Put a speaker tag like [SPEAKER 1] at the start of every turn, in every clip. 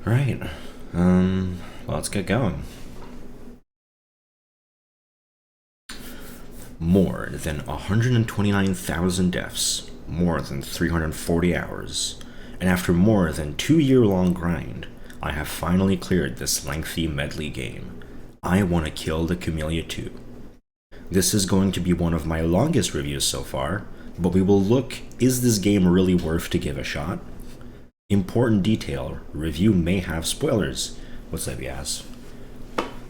[SPEAKER 1] Right. Let's get going. More than 129,000 deaths, more than 340 hours, and after more than 2-year-long grind, I have finally cleared this lengthy medley game. I want to kill the Kamilia 2. This is going to be one of my longest reviews so far, but we will look, is this game really worth to give a shot? Important detail, review may have spoilers. What's up, Yas?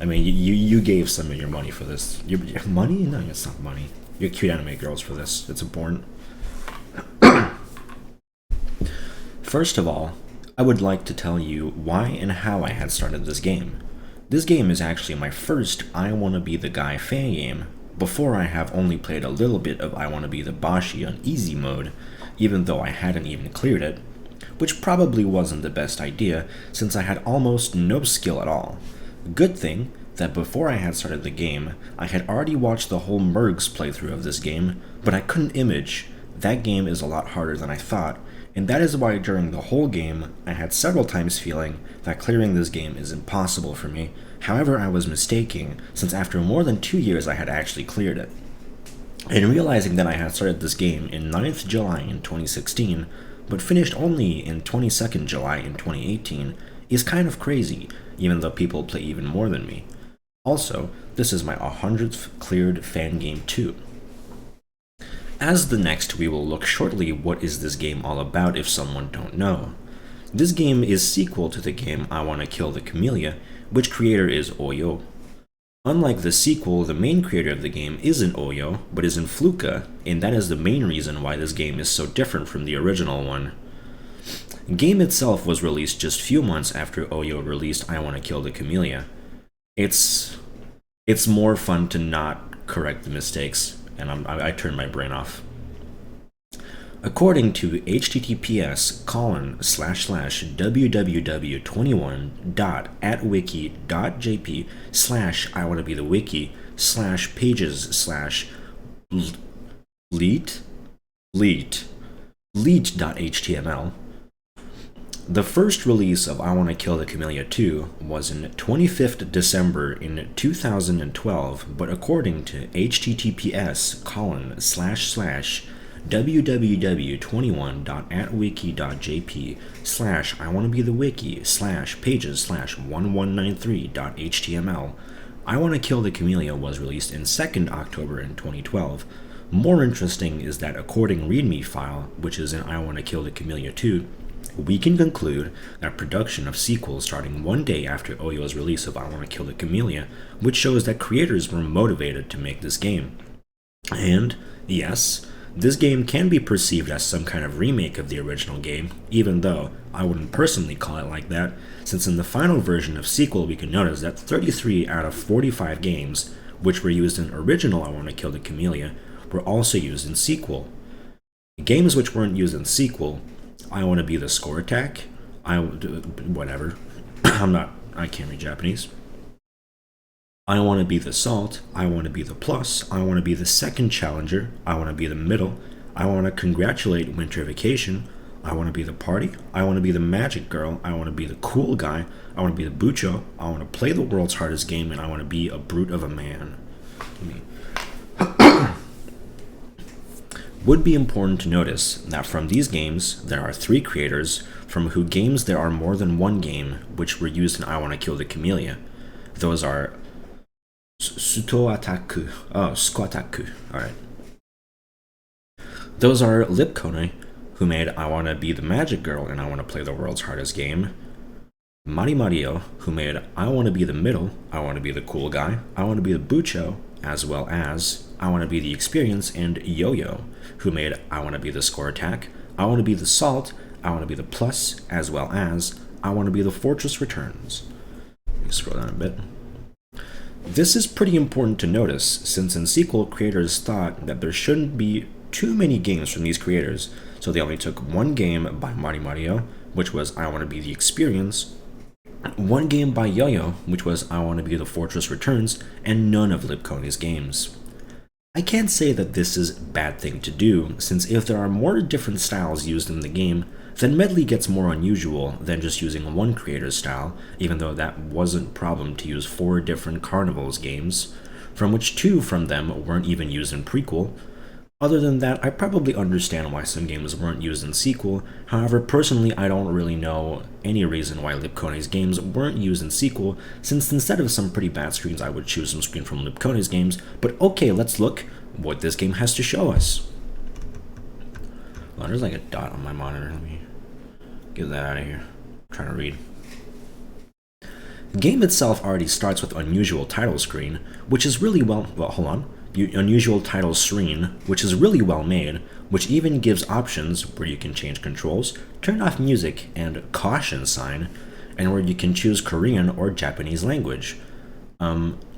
[SPEAKER 1] I mean, you gave some of your money for this. Your money? No, it's not money. You're cute anime girls for this. It's important. First of all, I would like to tell you why and how I had started this game. This game is actually my first I Wanna Be the Guy fan game. Before, I have only played a little bit of I Wanna Be the Bashi on easy mode, even though I hadn't even cleared it, which probably wasn't the best idea since I had almost no skill at all. Good thing that before I had started the game, I had already watched the whole Mergs playthrough of this game, but I couldn't image. That game is a lot harder than I thought, and that is why during the whole game, I had several times feeling that clearing this game is impossible for me. However, I was mistaken, since after more than 2 years I had actually cleared it. And realizing that I had started this game in 9th July in 2016, but finished only in 22nd July in 2018, is kind of crazy, even though people play even more than me. Also, this is my 100th cleared fan game too. As the next, we will look shortly what is this game all about if someone don't know. This game is sequel to the game I Wanna Kill the Kamilia, which creator is Oyo. Unlike the sequel, the main creator of the game isn't Oyo, but is in Fluka, and that is the main reason why this game is so different from the original one. The game itself was released just few months after Oyo released I Wanna Kill the Kamilia. It's more fun to not correct the mistakes, and I turned my brain off. According to https://www.iwiki.jp/iwannabethewiki/pages/leet.html, the first release of I Wanna Kill the Kamilia 2 was in 25th December in 2012, but according to https://www.21.atwiki.jp/iwannabethewiki/pages/1193.html, I Wanna Kill the Kamilia was released in 2nd October in 2012. More interesting is that according README file, which is in I Wanna Kill the Kamilia 2, we can conclude that production of sequels starting one day after Oyo's release of I Wanna Kill the Kamilia, which shows that creators were motivated to make this game. And, yes, this game can be perceived as some kind of remake of the original game, even though I wouldn't personally call it like that, since in the final version of sequel we can notice that 33 out of 45 games, which were used in original I Wanna Kill the Kamilia, were also used in sequel. Games which weren't used in sequel, I Wanna Be the Score Attack, whatever, I can't read Japanese. I Wanna Be the Salt, I Wanna Be the Plus, I Wanna Be the Second Challenger, I Wanna Be the Middle, I Wanna Congratulate Winter Vacation, I Wanna Be the Party, I Wanna Be the Magic Girl, I Wanna Be the Cool Guy, I Wanna Be the Bucho, I Wanna Play the World's Hardest Game, and I Wanna Be a Brute of a Man. Would be important to notice that from these games, there are 3 creators, from whose games there are more than one game which were used in I Wanna Kill the Kamilia. Those are Sutoataku. Oh, Squataku. Alright. Those are Lipkone, who made I Wanna Be the Magic Girl and I Wanna Play the World's Hardest Game. Mario, who made I Wanna Be the Middle, I Wanna Be the Cool Guy, I Wanna Be the Bucho, as well as I Wanna Be the Experience, and Yo-Yo, who made I Wanna Be the Score Attack, I Wanna Be the Salt, I Wanna Be the Plus, as well as I Wanna Be the Fortress Returns. Let me scroll down a bit. This is pretty important to notice, since in sequel, creators thought that there shouldn't be too many games from these creators, so they only took one game by Mario, which was I Wanna Be the Experience, one game by Yo-Yo, which was I Wanna Be the Fortress Returns, and none of Lipkone's games. I can't say that this is a bad thing to do, since if there are more different styles used in the game, Then Medley gets more unusual than just using one creator's style, even though that wasn't a problem to use 4 different Carnivals games, from which 2 from them weren't even used in prequel. Other than that, I probably understand why some games weren't used in sequel. However, personally, I don't really know any reason why Lipkone's games weren't used in sequel, since instead of some pretty bad screens, I would choose some screen from Lipkone's games. But okay, let's look what this game has to show us. Well, there's like a dot on my monitor. Let me get that out of here. I'm trying to read. The game itself already starts with unusual title screen, which is really unusual title screen, which is really well made, which even gives options where you can change controls, turn off music, and caution sign, and where you can choose Korean or Japanese language.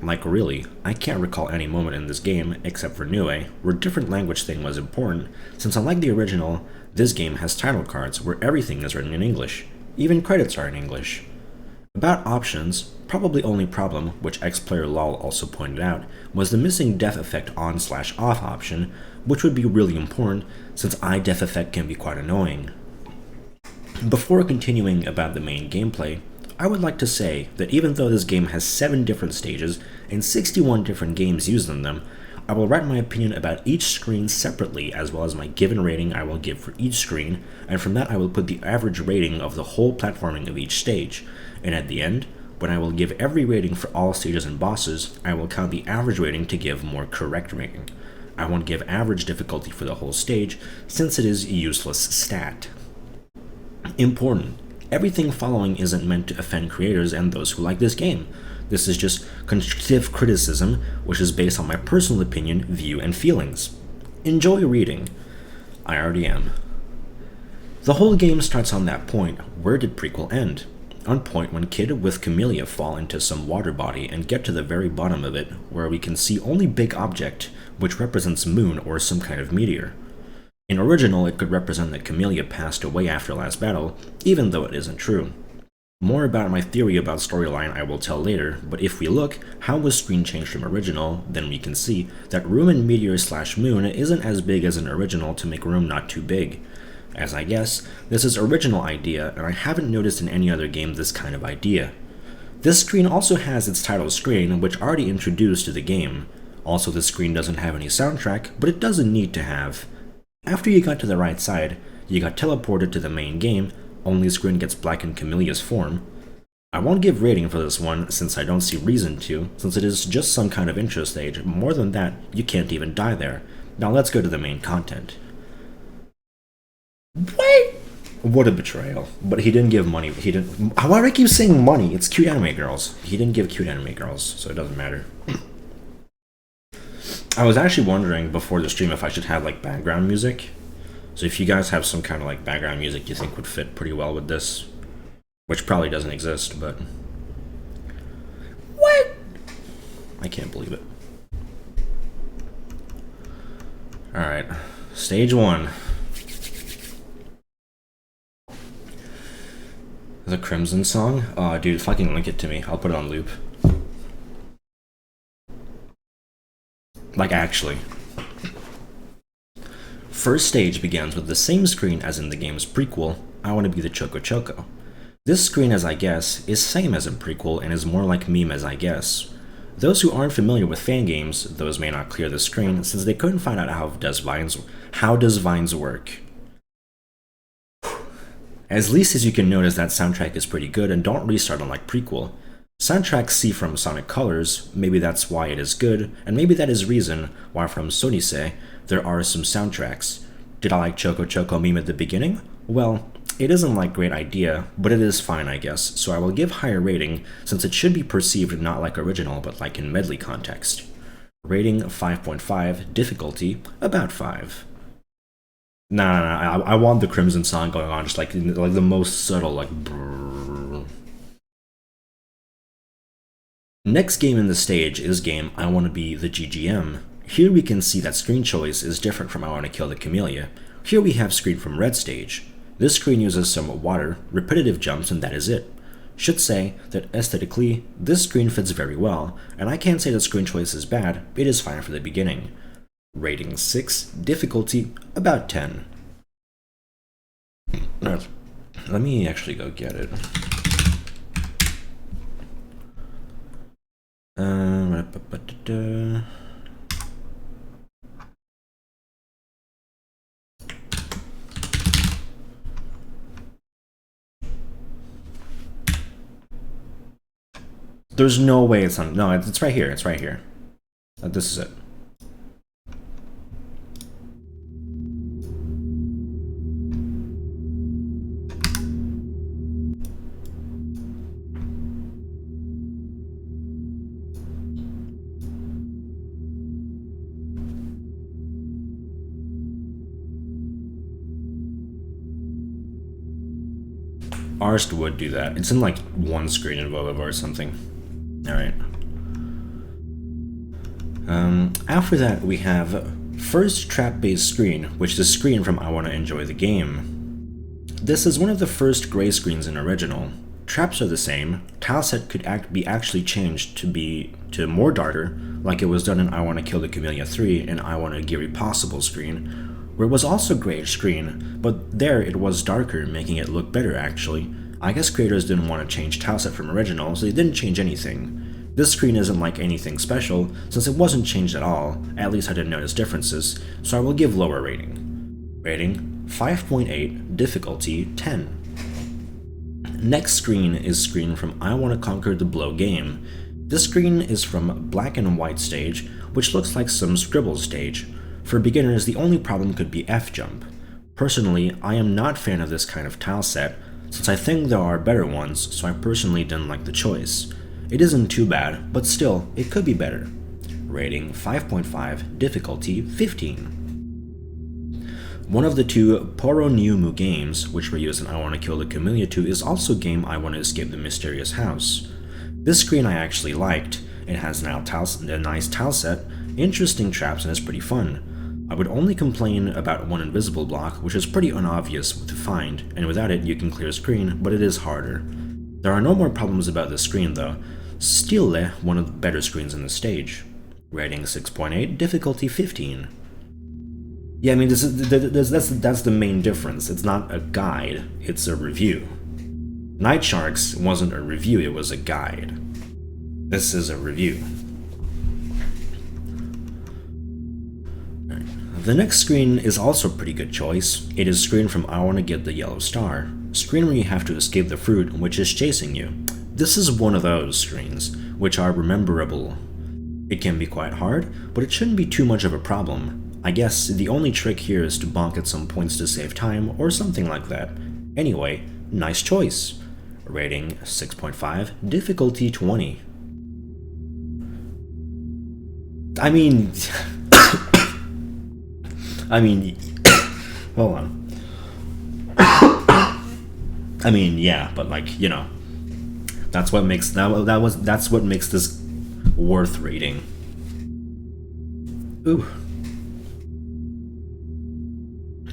[SPEAKER 1] Like really, I can't recall any moment in this game, except for Nue, where different language thing was important, since unlike the original, this game has title cards where everything is written in English. Even credits are in English. About options, probably only problem, which ex-player LOL also pointed out, was the missing def effect on/off option, which would be really important since def effect can be quite annoying. Before continuing about the main gameplay, I would like to say that even though this game has 7 different stages and 61 different games used in them, I will write my opinion about each screen separately, as well as my given rating I will give for each screen, and from that I will put the average rating of the whole platforming of each stage, and at the end, when I will give every rating for all stages and bosses, I will count the average rating to give more correct rating. I won't give average difficulty for the whole stage, since it is a useless stat. Important. Everything following isn't meant to offend creators and those who like this game. This is just constructive criticism, which is based on my personal opinion, view, and feelings. Enjoy reading. I already am. The whole game starts on that point. Where did prequel end? On point when Kid with Kamilia fall into some water body and get to the very bottom of it, where we can see only big object, which represents moon or some kind of meteor. In original, it could represent that Kamilia passed away after last battle, even though it isn't true. More about my theory about storyline I will tell later, but if we look how was screen changed from original, then we can see that room in meteor/moon isn't as big as an original to make room not too big. As I guess, this is original idea, and I haven't noticed in any other game this kind of idea. This screen also has its title screen, which already introduced to the game. Also, this screen doesn't have any soundtrack, but it doesn't need to have. After you got to the right side, you got teleported to the main game, only screen gets black in Kamilia's form. I won't give rating for this one, since I don't see reason to, since it is just some kind of intro stage. More than that, you can't even die there. Now let's go to the main content. Wait! What a betrayal. But he didn't give money. He didn't. Why do I keep saying money? It's cute anime girls. He didn't give cute anime girls, so it doesn't matter. I was actually wondering before the stream if I should have like background music. So if you guys have some kind of like background music you think would fit pretty well with this, which probably doesn't exist, but what? I can't believe it. All right, stage 1. The Crimson song? Oh, dude, fucking link it to me. I'll put it on loop. Like, actually. First stage begins with the same screen as in the game's prequel, I Want to Be the Choco Choco. This screen, as I guess, is same as in prequel and is more like meme as I guess. Those who aren't familiar with fan games, those may not clear the screen since they couldn't find out how does Vines work. As least as you can notice, that soundtrack is pretty good and don't restart unlike prequel. Soundtracks see from Sonic Colors, maybe that's why it is good, and maybe that is reason why from Sonise there are some soundtracks. Did I like Choco Choco meme at the beginning? Well, it isn't like great idea, but it is fine I guess, so I will give higher rating since it should be perceived not like original but like in medley context. Rating 5.5, difficulty about 5. Nah, I want the Crimson song going on, just like the most subtle, like brrr. Next game in the stage is game I Want to Be the GGM. Here we can see that screen choice is different from I Want to Kill the Kamilia. Here we have screen from red stage. This screen uses some water, repetitive jumps, and that is it. Should say that aesthetically, this screen fits very well, and I can't say that screen choice is bad, it is fine for the beginning. Rating 6, difficulty about 10. Alright, let me actually go get it. There's no way it's on. No, it's right here. It's right here. This is it. Ours would do that. It's in like one screen in Voliva or something. Alright. After that, we have first trap-based screen, which is a screen from I Wanna Enjoy the Game. This is one of the first gray screens in original. Traps are the same. Tileset could be actually changed to more darker, like it was done in I Wanna Kill the Kamilia 3 and I Wanna Giri Possible screen, where it was also grayish screen, but there it was darker, making it look better actually. I guess creators didn't want to change tileset from original, so they didn't change anything. This screen isn't like anything special, since it wasn't changed at all, at least I didn't notice differences, so I will give lower rating. Rating 5.8, difficulty 10. Next screen is screen from I Wanna Conquer the Blow game. This screen is from Black and White stage, which looks like some scribble stage. For beginners, the only problem could be F-jump. Personally, I am not a fan of this kind of tileset, since I think there are better ones, so I personally didn't like the choice. It isn't too bad, but still, it could be better. Rating 5.5, difficulty 15. One of the two Poro Niumu games, which were used in I Wanna Kill the Kamilia 2, is also game I Wanna Escape the Mysterious House. This screen I actually liked. It has a nice tileset, interesting traps, and is pretty fun. I would only complain about one invisible block, which is pretty unobvious to find, and without it you can clear a screen, but it is harder. There are no more problems about this screen though. Still one of the better screens in the stage. Rating 6.8, difficulty 15. Yeah, I mean that's the main difference. It's not a guide, it's a review. Night Sharks wasn't a review, it was a guide. This is a review. The next screen is also a pretty good choice. It is screen from I Wanna Get the Yellow Star. Screen where you have to escape the fruit which is chasing you. This is one of those screens, which are rememberable. It can be quite hard, but it shouldn't be too much of a problem. I guess the only trick here is to bonk at some points to save time or something like that. Anyway, nice choice. Rating 6.5, difficulty 20. I mean, hold on. I mean, yeah, but like, you know, that's what makes that's what makes this worth rating. Ooh.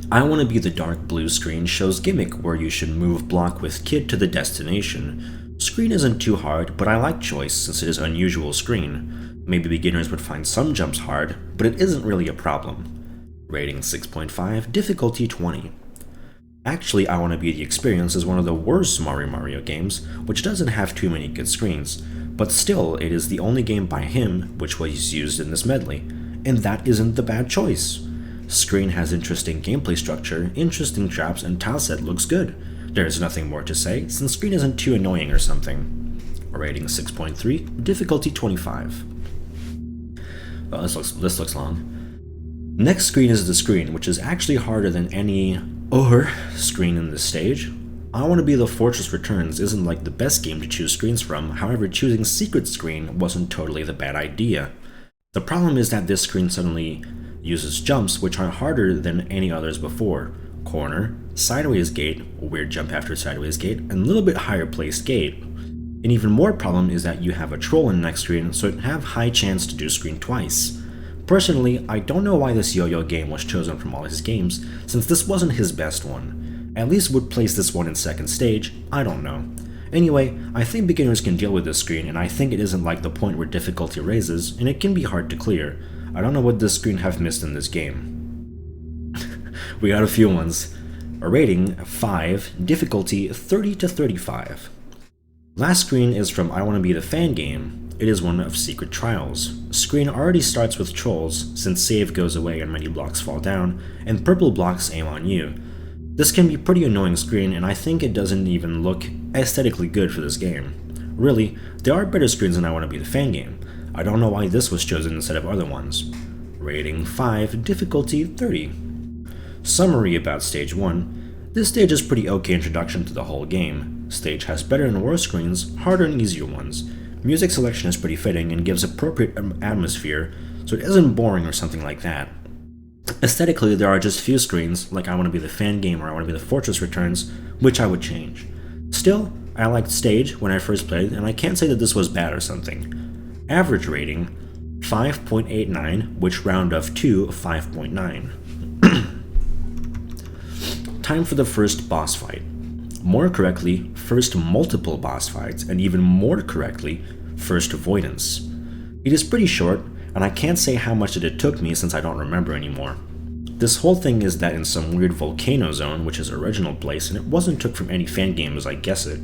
[SPEAKER 1] I Wanna Be the Dark Blue screen shows gimmick where you should move block with kid to the destination. Screen isn't too hard, but I like choice since it is unusual screen. Maybe beginners would find some jumps hard, but it isn't really a problem. Rating 6.5, difficulty 20. Actually, I Wanna Be the Experience is one of the worst Mario games, which doesn't have too many good screens, but still it is the only game by him which was used in this medley, and that isn't the bad choice. Screen has interesting gameplay structure, interesting traps, and tileset looks good. There's nothing more to say, since screen isn't too annoying or something. Rating 6.3, difficulty 25. Oh, this looks long. Next screen is the screen, which is actually harder than any screen in this stage. I Wanna Be the Fortress Returns isn't like the best game to choose screens from, however choosing Secret Screen wasn't totally the bad idea. The problem is that this screen suddenly uses jumps which are harder than any others before. Corner, sideways gate, a weird jump after sideways gate, and a little bit higher placed gate. An even more problem is that you have a troll in the next screen, so it have high chance to do screen twice. Personally, I don't know why this yo-yo game was chosen from all his games, since this wasn't his best one. At least would place this one in second stage, I don't know. Anyway, I think beginners can deal with this screen, and I think it isn't like the point where difficulty raises, and it can be hard to clear. I don't know what this screen have missed in this game. We got a few ones. A rating 5, difficulty 30 to 35. Last screen is from I Wanna Be the Fan game. It is one of Secret Trials. Screen already starts with trolls, since save goes away and many blocks fall down, and purple blocks aim on you. This can be pretty annoying screen, and I think it doesn't even look aesthetically good for this game. Really, there are better screens than I Wanna Be the Fan game. I don't know why this was chosen instead of other ones. Rating 5, difficulty 30. Summary about Stage 1. This stage is pretty okay introduction to the whole game. Stage has better and worse screens, harder and easier ones. Music selection is pretty fitting and gives appropriate atmosphere, so it isn't boring or something like that. Aesthetically, there are just few screens, like I Wanna Be the Fan game or I Wanna Be the Fortress Returns, which I would change. Still, I liked Stage when I first played, and I can't say that this was bad or something. Average rating 5.89, which round of to 5.9. Time for the first boss fight. More correctly, first multiple boss fights, and even more correctly, first avoidance. It is pretty short, and I can't say how much it took me since I don't remember anymore. This whole thing is that in some weird volcano zone, which is original place, and it wasn't took from any fan game as I guess it,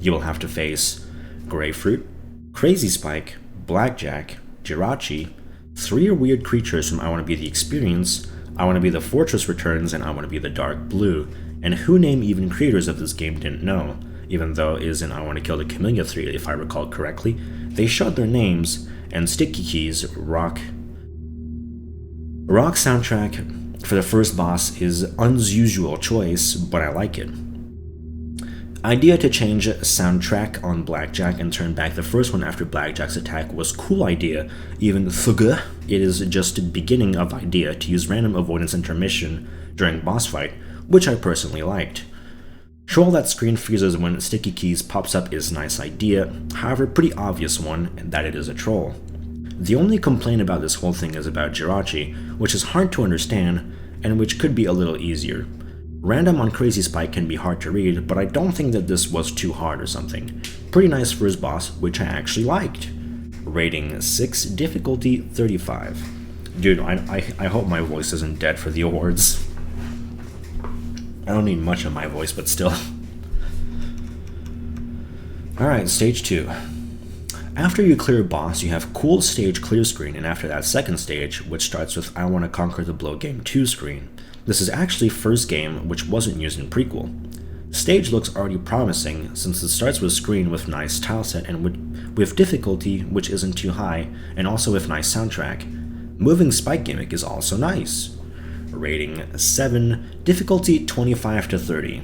[SPEAKER 1] you will have to face Grapefruit, Crazy Spike, Blackjack, Jirachi, 3 weird creatures from I Wanna Be the Experience, I Wanna Be the Fortress Returns, and I Wanna Be the Dark Blue, and who name even creators of this game didn't know, even though it is in I Wanna Kill the Kamilia 3 if I recall correctly. They showed their names, and Sticky Keys rock soundtrack for the first boss is unusual choice, but I like it. Idea to change soundtrack on Blackjack and turn back the first one after Blackjack's attack was cool idea, even thug. It is just beginning of idea to use random avoidance intermission during boss fight, which I personally liked. Troll that screen freezes when Sticky Keys pops up is nice idea, however pretty obvious one that it is a troll. The only complaint about this whole thing is about Jirachi, which is hard to understand and which could be a little easier. Random on Crazy Spike can be hard to read, but I don't think that this was too hard or something. Pretty nice first boss, which I actually liked. Rating 6, difficulty 35. Dude, I hope my voice isn't dead for the awards. I don't need much of my voice, but still. Alright, stage 2. After you clear a boss, you have cool stage clear screen, and after that second stage, which starts with I Wanna Conquer the Blow Game 2 screen. This is actually first game which wasn't used in prequel. Stage looks already promising since it starts with screen with nice tile set and with difficulty which isn't too high, and also with nice soundtrack. Moving spike gimmick is also nice. Rating 7, difficulty 25 to 30.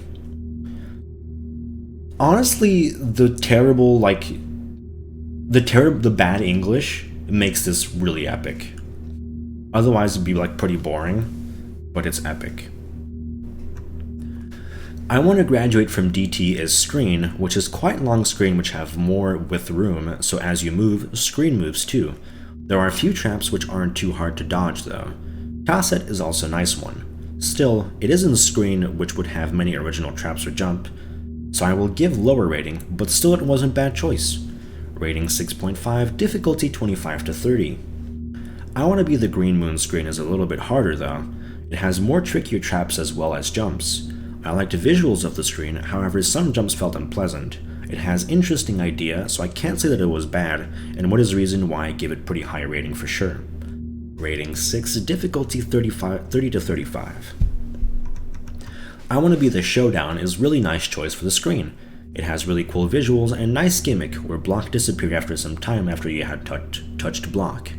[SPEAKER 1] Honestly, the bad English makes this really epic. Otherwise it'd be pretty boring, but it's epic. I Want to Graduate from DT is screen, which is quite long screen which have more with room, so as you move, screen moves too. There are a few traps which aren't too hard to dodge though. Tasset is also a nice one. Still, it isn't a screen which would have many original traps or jump, so I will give lower rating, but still it wasn't bad choice. Rating 6.5, difficulty 25 to 30. I Want to Be the Green Moon screen is a little bit harder though. It has more trickier traps as well as jumps. I liked the visuals of the screen, however some jumps felt unpleasant. It has interesting idea, so I can't say that it was bad, and what is the reason why I give it pretty high rating for sure. Rating 6, difficulty 30 to 35. I Want to Be the Showdown is really nice choice for the screen. It has really cool visuals and nice gimmick where block disappeared after some time after you had touched block.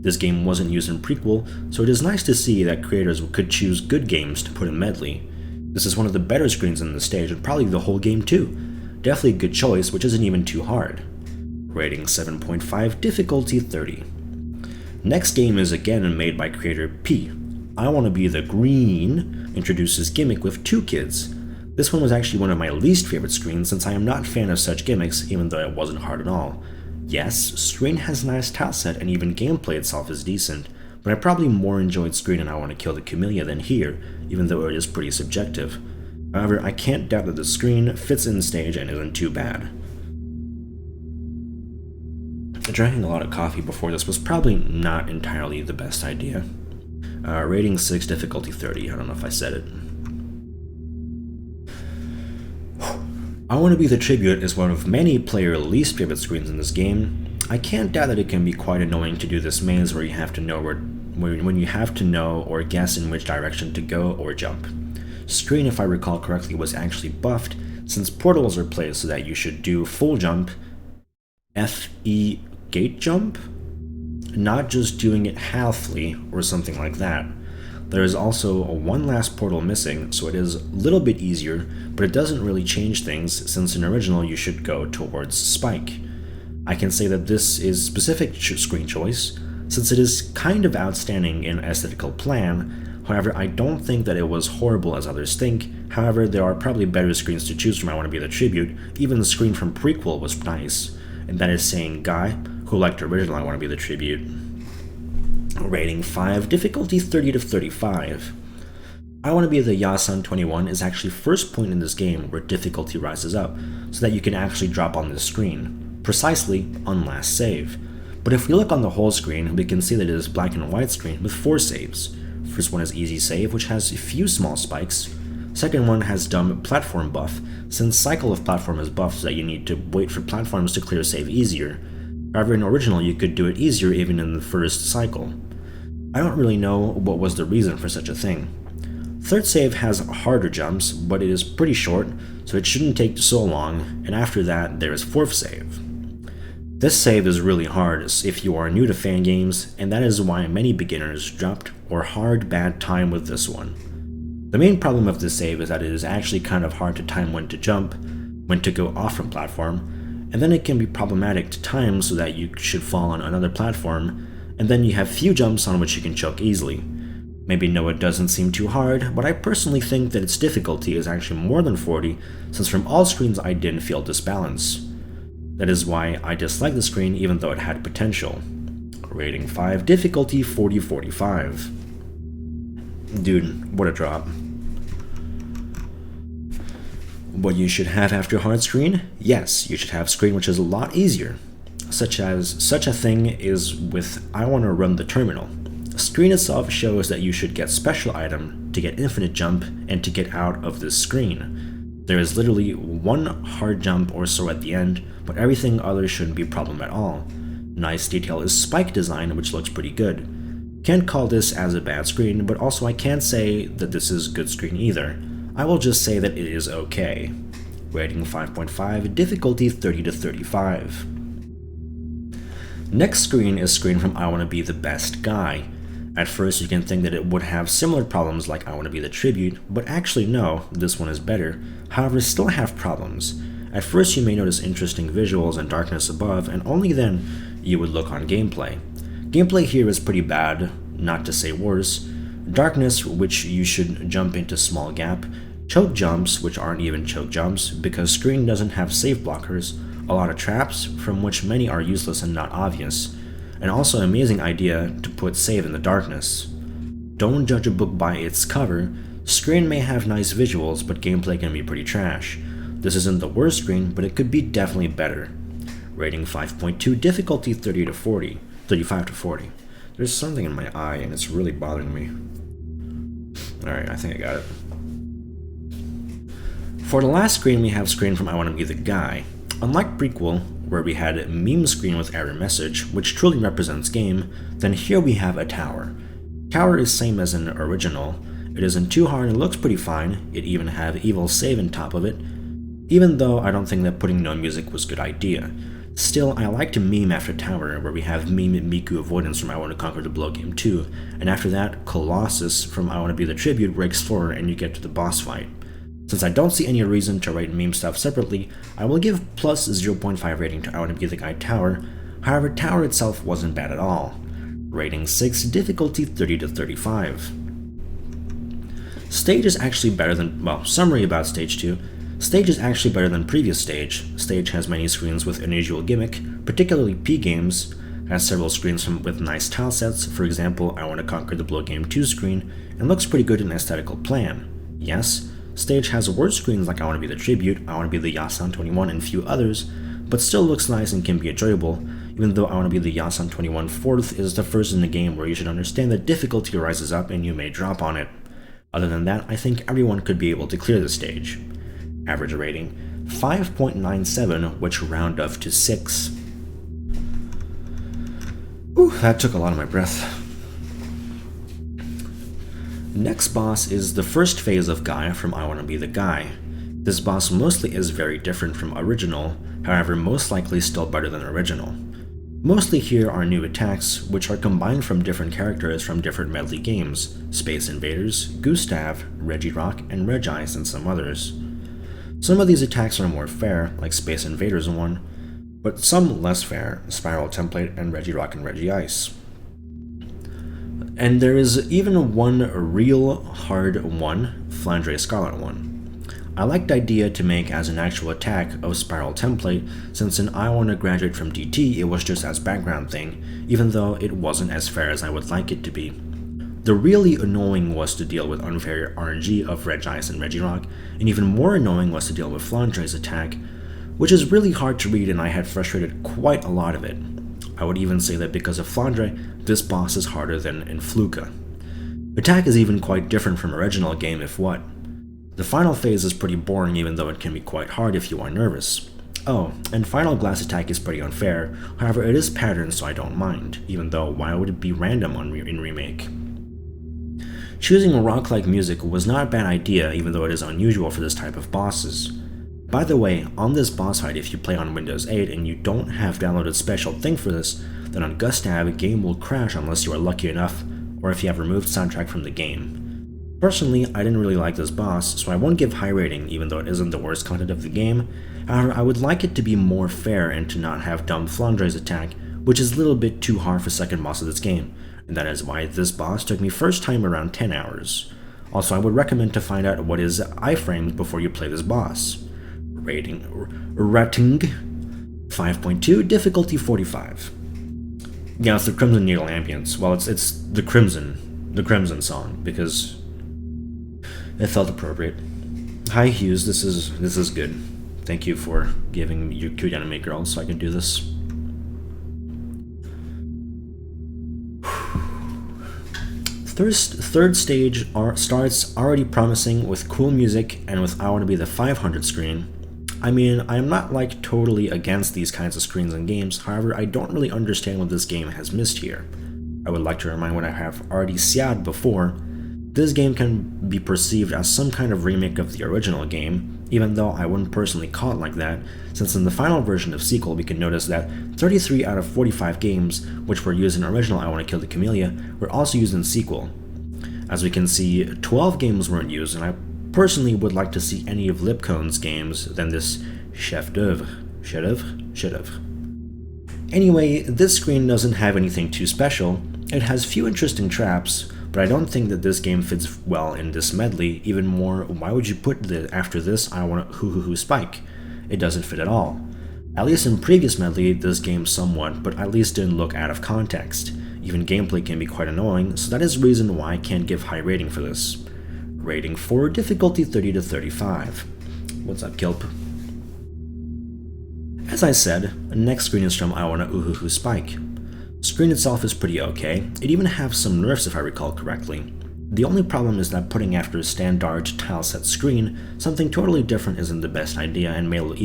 [SPEAKER 1] This game wasn't used in prequel, so it is nice to see that creators could choose good games to put in Medley. This is one of the better screens in the stage and probably the whole game too. Definitely a good choice, which isn't even too hard. Rating 7.5, difficulty 30. Next game is again made by creator P. I Want to Be the Green introduces gimmick with 2 kids. This one was actually one of my least favorite screens since I am not a fan of such gimmicks, even though it wasn't hard at all. Yes, screen has nice tile set and even gameplay itself is decent, but I probably more enjoyed screen and I Want to Kill the Kamilia than here, even though it is pretty subjective. However, I can't doubt that the screen fits in stage and isn't too bad. Drinking a lot of coffee before this was probably not entirely the best idea. Rating 6, difficulty 30, I don't know if I said it. I Want to Be the Tribute is one of many player least favorite screens in this game. I can't doubt that it can be quite annoying to do this maze where you have to know when you have to know or guess in which direction to go or jump. Screen, if I recall correctly, was actually buffed since portals are placed so that you should do full jump, FE gate jump, not just doing it halfly or something like that. There is also one last portal missing, so it is a little bit easier, but it doesn't really change things since in original you should go towards Spike. I can say that this is specific screen choice, since it is kind of outstanding in aesthetical plan. However, I don't think that it was horrible as others think. However, there are probably better screens to choose from. I Want to Be the Tribute. Even the screen from Prequel was nice, and that is saying Guy, who liked original I Want to Be the Tribute. Rating 5, difficulty 30 to 35. I Want to Be the Yasan 21 is actually first point in this game where difficulty rises up, so that you can actually drop on this screen, precisely on last save. But if we look on the whole screen, we can see that it is black and white screen with 4 saves. First one is easy save, which has a few small spikes. Second one has dumb platform buff, since cycle of platform is buffed so that you need to wait for platforms to clear save easier. However, in original you could do it easier even in the first cycle. I don't really know what was the reason for such a thing. Third save has harder jumps, but it is pretty short, so it shouldn't take so long, and after that there is fourth save. This save is really hard if you are new to fan games, and that is why many beginners dropped or hard bad time with this one. The main problem of this save is that it is actually kind of hard to time when to jump, when to go off from platform, and then it can be problematic to time so that you should fall on another platform, and then you have few jumps on which you can choke easily. Maybe no, it doesn't seem too hard, but I personally think that its difficulty is actually more than 40, since from all screens I didn't feel this balance. That is why I dislike the screen even though it had potential. Rating 5, difficulty 40-45. Dude, what a drop. What you should have after hard screen? Yes, you should have screen which is a lot easier. Such a thing is with I Want to Run the Terminal. Screen itself shows that you should get special item to get infinite jump and to get out of this screen. There is literally one hard jump or so at the end, but everything other shouldn't be a problem at all. Nice detail is spike design, which looks pretty good. Can't call this as a bad screen, but also I can't say that this is good screen either. I will just say that it is okay. Rating 5.5, difficulty 30 to 35. Next screen is screen from I Want to Be the Best Guy. At first you can think that it would have similar problems like I Want to Be the Tribute, but actually no, this one is better, however still have problems. At first you may notice interesting visuals and darkness above, and only then you would look on gameplay. Gameplay here is pretty bad, not to say worse. Darkness, which you should jump into small gap, choke jumps, which aren't even choke jumps, because screen doesn't have save blockers, a lot of traps, from which many are useless and not obvious, and also an amazing idea to put save in the darkness. Don't judge a book by its cover. Screen may have nice visuals, but gameplay can be pretty trash. This isn't the worst screen, but it could be definitely better. Rating 5.2, difficulty 35 to 40. There's something in my eye and it's really bothering me. Alright, I think I got it. For the last screen we have screen from I Want to Be the Guy. Unlike Prequel, where we had a meme screen with error message, which truly represents game, then here we have a tower. Tower is same as in original. It isn't too hard and looks pretty fine. It even have evil save on top of it, even though I don't think that putting no music was a good idea. Still, I like to meme after tower, where we have meme Miku Avoidance from I Want to Conquer the Blow Game 2, and after that, Colossus from I Want to Be the Tribute where Explorer and you get to the boss fight. Since I don't see any reason to rate meme stuff separately, I will give plus 0.5 rating to I Want to Be the Guy Tower. However, Tower itself wasn't bad at all. Rating 6, difficulty 30 to 35. Stage is actually better than, well, summary about Stage 2. Stage is actually better than previous Stage. Stage has many screens with unusual gimmick, particularly P games, has several screens with nice tile sets, for example, I Want to Conquer the Blow Game 2 screen, and looks pretty good in aesthetical plan. Yes, Stage has worse screens like I Want to Be the Tribute, I Want to Be the Yasan 21, and few others, but still looks nice and can be enjoyable, even though I Want to Be the Yasan 21 4th is the first in the game where you should understand that difficulty rises up and you may drop on it. Other than that, I think everyone could be able to clear the stage. Average rating 5.97, which round up to 6. Ooh, that took a lot of my breath. Next boss is the first phase of Gaia from I Wanna Be the Guy. This boss mostly is very different from original, however most likely still better than original. Mostly here are new attacks, which are combined from different characters from different Medley games, Space Invaders, Gustav, Regirock, and Regice, and some others. Some of these attacks are more fair, like Space Invaders one, but some less fair, Spiral Template and Regirock and Regice. And there is even one real hard one, Flandre Scarlet one. I liked the idea to make as an actual attack of Spiral Template, since in I Wanna Graduate from DT it was just as background thing, even though it wasn't as fair as I would like it to be. The really annoying was to deal with unfair RNG of Regice and Regirock, and even more annoying was to deal with Flandre's attack, which is really hard to read and I had frustrated quite a lot of it. I would even say that because of Flandre, this boss is harder than in Fluka. Attack is even quite different from original game if what. The final phase is pretty boring even though it can be quite hard if you are nervous. Oh, and final glass attack is pretty unfair, however it is patterned so I don't mind, even though why would it be random in Remake? Choosing rock-like music was not a bad idea even though it is unusual for this type of bosses. By the way, on this boss fight if you play on Windows 8 and you don't have downloaded special thing for this, then on Gustav game will crash unless you are lucky enough, or if you have removed soundtrack from the game. Personally, I didn't really like this boss, so I won't give high rating even though it isn't the worst content of the game. However, I would like it to be more fair and to not have dumb Flandre's attack, which is a little bit too hard for second boss of this game, and that is why this boss took me first time around 10 hours. Also, I would recommend to find out what is iframes before you play this boss. Rating 5.2, difficulty 45. Yeah, it's the Crimson Needle ambience. Well, it's the Crimson song, because it felt appropriate. Hi Hughes, this is good. Thank you for giving me your cute anime girl so I can do this. Third stage starts already promising with cool music and with I Wanna Be the 500 screen. I mean, I am not like totally against these kinds of screens in games, however I don't really understand what this game has missed here. I would like to remind what I have already said before. This game can be perceived as some kind of remake of the original game, even though I wouldn't personally call it like that, since in the final version of sequel we can notice that 33 out of 45 games which were used in original I Wanna Kill the Kamilia were also used in sequel. As we can see, 12 games weren't used, and I personally would like to see any of Lipcone's games than this chef d'oeuvre. Anyway, this screen doesn't have anything too special. It has few interesting traps, but I don't think that this game fits well in this medley. Even more, why would you put after this I Wanna Hoo Spike? It doesn't fit at all. At least in previous medley, this game somewhat, but at least didn't look out of context. Even gameplay can be quite annoying, so that is the reason why I can't give high rating for this. Rating 4, difficulty 30 to 35. What's up, Kilp? As I said, the next screen is from I Wanna Uhuhu Spike. Screen itself is pretty okay, it even has some nerfs if I recall correctly. The only problem is that putting after a Standart tileset screen, something totally different isn't the best idea and may look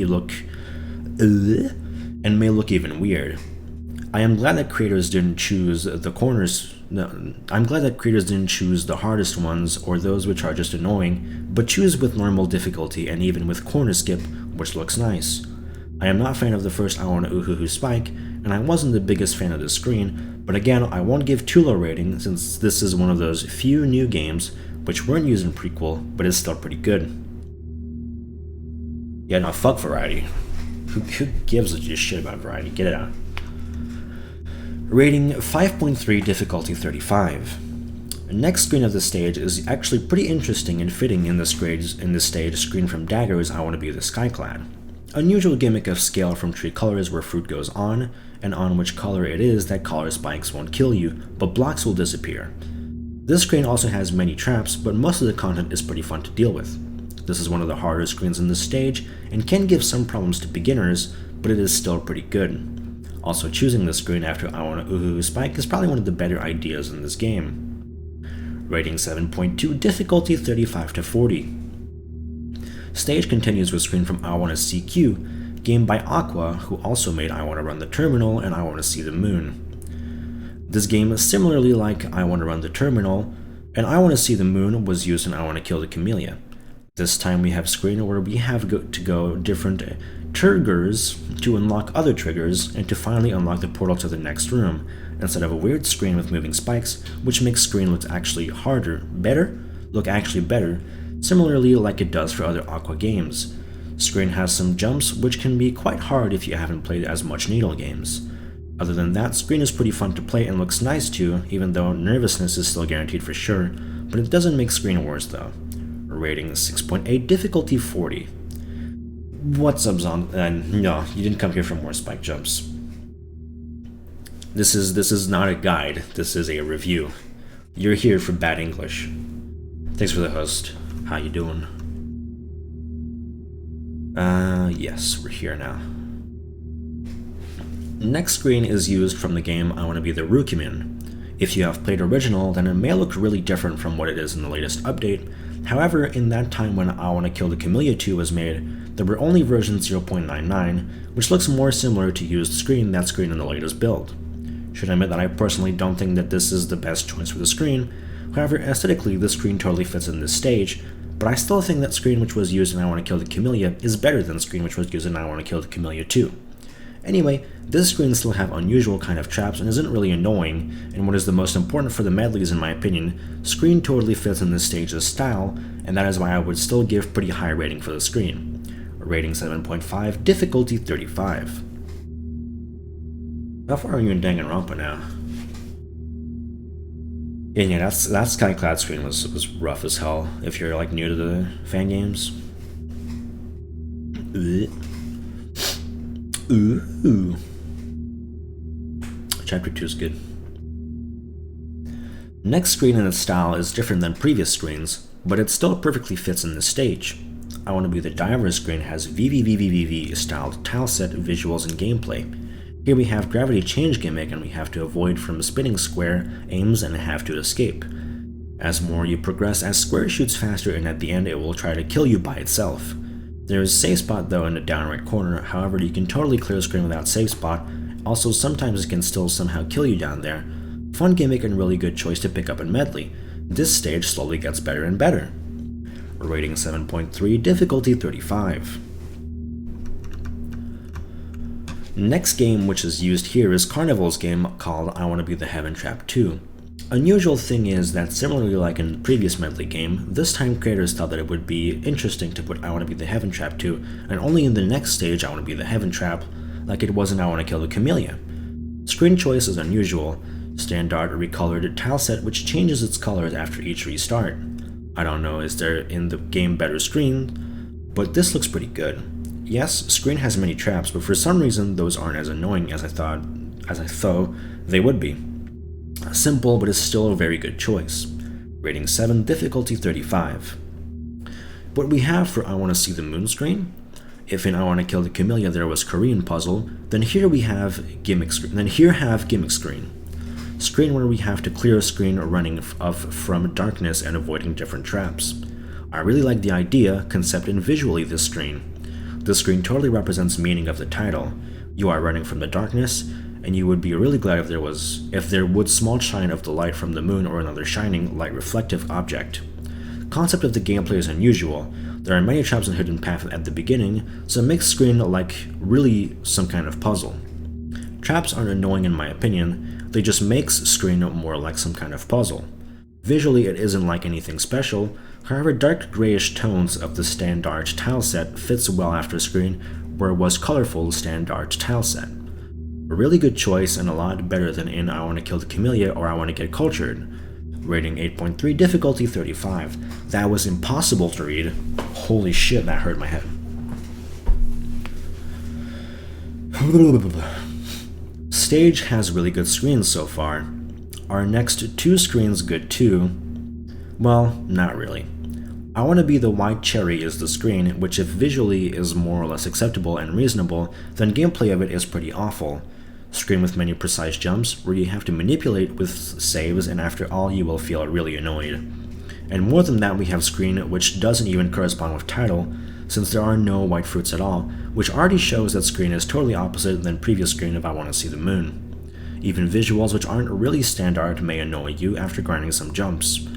[SPEAKER 1] even weird. I am glad that creators didn't choose the hardest ones or those which are just annoying, but choose with normal difficulty and even with corner skip, which looks nice. I am not a fan of the first I Wanna Uhuhu Spike, and I wasn't the biggest fan of the screen, but again, I won't give too low rating since this is one of those few new games which weren't used in prequel, but is still pretty good. Yeah, no, fuck variety. Who gives a shit about variety? Get it out. Rating 5.3, difficulty 35. The next screen of the stage is actually pretty interesting and fitting in this stage screen from Dagger's I Wanna Be the Skyclad. Unusual gimmick of scale from tree colors where fruit goes on, and on which color it is that color spikes won't kill you, but blocks will disappear. This screen also has many traps, but most of the content is pretty fun to deal with. This is one of the harder screens in this stage, and can give some problems to beginners, but it is still pretty good. Also, choosing this screen after I Wanna Uhuhu Spike is probably one of the better ideas in this game. Rating 7.2, difficulty 35 to 40. Stage continues with screen from I Wanna CQ, game by Aqua, who also made I Wanna Run the Terminal and I Wanna See the Moon. This game is similarly like I Wanna Run the Terminal, and I Wanna See the Moon was used in I Wanna Kill the Kamilia. This time we have screen where we have to go different triggers to unlock other triggers and to finally unlock the portal to the next room, instead of a weird screen with moving spikes, which makes screen look actually better, similarly like it does for other Aqua games. Screen has some jumps, which can be quite hard if you haven't played as much Needle games. Other than that, screen is pretty fun to play and looks nice too, even though nervousness is still guaranteed for sure, but it doesn't make screen worse though. Rating 6.8, difficulty 40. What's up, no, you didn't come here for more spike jumps. This is not a guide, this is a review. You're here for bad English. Thanks for the host. How you doing? Yes, we're here now. Next screen is used from the game I Wanna Be the Rukumin. If you have played original, then it may look really different from what it is in the latest update. However, in that time when I Wanna Kill the Kamilia 2 was made, there were only version 0.99, which looks more similar to used screen than screen in the latest build. Should admit that I personally don't think that this is the best choice for the screen. However, aesthetically, the screen totally fits in this stage, but I still think that screen which was used in I Wanna Kill the Kamilia is better than screen which was used in I Wanna Kill the Kamilia 2. Anyway, this screen still have unusual kind of traps and isn't really annoying, and what is the most important for the medleys in my opinion, screen totally fits in this stage's style, and that is why I would still give pretty high rating for the screen. Rating 7.5, difficulty 35. How far are you in Danganronpa now? Yeah, that Skyclad screen was rough as hell if you're like new to the fan games. Ooh. Chapter 2 is good. Next screen in its style is different than previous screens, but it still perfectly fits in this stage. I Wanna Be the Diver screen has VVVVVV styled tileset visuals and gameplay. Here we have gravity change gimmick and we have to avoid from spinning square aims and have to escape. As more you progress, as square shoots faster and at the end it will try to kill you by itself. There is safe spot though in the down right corner, however you can totally clear screen without safe spot, also sometimes it can still somehow kill you down there. Fun gimmick and really good choice to pick up in Medley. This stage slowly gets better and better. Rating 7.3, difficulty 35. Next game which is used here is Carnival's game called I Wanna Be the Heaven Trap 2. Unusual thing is that similarly like in the previous Medley game, this time creators thought that it would be interesting to put I Wanna Be the Heaven Trap 2, and only in the next stage I Wanna Be the Heaven Trap, like it was in I Wanna Kill the Kamilia. Screen choice is unusual. Standart recolored tileset which changes its colors after each restart. I don't know, is there in the game better screen, but this looks pretty good. Yes, screen has many traps, but for some reason those aren't as annoying as I thought they would be. Simple, but it's still a very good choice. Rating 7, difficulty 35. What we have for I Wanna See the Moon screen, if in I Wanna Kill the Kamilia there was Korean puzzle, then here we have gimmick screen. Screen where we have to clear a screen running from darkness and avoiding different traps. I really like the idea, concept, and visually this screen. This screen totally represents meaning of the title. You are running from the darkness, and you would be really glad if there would small shine of the light from the moon or another shining, light reflective object. Concept of the gameplay is unusual. There are many traps and hidden paths at the beginning, so it makes screen like really some kind of puzzle. Traps aren't annoying in my opinion, they just makes screen more like some kind of puzzle. Visually it isn't like anything special, however dark grayish tones of the Standart tileset fits well after screen where it was colorful Standart tileset. A really good choice and a lot better than in I Wanna Kill the Kamilia or I Wanna Get Cultured. Rating 8.3, difficulty 35. That was impossible to read. Holy shit, that hurt my head. Stage has really good screens so far. Are next two screens good too? Well, not really. I Wanna Be the White Cherry is the screen, which if visually is more or less acceptable and reasonable, then gameplay of it is pretty awful. Screen with many precise jumps, where you have to manipulate with saves and after all you will feel really annoyed. And more than that we have screen which doesn't even correspond with title, since there are no white fruits at all, which already shows that screen is totally opposite than previous screen if I want to see the moon. Even visuals which aren't really standard may annoy you after grinding some jumps.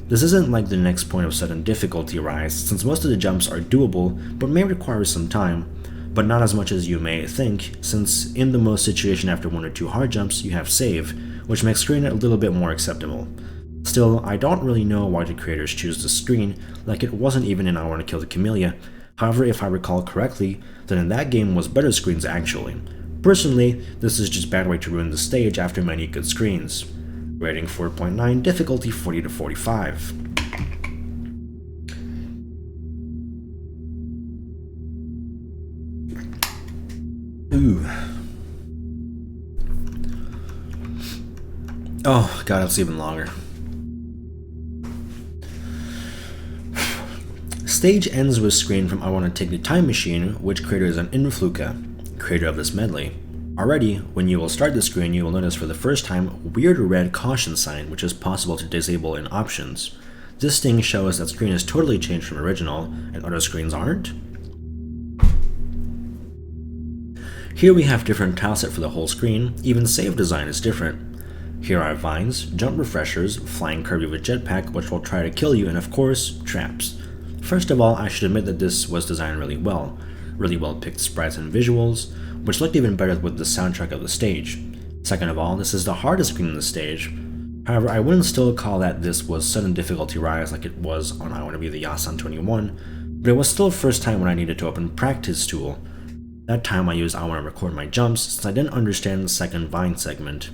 [SPEAKER 1] This isn't like the next point of sudden difficulty rise, since most of the jumps are doable but may require some time, but not as much as you may think, since in the most situation after 1 or 2 hard jumps you have save, which makes screen a little bit more acceptable. Still, I don't really know why the creators choose this screen, like it wasn't even in I Want to Kill the Kamilia. However, if I recall correctly, then in that game was better screens actually. Personally, this is just bad way to ruin the stage after many good screens. Rating 4.9, difficulty 40 to 45. Ooh. Oh god, it's even longer. Stage ends with screen from I Want to Take the Time Machine, which creator is an Influka, creator of this medley. Already, when you will start the screen, you will notice for the first time weird red caution sign, which is possible to disable in options. This thing shows that screen is totally changed from original, and other screens aren't. Here we have different tileset for the whole screen, even save design is different. Here are vines, jump refreshers, flying Kirby with jetpack which will try to kill you, and of course, traps. First of all, I should admit that this was designed really well picked sprites and visuals, which looked even better with the soundtrack of the stage. Second of all, this is the hardest screen in the stage. However, I wouldn't still call that this was sudden difficulty rise like it was on I Want to Be the Yasan 21, but it was still the first time when I needed to open practice tool. That time I used I Want to record my jumps since I didn't understand the second vine segment.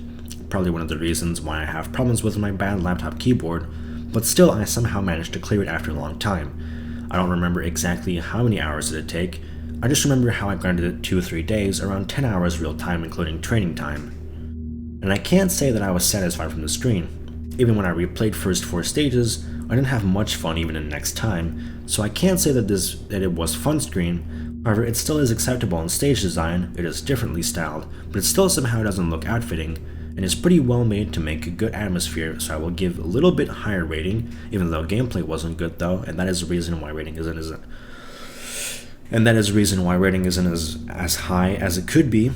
[SPEAKER 1] Probably one of the reasons why I have problems with my bad laptop keyboard, but still I somehow managed to clear it after a long time. I don't remember exactly how many hours did it take, I just remember how I grinded it 2 or 3 days, around 10 hours real time including training time. And I can't say that I was satisfied from the screen. Even when I replayed first 4 stages, I didn't have much fun even in next time, so I can't say that it was fun screen. However, it still is acceptable in stage design, it is differently styled, but it still somehow doesn't look outfitting, and is pretty well made to make a good atmosphere, so I will give a little bit higher rating, even though gameplay wasn't good though, and that is the reason why rating isn't as high as it could be.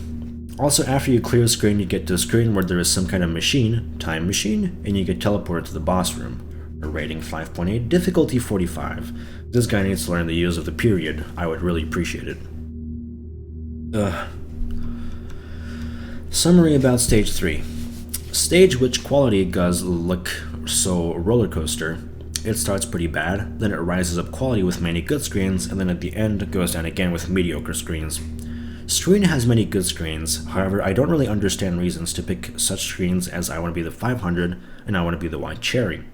[SPEAKER 1] Also, after you clear the screen, you get to a screen where there is some kind of time machine, and you get teleported to the boss room. A rating 5.8, difficulty 45. This guy needs to learn the use of the period. I would really appreciate it. Summary about Stage 3. Stage which quality does look so roller coaster. It starts pretty bad, then it rises up quality with many good screens, and then at the end goes down again with mediocre screens. Screen has many good screens, however I don't really understand reasons to pick such screens as I Want to Be the 500 and I Want to Be the White Cherry.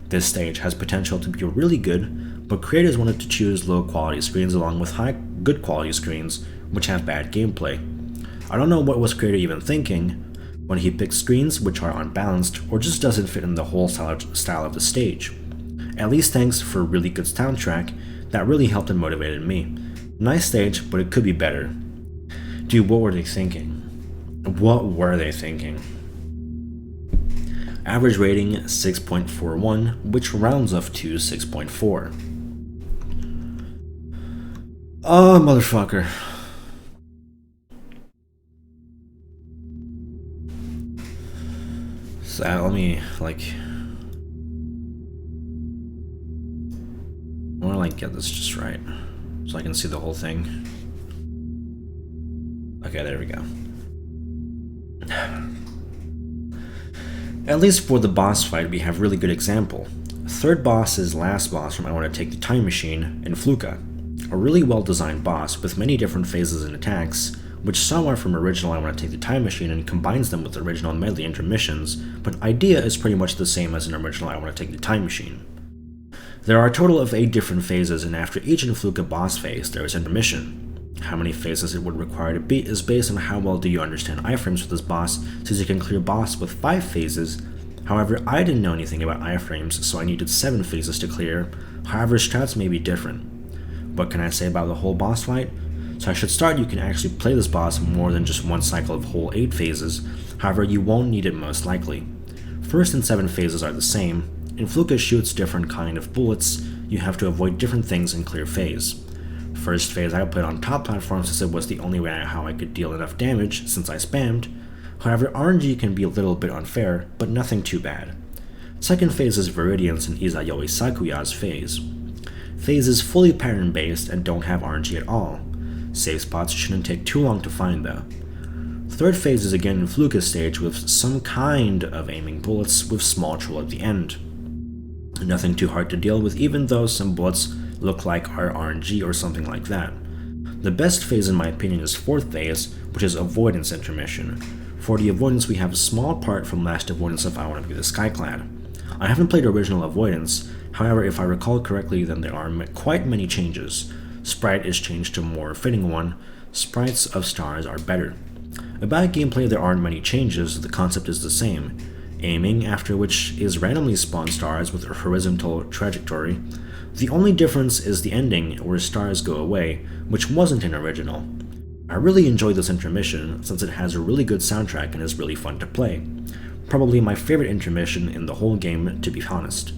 [SPEAKER 1] This stage has potential to be really good, but creators wanted to choose low quality screens along with good quality screens which have bad gameplay. I don't know what was creator even thinking when he picked screens which are unbalanced or just doesn't fit in the whole style of the stage. At least thanks for a really good soundtrack that really helped and motivated me. Nice stage, but it could be better. Dude, what were they thinking? What were they thinking? Average rating 6.41, which rounds up to 6.4. Oh, motherfucker. So let me I want to get this just right so I can see the whole thing. Okay, there we go. At least for the boss fight, we have really good example. Third boss is last boss from I Want to Take the Time Machine, Influka. A really well designed boss with many different phases and attacks, which some are from original I Want to Take the Time Machine and combines them with the original Medley Intermissions, but idea is pretty much the same as an original I Want to Take the Time Machine. There are a total of 8 different phases, and after each Influka boss phase, there is intermission. How many phases it would require to beat is based on how well do you understand iframes for this boss, since you can clear boss with 5 phases. However, I didn't know anything about iframes, so I needed 7 phases to clear. However, strats may be different. What can I say about the whole boss fight? So I should start, you can actually play this boss more than just one cycle of whole 8 phases, however you won't need it most likely. First and 7 phases are the same. Influka shoots different kind of bullets, you have to avoid different things in clear phase. First phase I played on top platforms since it was the only way how I could deal enough damage since I spammed. However, RNG can be a little bit unfair, but nothing too bad. Second phase is Viridian's and Izayoi Sakuya's phase. Phase is fully pattern based and don't have RNG at all. Save spots shouldn't take too long to find though. Third phase is again Fluka's stage with some kind of aiming bullets with small troll at the end. Nothing too hard to deal with, even though some bullets look like are RNG or something like that. The best phase in my opinion is fourth phase, which is Avoidance Intermission. For the Avoidance we have a small part from last Avoidance of I Want to Be the Skyclad. I haven't played original Avoidance, however if I recall correctly then there are quite many changes. Sprite is changed to a more fitting one, sprites of stars are better. About gameplay there aren't many changes, the concept is the same. Aiming, after which is randomly spawn stars with a horizontal trajectory. The only difference is the ending, where stars go away, which wasn't in original. I really enjoyed this intermission, since it has a really good soundtrack and is really fun to play. Probably my favorite intermission in the whole game, to be honest.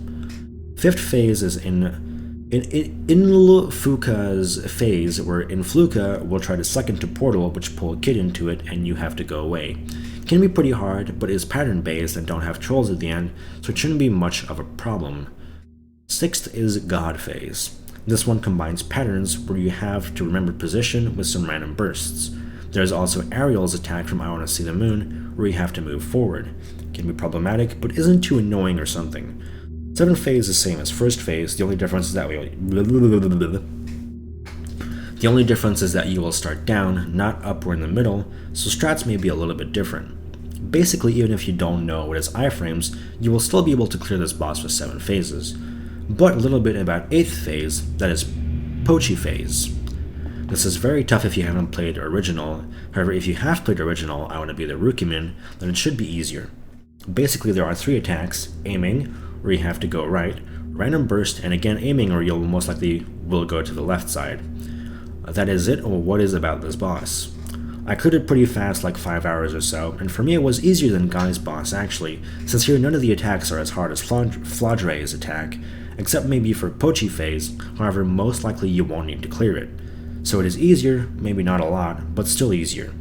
[SPEAKER 1] Fifth phase is in Fuka's phase, where in Fluka will try to suck into portal which pull a kid into it and you have to go away. Can be pretty hard, but is pattern based and don't have trolls at the end, so it shouldn't be much of a problem. Sixth is God phase. This one combines patterns where you have to remember position with some random bursts. There's also Ariel's attack from I Wanna See the Moon, where you have to move forward. Can be problematic, but isn't too annoying or something. Seventh phase is same as first phase, the only difference is that you will start down, not up or in the middle, so strats may be a little bit different. Basically, even if you don't know what is iframes, you will still be able to clear this boss with 7 phases. But a little bit about 8th phase, that is Pochi Phase. This is very tough if you haven't played original, however if you have played original I Want to Be the Rukiman, then it should be easier. Basically there are 3 attacks, aiming, where you have to go right, random burst, and again aiming or you'll most likely will go to the left side. That is it, or what is about this boss. I cleared it pretty fast, like 5 hours or so, and for me it was easier than Guy's boss actually, since here none of the attacks are as hard as Flaudre's attack, except maybe for Pochi Phase, however most likely you won't need to clear it. So it is easier, maybe not a lot, but still easier.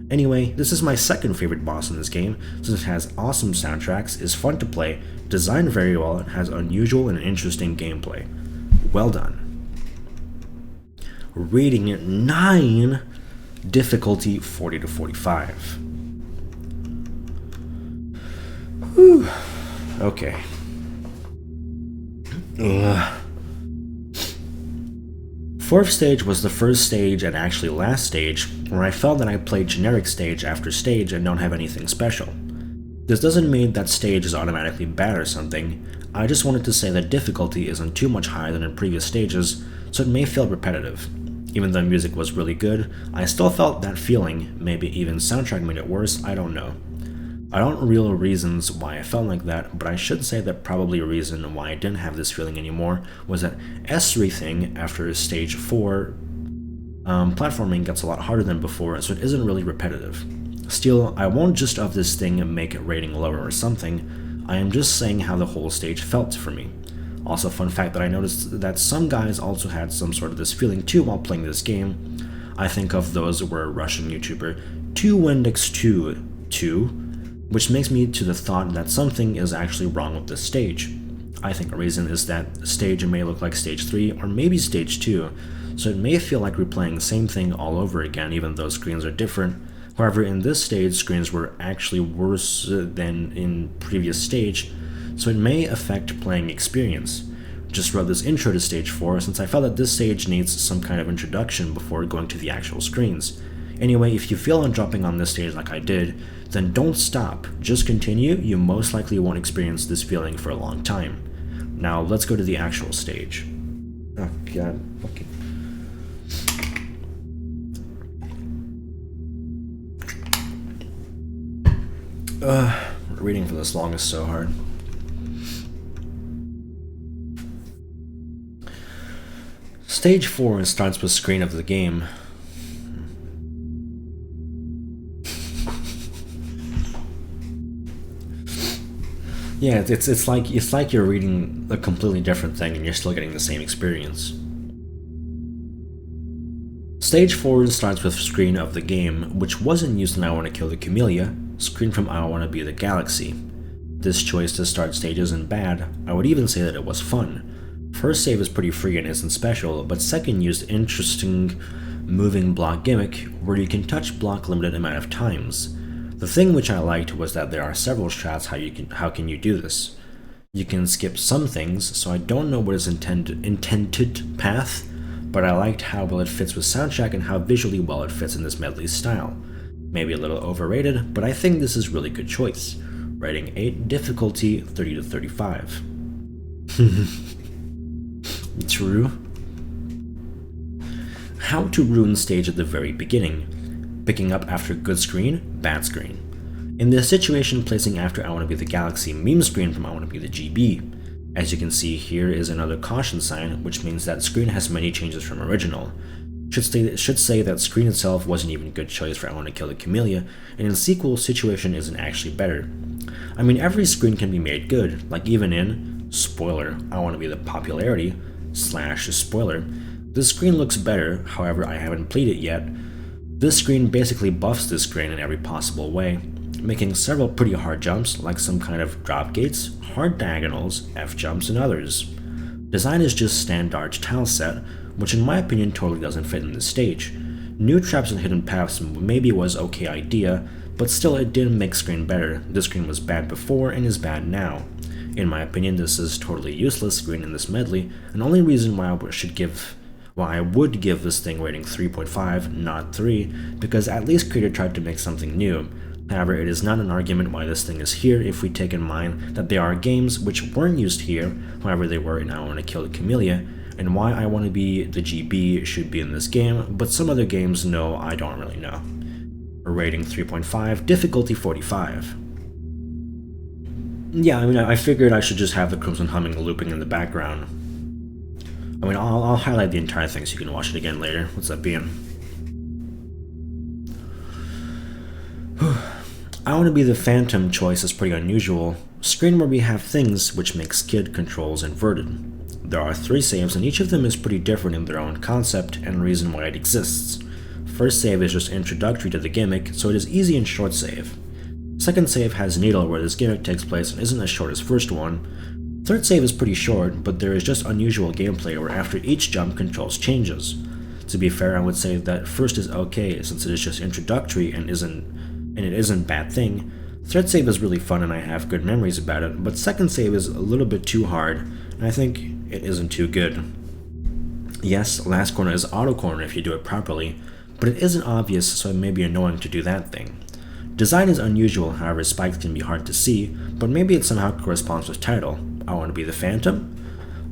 [SPEAKER 1] Anyway, this is my second favorite boss in this game, since it has awesome soundtracks, is fun to play, designed very well, and has unusual and interesting gameplay. Well done. Rating it 9, difficulty 40 to 45. Whew. Okay. Ugh. Fourth stage was the first stage and actually last stage where I felt that I played generic stage after stage and don't have anything special. This doesn't mean that stage is automatically bad or something, I just wanted to say that difficulty isn't too much higher than in previous stages, so it may feel repetitive. Even though music was really good, I still felt that feeling, maybe even soundtrack made it worse, I don't know. I don't know real reasons why I felt like that, but I should say that probably a reason why I didn't have this feeling anymore was that everything after stage 4 platforming gets a lot harder than before, so it isn't really repetitive. Still, I won't just of this thing make it rating lower or something, I am just saying how the whole stage felt for me. Also, fun fact that I noticed that some guys also had some sort of this feeling too while playing this game. I think of those were Russian YouTuber 2Windex2, which makes me to the thought that something is actually wrong with this stage. I think a reason is that stage may look like stage 3 or maybe stage 2, so it may feel like replaying the same thing all over again even though screens are different. However, in this stage screens were actually worse than in previous stage, so it may affect playing experience. Just wrote this intro to stage 4 since I felt that this stage needs some kind of introduction before going to the actual screens. Anyway, if you feel on dropping on this stage like I did, then don't stop, just continue, you most likely won't experience this feeling for a long time. Now let's go to the actual stage. Oh god, okay. Reading for this long is so hard. Stage 4 starts with screen of the game. Yeah, it's like you're reading a completely different thing and you're still getting the same experience. Stage 4 starts with screen of the game, which wasn't used in I Want to Kill the Kamilia, screen from I Want to Be the Galaxy. This choice to start stage isn't bad, I would even say that it was fun. First save is pretty free and isn't special, but second used interesting moving block gimmick where you can touch block limited amount of times. The thing which I liked was that there are several strats how can you do this. You can skip some things, so I don't know what is intended path, but I liked how well it fits with soundtrack and how visually well it fits in this medley style. Maybe a little overrated, but I think this is really good choice. Rating 8, difficulty 30 to 35. True. How to ruin stage at the very beginning. Picking up after good screen, bad screen. In this situation, placing after I Want to Be the Galaxy meme screen from I Want to Be the GB. As you can see, here is another caution sign, which means that screen has many changes from original. Should say that screen itself wasn't even a good choice for I Want to Kill the Kamilia, and in sequel, situation isn't actually better. I mean, every screen can be made good, like even in, spoiler, I Want to Be the Popularity, / spoiler, this screen looks better, however I haven't played it yet. This screen basically buffs this screen in every possible way, making several pretty hard jumps, like some kind of drop gates, hard diagonals, F-jumps, and others. Design is just Standart tile set, which in my opinion totally doesn't fit in this stage. New traps and hidden paths maybe was okay idea, but still it didn't make screen better. This screen was bad before and is bad now. In my opinion, this is totally useless screen in this medley, and only reason why I would give this thing rating 3.5, not 3, because at least creator tried to make something new. However, it is not an argument why this thing is here if we take in mind that there are games which weren't used here, however they were in I Want to Kill the Kamilia, and why I Want to Be the GB should be in this game, but some other games, no, I don't really know. Rating 3.5, difficulty 45. Yeah, I mean, I figured I should just have the Crimson Humming looping in the background. I mean, I'll highlight the entire thing so you can watch it again later. What's that being? I Want to Be the Phantom choice is pretty unusual. Screen where we have things which make skid controls inverted. There are 3 saves and each of them is pretty different in their own concept and reason why it exists. First save is just introductory to the gimmick, so it is easy and short save. Second save has Needle where this gimmick takes place and isn't as short as first one. Third save is pretty short, but there is just unusual gameplay where after each jump controls changes. To be fair, I would say that first is okay since it is just introductory and it isn't a bad thing. Third save is really fun and I have good memories about it, but second save is a little bit too hard, and I think it isn't too good. Yes, last corner is auto corner if you do it properly, but it isn't obvious, so it may be annoying to do that thing. Design is unusual, however spikes can be hard to see, but maybe it somehow corresponds with title. I Want to Be the Phantom?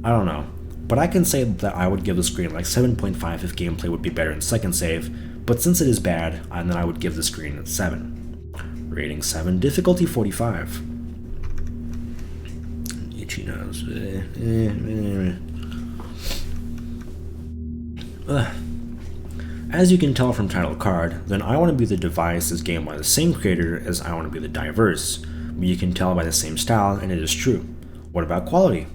[SPEAKER 1] I don't know, but I can say that I would give the screen like 7.5 if gameplay would be better in second save, but since it is bad, then I would give the screen 7. Rating 7, difficulty 45. Itchy nose. As you can tell from title card, then I Want to Be the Device is game by the same creator as I Want to Be the Diverse, but you can tell by the same style, and it is true. What about quality?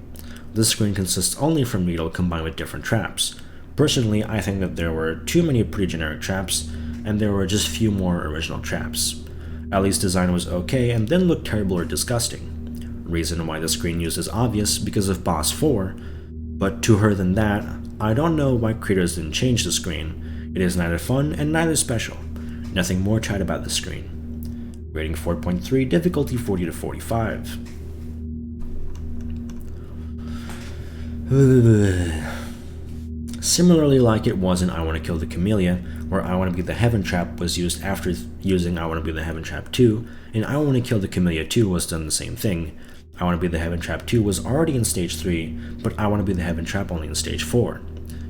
[SPEAKER 1] This screen consists only from Needle combined with different traps. Personally, I think that there were too many pretty generic traps, and there were just few more original traps. Ellie's design was okay and then looked terrible or disgusting. Reason why the screen used is obvious because of Boss 4, but to her than that, I don't know why creators didn't change the screen. It is neither fun and neither special. Nothing more chat about the screen. Rating 4.3, difficulty 40 to 45. Similarly like it was in I Want to Kill the Kamilia, where I Want to Be the Heaven Trap was used after using I Want to Be the Heaven Trap 2, and I Want to Kill the Kamilia 2 was done the same thing. I Want to Be the Heaven Trap 2 was already in stage 3, but I Want to Be the Heaven Trap only in stage 4.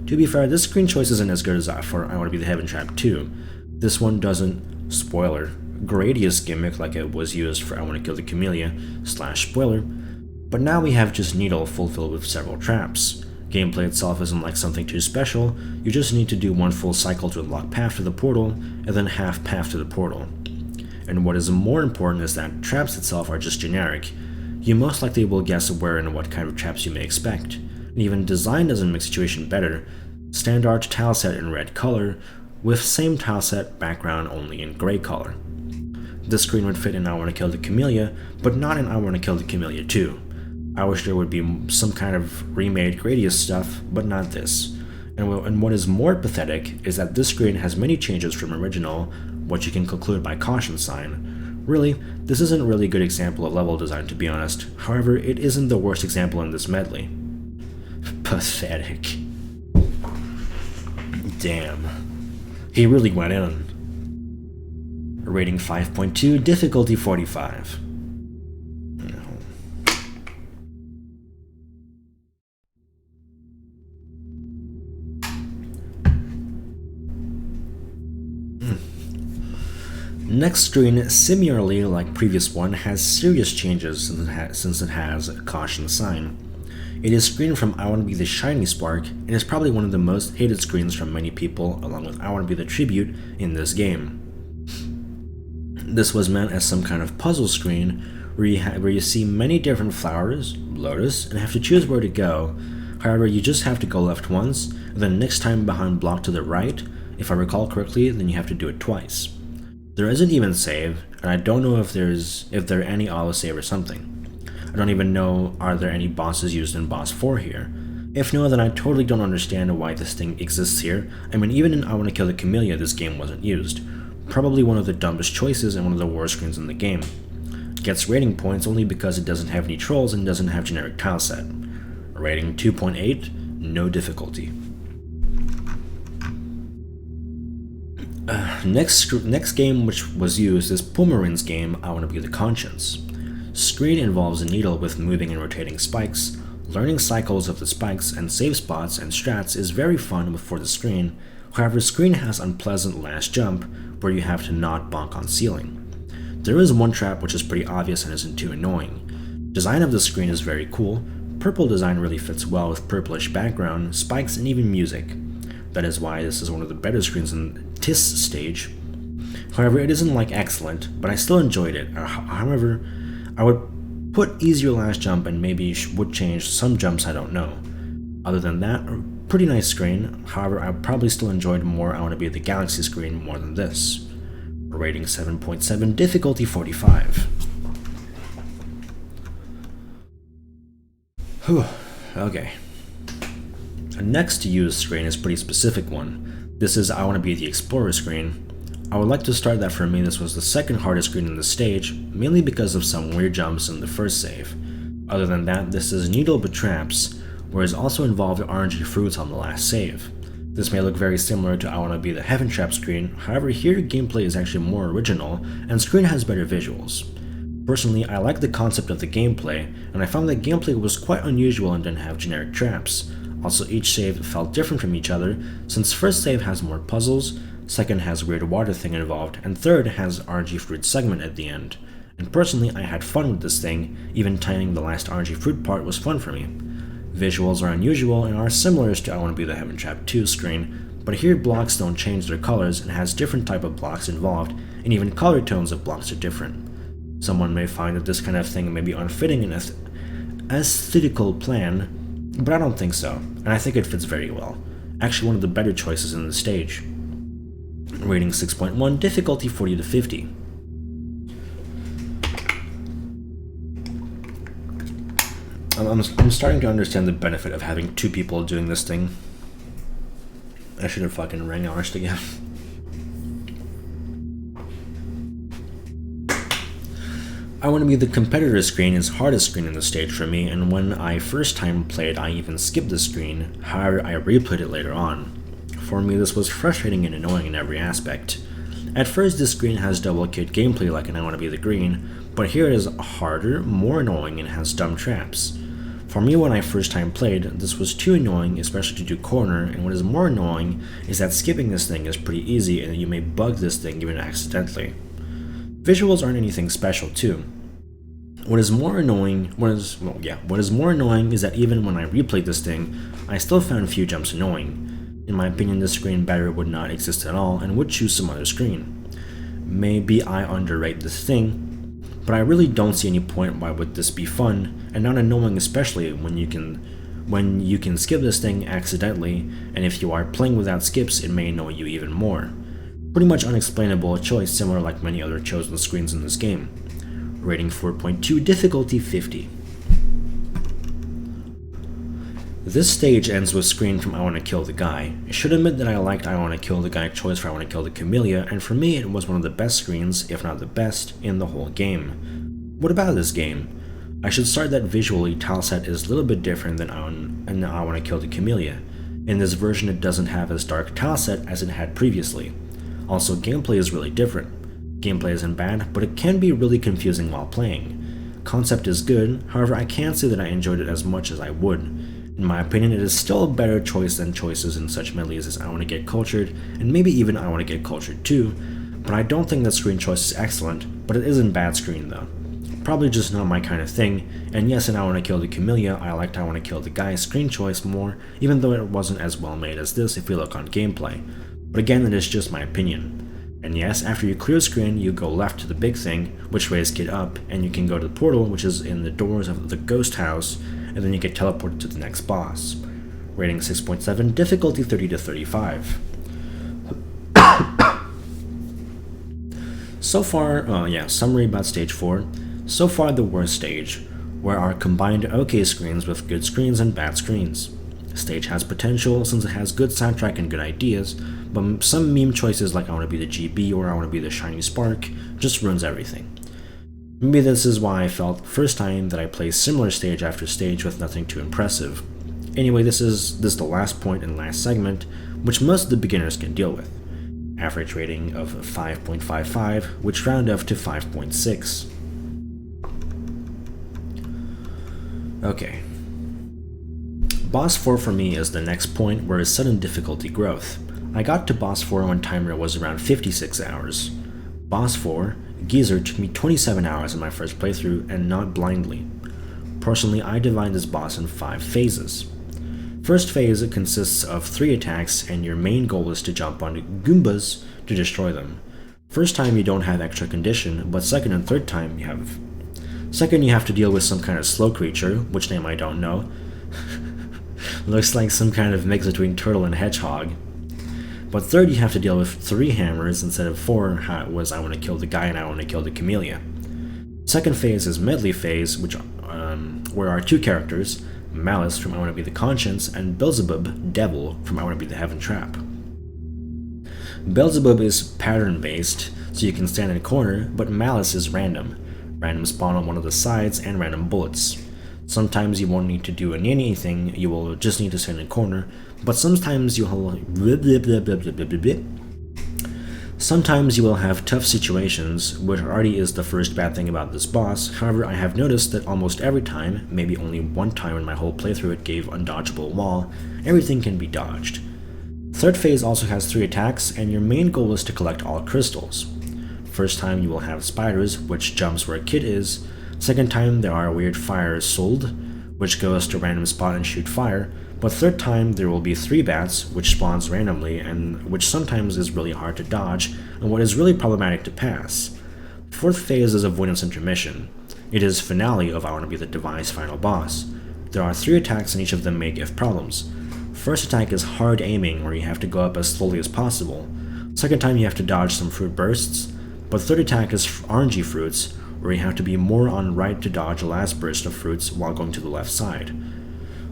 [SPEAKER 1] To be fair, this screen choice isn't as good as that for I Want to Be the Heaven Trap 2. This one doesn't, spoiler, Gradius gimmick like it was used for I Want to Kill the Kamilia / spoiler, but now we have just Needle fulfilled with several traps. Gameplay itself isn't like something too special, you just need to do one full cycle to unlock path to the portal, and then half path to the portal. And what is more important is that traps itself are just generic. You most likely will guess where and what kind of traps you may expect. And even design doesn't make the situation better. Standart tile set in red color, with same tileset background only in gray color. This screen would fit in I Want to Kill the Kamilia, but not in I Want to Kill the Kamilia 2. I wish there would be some kind of remade Gradius stuff, but not this. And what is more pathetic is that this screen has many changes from original, what you can conclude by caution sign. Really, this isn't a really good example of level design, to be honest. However, it isn't the worst example in this medley. Pathetic. Damn. He really went in. Rating 5.2, difficulty 45. Next screen, similarly like previous one, has serious changes since it has a caution sign. It is screened from I Want to Be the Shiny Spark, and is probably one of the most hated screens from many people, along with I Want to Be the Tribute in this game. This was meant as some kind of puzzle screen where you see many different flowers, lotus, and have to choose where to go. However, you just have to go left once, and then next time behind block to the right. If I recall correctly, then you have to do it twice. There isn't even save, and I don't know if there are any autosave or something. I don't even know are there any bosses used in Boss 4 here. If no, then I totally don't understand why this thing exists here. I mean, even in I Want to Kill the Kamilia, this game wasn't used. Probably one of the dumbest choices and one of the worst screens in the game. It gets rating points only because it doesn't have any trolls and doesn't have generic tileset. Rating 2.8, no difficulty. Next game which was used is Pumarin's game I Want to Be the Conscience. Screen involves a needle with moving and rotating spikes. Learning cycles of the spikes and save spots and strats is very fun before the screen. However, screen has unpleasant last jump where you have to not bonk on ceiling. There is one trap which is pretty obvious and isn't too annoying. Design of the screen is very cool. Purple design really fits well with purplish background, spikes, and even music. That is why this is one of the better screens in this stage. However, it isn't like excellent, but I still enjoyed it. However, I would put easier last jump and maybe would change some jumps, I don't know. Other than that, pretty nice screen. However, I probably still enjoyed more I Want to Be the Galaxy screen more than this. Rating 7.7, difficulty 45. Whew, okay. The next to use screen is a pretty specific one. This is I Want to Be the Explorer screen. I would like to start that for me this was the second hardest screen in the stage, mainly because of some weird jumps in the first save. Other than that, this is Needle but Traps, whereas also involved RNG fruits on the last save. This may look very similar to I Want to Be the Heaven Trap screen, however here gameplay is actually more original, and screen has better visuals. Personally, I like the concept of the gameplay, and I found that gameplay was quite unusual and didn't have generic traps. Also, each save felt different from each other, since first save has more puzzles, second has weird water thing involved, and third has RNG fruit segment at the end. And personally, I had fun with this thing, even timing the last RNG fruit part was fun for me. Visuals are unusual and are similar to I Want to Be the Heaven Trap 2 screen, but here blocks don't change their colors and has different type of blocks involved, and even color tones of blocks are different. Someone may find that this kind of thing may be unfitting in an aesthetical plan, but I don't think so, and I think it fits very well. Actually one of the better choices in the stage. Rating 6.1, difficulty 40 to 50. I'm starting to understand the benefit of having two people doing this thing. I should have fucking rang ours again. I Want to Be the Competitor screen is hardest screen in the stage for me, and when I first time played I even skipped the screen, however I replayed it later on. For me this was frustrating and annoying in every aspect. At first this screen has double kit gameplay like in I Want to Be the Green, but here it is harder, more annoying, and has dumb traps. For me when I first time played, this was too annoying, especially to do corner, and what is more annoying is that skipping this thing is pretty easy and you may bug this thing even accidentally. Visuals aren't anything special too. What is more annoying is that even when I replayed this thing, I still found few jumps annoying. In my opinion, this screen better would not exist at all and would choose some other screen. Maybe I underrate this thing, but I really don't see any point why would this be fun and not annoying, especially when when you can skip this thing accidentally, and if you are playing without skips, it may annoy you even more. Pretty much unexplainable choice, similar like many other chosen screens in this game. Rating 4.2, difficulty 50. This stage ends with screen from I want to kill the guy. I should admit that I liked I want to kill the guy choice for I want to kill the Kamilia, and for me it was one of the best screens, if not the best, in the whole game. What about this game? I should start that visually tileset is a little bit different than I want to kill the Kamilia. In this version it doesn't have as dark tileset as it had previously. Also, gameplay is really different. Gameplay isn't bad, but it can be really confusing while playing. Concept is good, however I can't say that I enjoyed it as much as I would. In my opinion, it is still a better choice than choices in such medleys as I Want to Get Cultured, and maybe even I Want to Get Cultured too, but I don't think that screen choice is excellent, but it isn't bad screen though. Probably just not my kind of thing, and yes, in I Want to Kill the Kamilia, I liked I Want to Kill the Guy screen choice more, even though it wasn't as well made as this if we look on gameplay. But again, it is just my opinion. And yes, after you clear screen, you go left to the big thing, which raise kid up, and you can go to the portal, which is in the doors of the ghost house, and then you get teleported to the next boss. Rating 6.7, difficulty 30 to 35. So far, summary about stage 4. So far the worst stage, where are combined okay screens with good screens and bad screens. Stage has potential since it has good soundtrack and good ideas, but some meme choices like I want to be the GB or I want to be the shiny spark just ruins everything. Maybe this is why I felt first time that I play similar stage after stage with nothing too impressive. Anyway, this is the last point and last segment, which most of the beginners can deal with. Average rating of 5.55, which round up to 5.6. Okay. Boss 4 for me is the next point where is sudden difficulty growth. I got to boss 4 when timer was around 56 hours. Boss 4, Geezer, took me 27 hours in my first playthrough and not blindly. Personally, I divide this boss in 5 phases. First phase consists of 3 attacks and your main goal is to jump onto Goombas to destroy them. First time you don't have extra condition, but second and third time you have. Second you have to deal with some kind of slow creature, which name I don't know. Looks like some kind of mix between turtle and hedgehog. But third you have to deal with 3 hammers instead of 4, how it was I want to kill the guy and I want to kill the Kamilia. Second phase is Medley Phase, which where our 2 characters, Malice from I Want to Be the Conscience and Beelzebub, Devil from I Want to Be the Heaven Trap. Beelzebub is pattern based, so you can stand in a corner, but Malice is random. Random spawn on one of the sides and random bullets. Sometimes you won't need to do anything, you will just need to stand in a corner, but sometimes you will have tough situations, which already is the first bad thing about this boss. However, I have noticed that almost every time, maybe only one time in my whole playthrough it gave undodgeable wall, everything can be dodged. Third phase also has 3 attacks, and your main goal is to collect all crystals. First time you will have spiders, which jumps where a kid is. Second time there are weird fires sold, which goes to random spot and shoot fire. But third time there will be 3 bats, which spawns randomly and which sometimes is really hard to dodge and what is really problematic to pass. Fourth phase is Avoidance Intermission. It is finale of I Want to Be the Device final boss. There are 3 attacks and each of them may give problems. First attack is hard aiming where you have to go up as slowly as possible. Second time you have to dodge some fruit bursts. But third attack is RNG fruits, where you have to be more on right to dodge the last burst of fruits while going to the left side.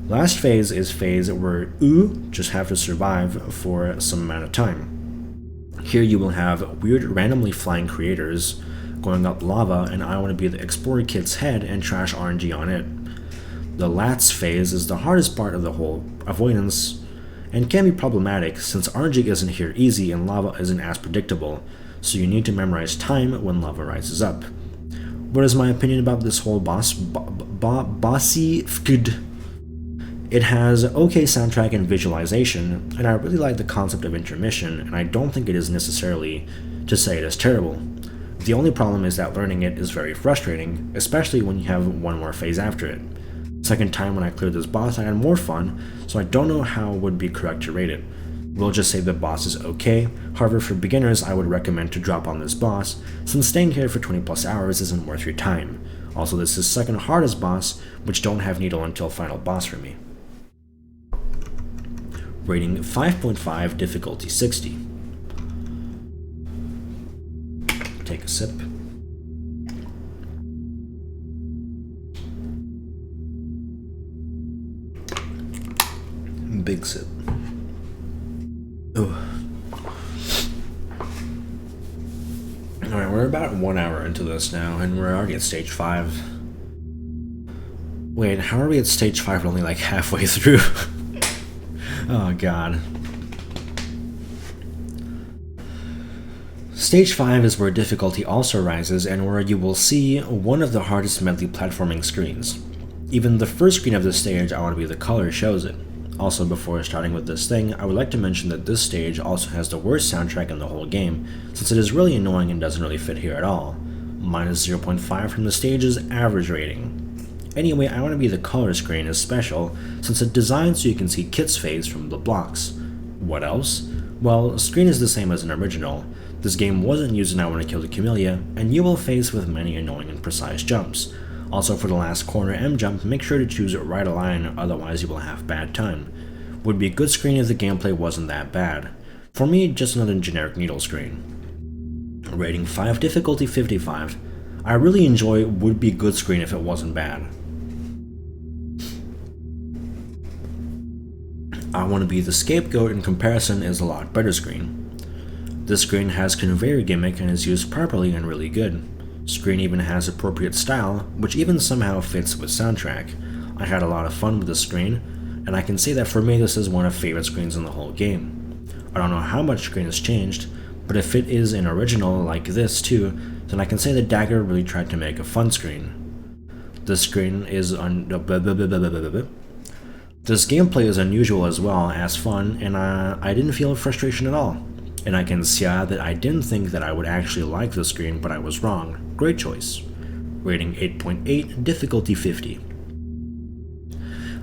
[SPEAKER 1] Last phase is phase where you just have to survive for some amount of time. Here you will have weird randomly flying creators going up lava and I want to be the explorer kid's head and trash RNG on it. The last phase is the hardest part of the whole avoidance and can be problematic since RNG isn't here easy and lava isn't as predictable, so you need to memorize time when lava rises up. What is my opinion about this whole bossy fkd? It has okay soundtrack and visualization, and I really like the concept of intermission, and I don't think it is necessarily to say it is terrible. The only problem is that learning it is very frustrating, especially when you have one more phase after it. Second time when I cleared this boss I had more fun, so I don't know how it would be correct to rate it. We'll just say the boss is okay, however for beginners I would recommend to drop on this boss, since staying here for 20 plus hours isn't worth your time. Also this is second hardest boss, which don't have needle until final boss for me. rating 5.5, difficulty 60. Take a sip. Big sip. Oh. Alright, we're about 1 hour into this now, and we're already at stage 5. Wait, how are we at stage 5 only like halfway through? Oh god. Stage 5 is where difficulty also rises and where you will see one of the hardest medley platforming screens. Even the first screen of this stage, I want to be the color, shows it. Also, before starting with this thing, I would like to mention that this stage also has the worst soundtrack in the whole game, since it is really annoying and doesn't really fit here at all. Minus 0.5 from the stage's average rating. Anyway, I want to be the color screen is special, since it's designed so you can see Kit's face from the blocks. What else? Well, the screen is the same as an original. This game wasn't used in I Want to Kill the Kamilia, and you will face with many annoying and precise jumps. Also, for the last corner M jump, make sure to choose right align, otherwise you will have bad time. Would be a good screen if the gameplay wasn't that bad. For me, just another generic needle screen. Rating 5, difficulty 55. I really enjoy would be good screen if it wasn't bad. I Want to Be the Scapegoat in comparison is a lot better screen. This screen has conveyor gimmick and is used properly and really good. Screen even has appropriate style, which even somehow fits with soundtrack. I had a lot of fun with this screen, and I can say that for me this is one of my favorite screens in the whole game. I don't know how much screen has changed, but if it is an original like this too, then I can say that Dagger really tried to make a fun screen. This screen is This gameplay is unusual as well as fun, and I didn't feel frustration at all. And I can say that I didn't think that I would actually like this screen, but I was wrong. Great choice. Rating 8.8, difficulty 50.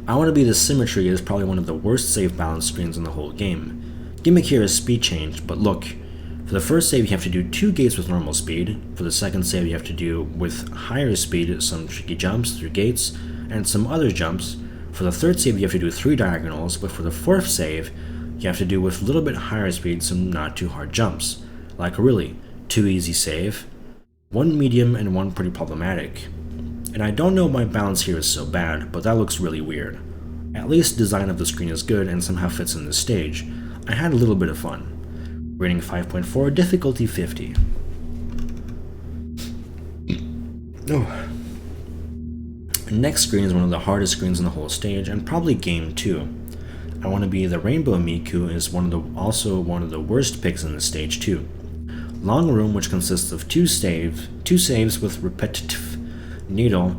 [SPEAKER 1] I Want to Be the Symmetry is probably one of the worst save balance screens in the whole game. Gimmick here is speed change, but look. For the first save you have to do 2 gates with normal speed, for the second save you have to do with higher speed some tricky jumps through gates, and some other jumps. For the third save you have to do 3 diagonals, but for the fourth save, you have to do with a little bit higher speed some not too hard jumps. Like really, 2 easy save, 1 medium and 1 pretty problematic. And I don't know why balance here is so bad, but that looks really weird. At least design of the screen is good and somehow fits in this stage. I had a little bit of fun. Rating 5.4, difficulty 50. Oh. Next screen is one of the hardest screens in the whole stage, and probably game too. I Want to Be the Rainbow Miku is also one of the worst picks in the stage too. Long room, which consists of 2 saves with repetitive needle,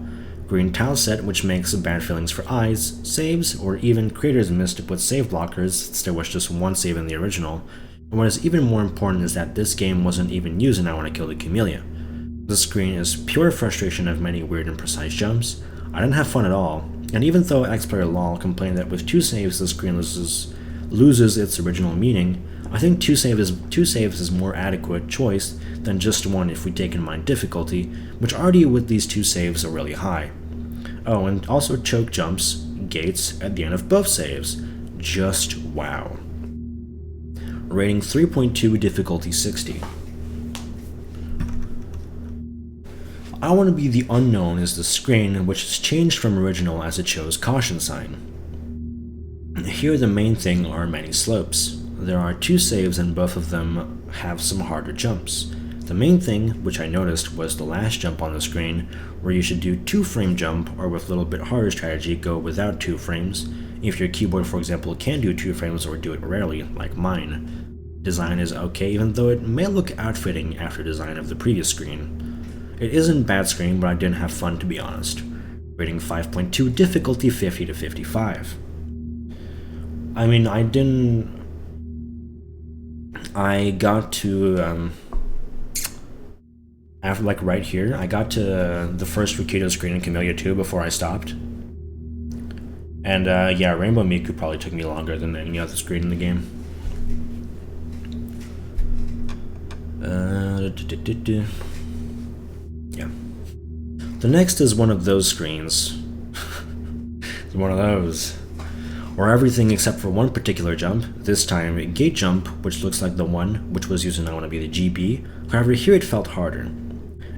[SPEAKER 1] green tile set, which makes bad feelings for eyes, saves, or even creators missed to put save blockers since there was just 1 save in the original. And what is even more important is that this game wasn't even used in I Want to Kill the Kamilia. This screen is pure frustration of many weird and precise jumps. I didn't have fun at all, and even though ex-player LOL complained that with 2 saves the screen loses its original meaning, I think 2 saves is more adequate choice than just 1 if we take in mind difficulty, which already with these 2 saves are really high. Oh, and also choke jumps, gates, at the end of both saves. Just wow. Rating 3.2, difficulty 60. I Want to Be the Unknown is the screen, which has changed from original as it shows caution sign. Here the main thing are many slopes. There are 2 saves and both of them have some harder jumps. The main thing, which I noticed, was the last jump on the screen, where you should do 2-frame jump, or with a little bit harder strategy, go without 2 frames. If your keyboard, for example, can do 2 frames or do it rarely, like mine. Design is okay, even though it may look outfitting after design of the previous screen. It isn't bad screen, but I didn't have fun to be honest. Rating 5.2, difficulty 50 to 55. I mean, I got to, after like right here, I got to the first Rikito screen in Kamilia 2 before I stopped. And yeah, Rainbow Miku probably took me longer than any other screen in the game. Yeah. The next is one of those screens. It's one of those. or everything except for one particular jump, this time gate jump, which looks like the one which was used in I Wanna Be the GB, however here it felt harder.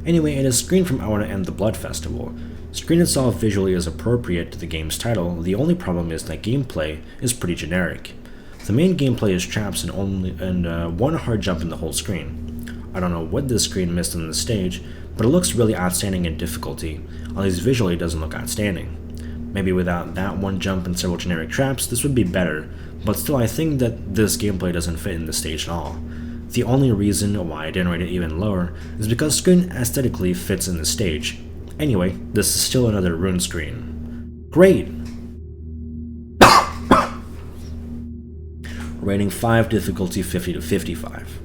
[SPEAKER 1] Anyway, it is screen from I Wanna End the Blood Festival. Screen itself visually is appropriate to the game's title, the only problem is that gameplay is pretty generic. The main gameplay is traps and one hard jump in the whole screen. I don't know what this screen missed in the stage, but it looks really outstanding in difficulty, at least visually it doesn't look outstanding. Maybe without that one jump and several generic traps, this would be better, but still I think that this gameplay doesn't fit in the stage at all. The only reason why I didn't rate it even lower is because screen aesthetically fits in the stage. Anyway, this is still another rune screen. Great! Rating 5, difficulty 50 to 55.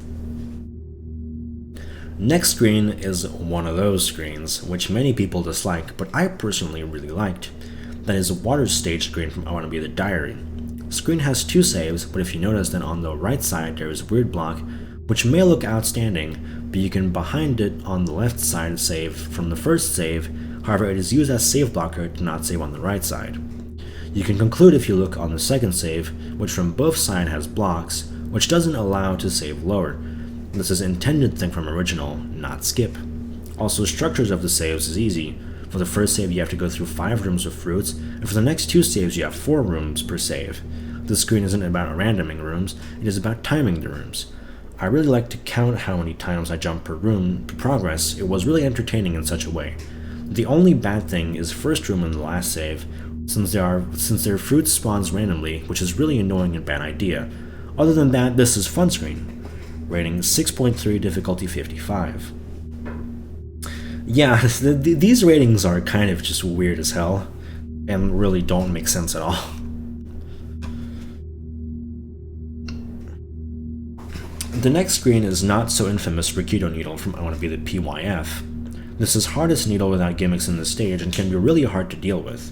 [SPEAKER 1] Next screen is one of those screens, which many people dislike, but I personally really liked. That is a water stage screen from I Wanna Be the Diary. Screen has 2 saves, but if you notice then on the right side there is a weird block, which may look outstanding, but you can behind it on the left side save from the first save, however it is used as save blocker to not save on the right side. You can conclude if you look on the second save, which from both sides has blocks, which doesn't allow to save lower. This is intended thing from original, not skip. Also, structures of the saves is easy. For the first save you have to go through 5 rooms of fruits, and for the next 2 saves you have 4 rooms per save. This screen isn't about randoming rooms, it is about timing the rooms. I really like to count how many times I jump per room to progress, it was really entertaining in such a way. The only bad thing is first room and the last save, since their fruit spawns randomly, which is really annoying and bad idea. Other than that, this is fun screen. Rating 6.3, difficulty 55. Yeah, these ratings are kind of just weird as hell, and really don't make sense at all. The next screen is not so infamous Rakido Needle from I Wanna Be the PYF. This is hardest needle without gimmicks in the stage and can be really hard to deal with.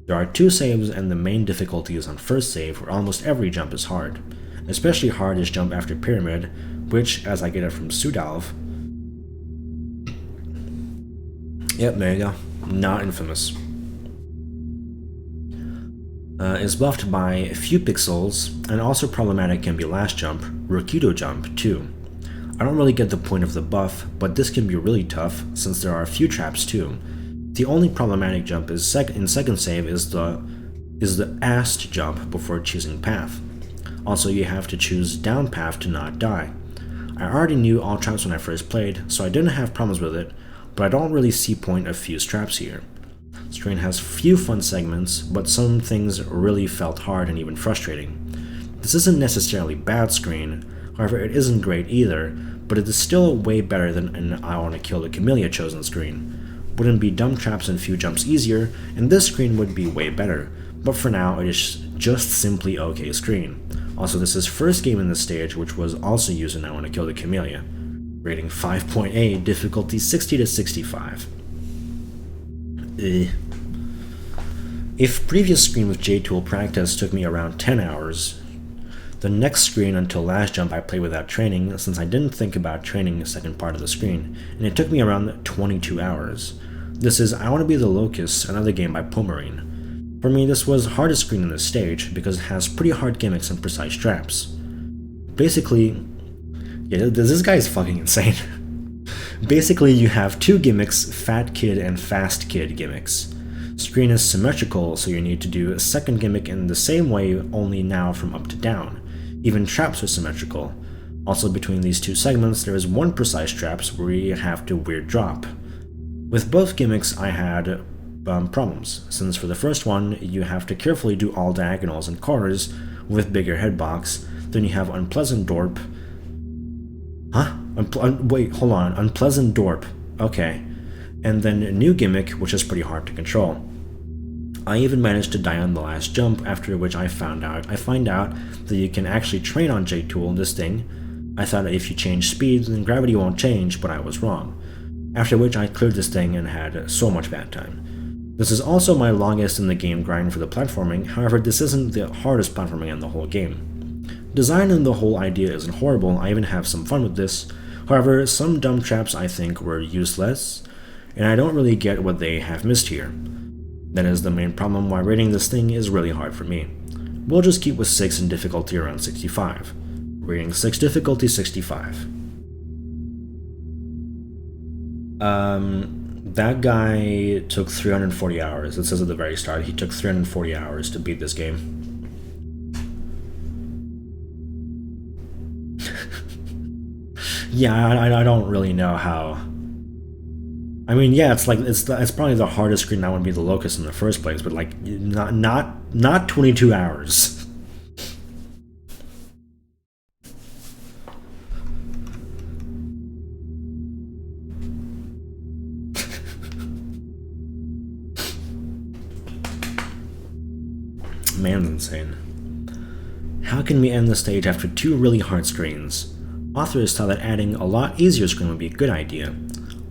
[SPEAKER 1] There are 2 saves and the main difficulty is on first save where almost every jump is hard. Especially hard is jump after pyramid, which, as I get it from Sudalv, yep, there you go, not infamous, is buffed by a few pixels, and also problematic can be last jump, Rakido jump, too. I don't really get the point of the buff, but this can be really tough since there are a few traps too. The only problematic jump is in second save is the asked jump before choosing path. Also, you have to choose down path to not die. I already knew all traps when I first played, so I didn't have problems with it, but I don't really see point of fuse traps here. Screen has few fun segments, but some things really felt hard and even frustrating. This isn't necessarily bad screen, however it isn't great either, but it is still way better than an I Wanna Kill the Kamilia chosen screen. Wouldn't be dumb traps and few jumps easier, and this screen would be way better, but for now it is just simply okay screen. Also, this is first game in the stage, which was also used in I Wanna Kill the Kamilia. Rating 5.8, difficulty 60 to 65. If previous screen with J-Tool practice took me around 10 hours, the next screen until last jump I played without training, since I didn't think about training the second part of the screen, and it took me around 22 hours. This is I Wanna Be the Locust, another game by Pomarine. For me, this was hardest screen in this stage because it has pretty hard gimmicks and precise traps. Basically, yeah, this guy is fucking insane. Basically, you have 2 gimmicks, Fat Kid and Fast Kid gimmicks. Screen is symmetrical, so you need to do a second gimmick in the same way, only now from up to down. Even traps are symmetrical. Also, between these 2 segments, there is 1 precise traps where you have to weird drop. With both gimmicks, I had problems, since for the first one, you have to carefully do all diagonals and corners with bigger headbox, then you have Unpleasant Dorp. Huh? Wait, hold on, Unpleasant Dorp. Okay. And then a new gimmick, which is pretty hard to control. I even managed to die on the last jump, after which I find out that you can actually train on J-Tool in this thing. I thought that if you change speed, then gravity won't change, but I was wrong. After which I cleared this thing and had so much bad time. This is also my longest in the game grind for the platforming, however this isn't the hardest platforming in the whole game. Design and the whole idea isn't horrible, I even have some fun with this, however some dumb traps I think were useless, and I don't really get what they have missed here. That is the main problem why rating this thing is really hard for me. We'll just keep with 6 in difficulty around 65. Rating 6, difficulty 65. That guy took 340 hours. It says at the very start he took 340 hours to beat this game. Yeah, I don't really know how. I mean, yeah, it's like it's probably the hardest screen that would be the Locust in the first place, but like not 22 hours. Man's insane. How can we end the stage after 2 really hard screens? Authors thought that adding a lot easier screen would be a good idea.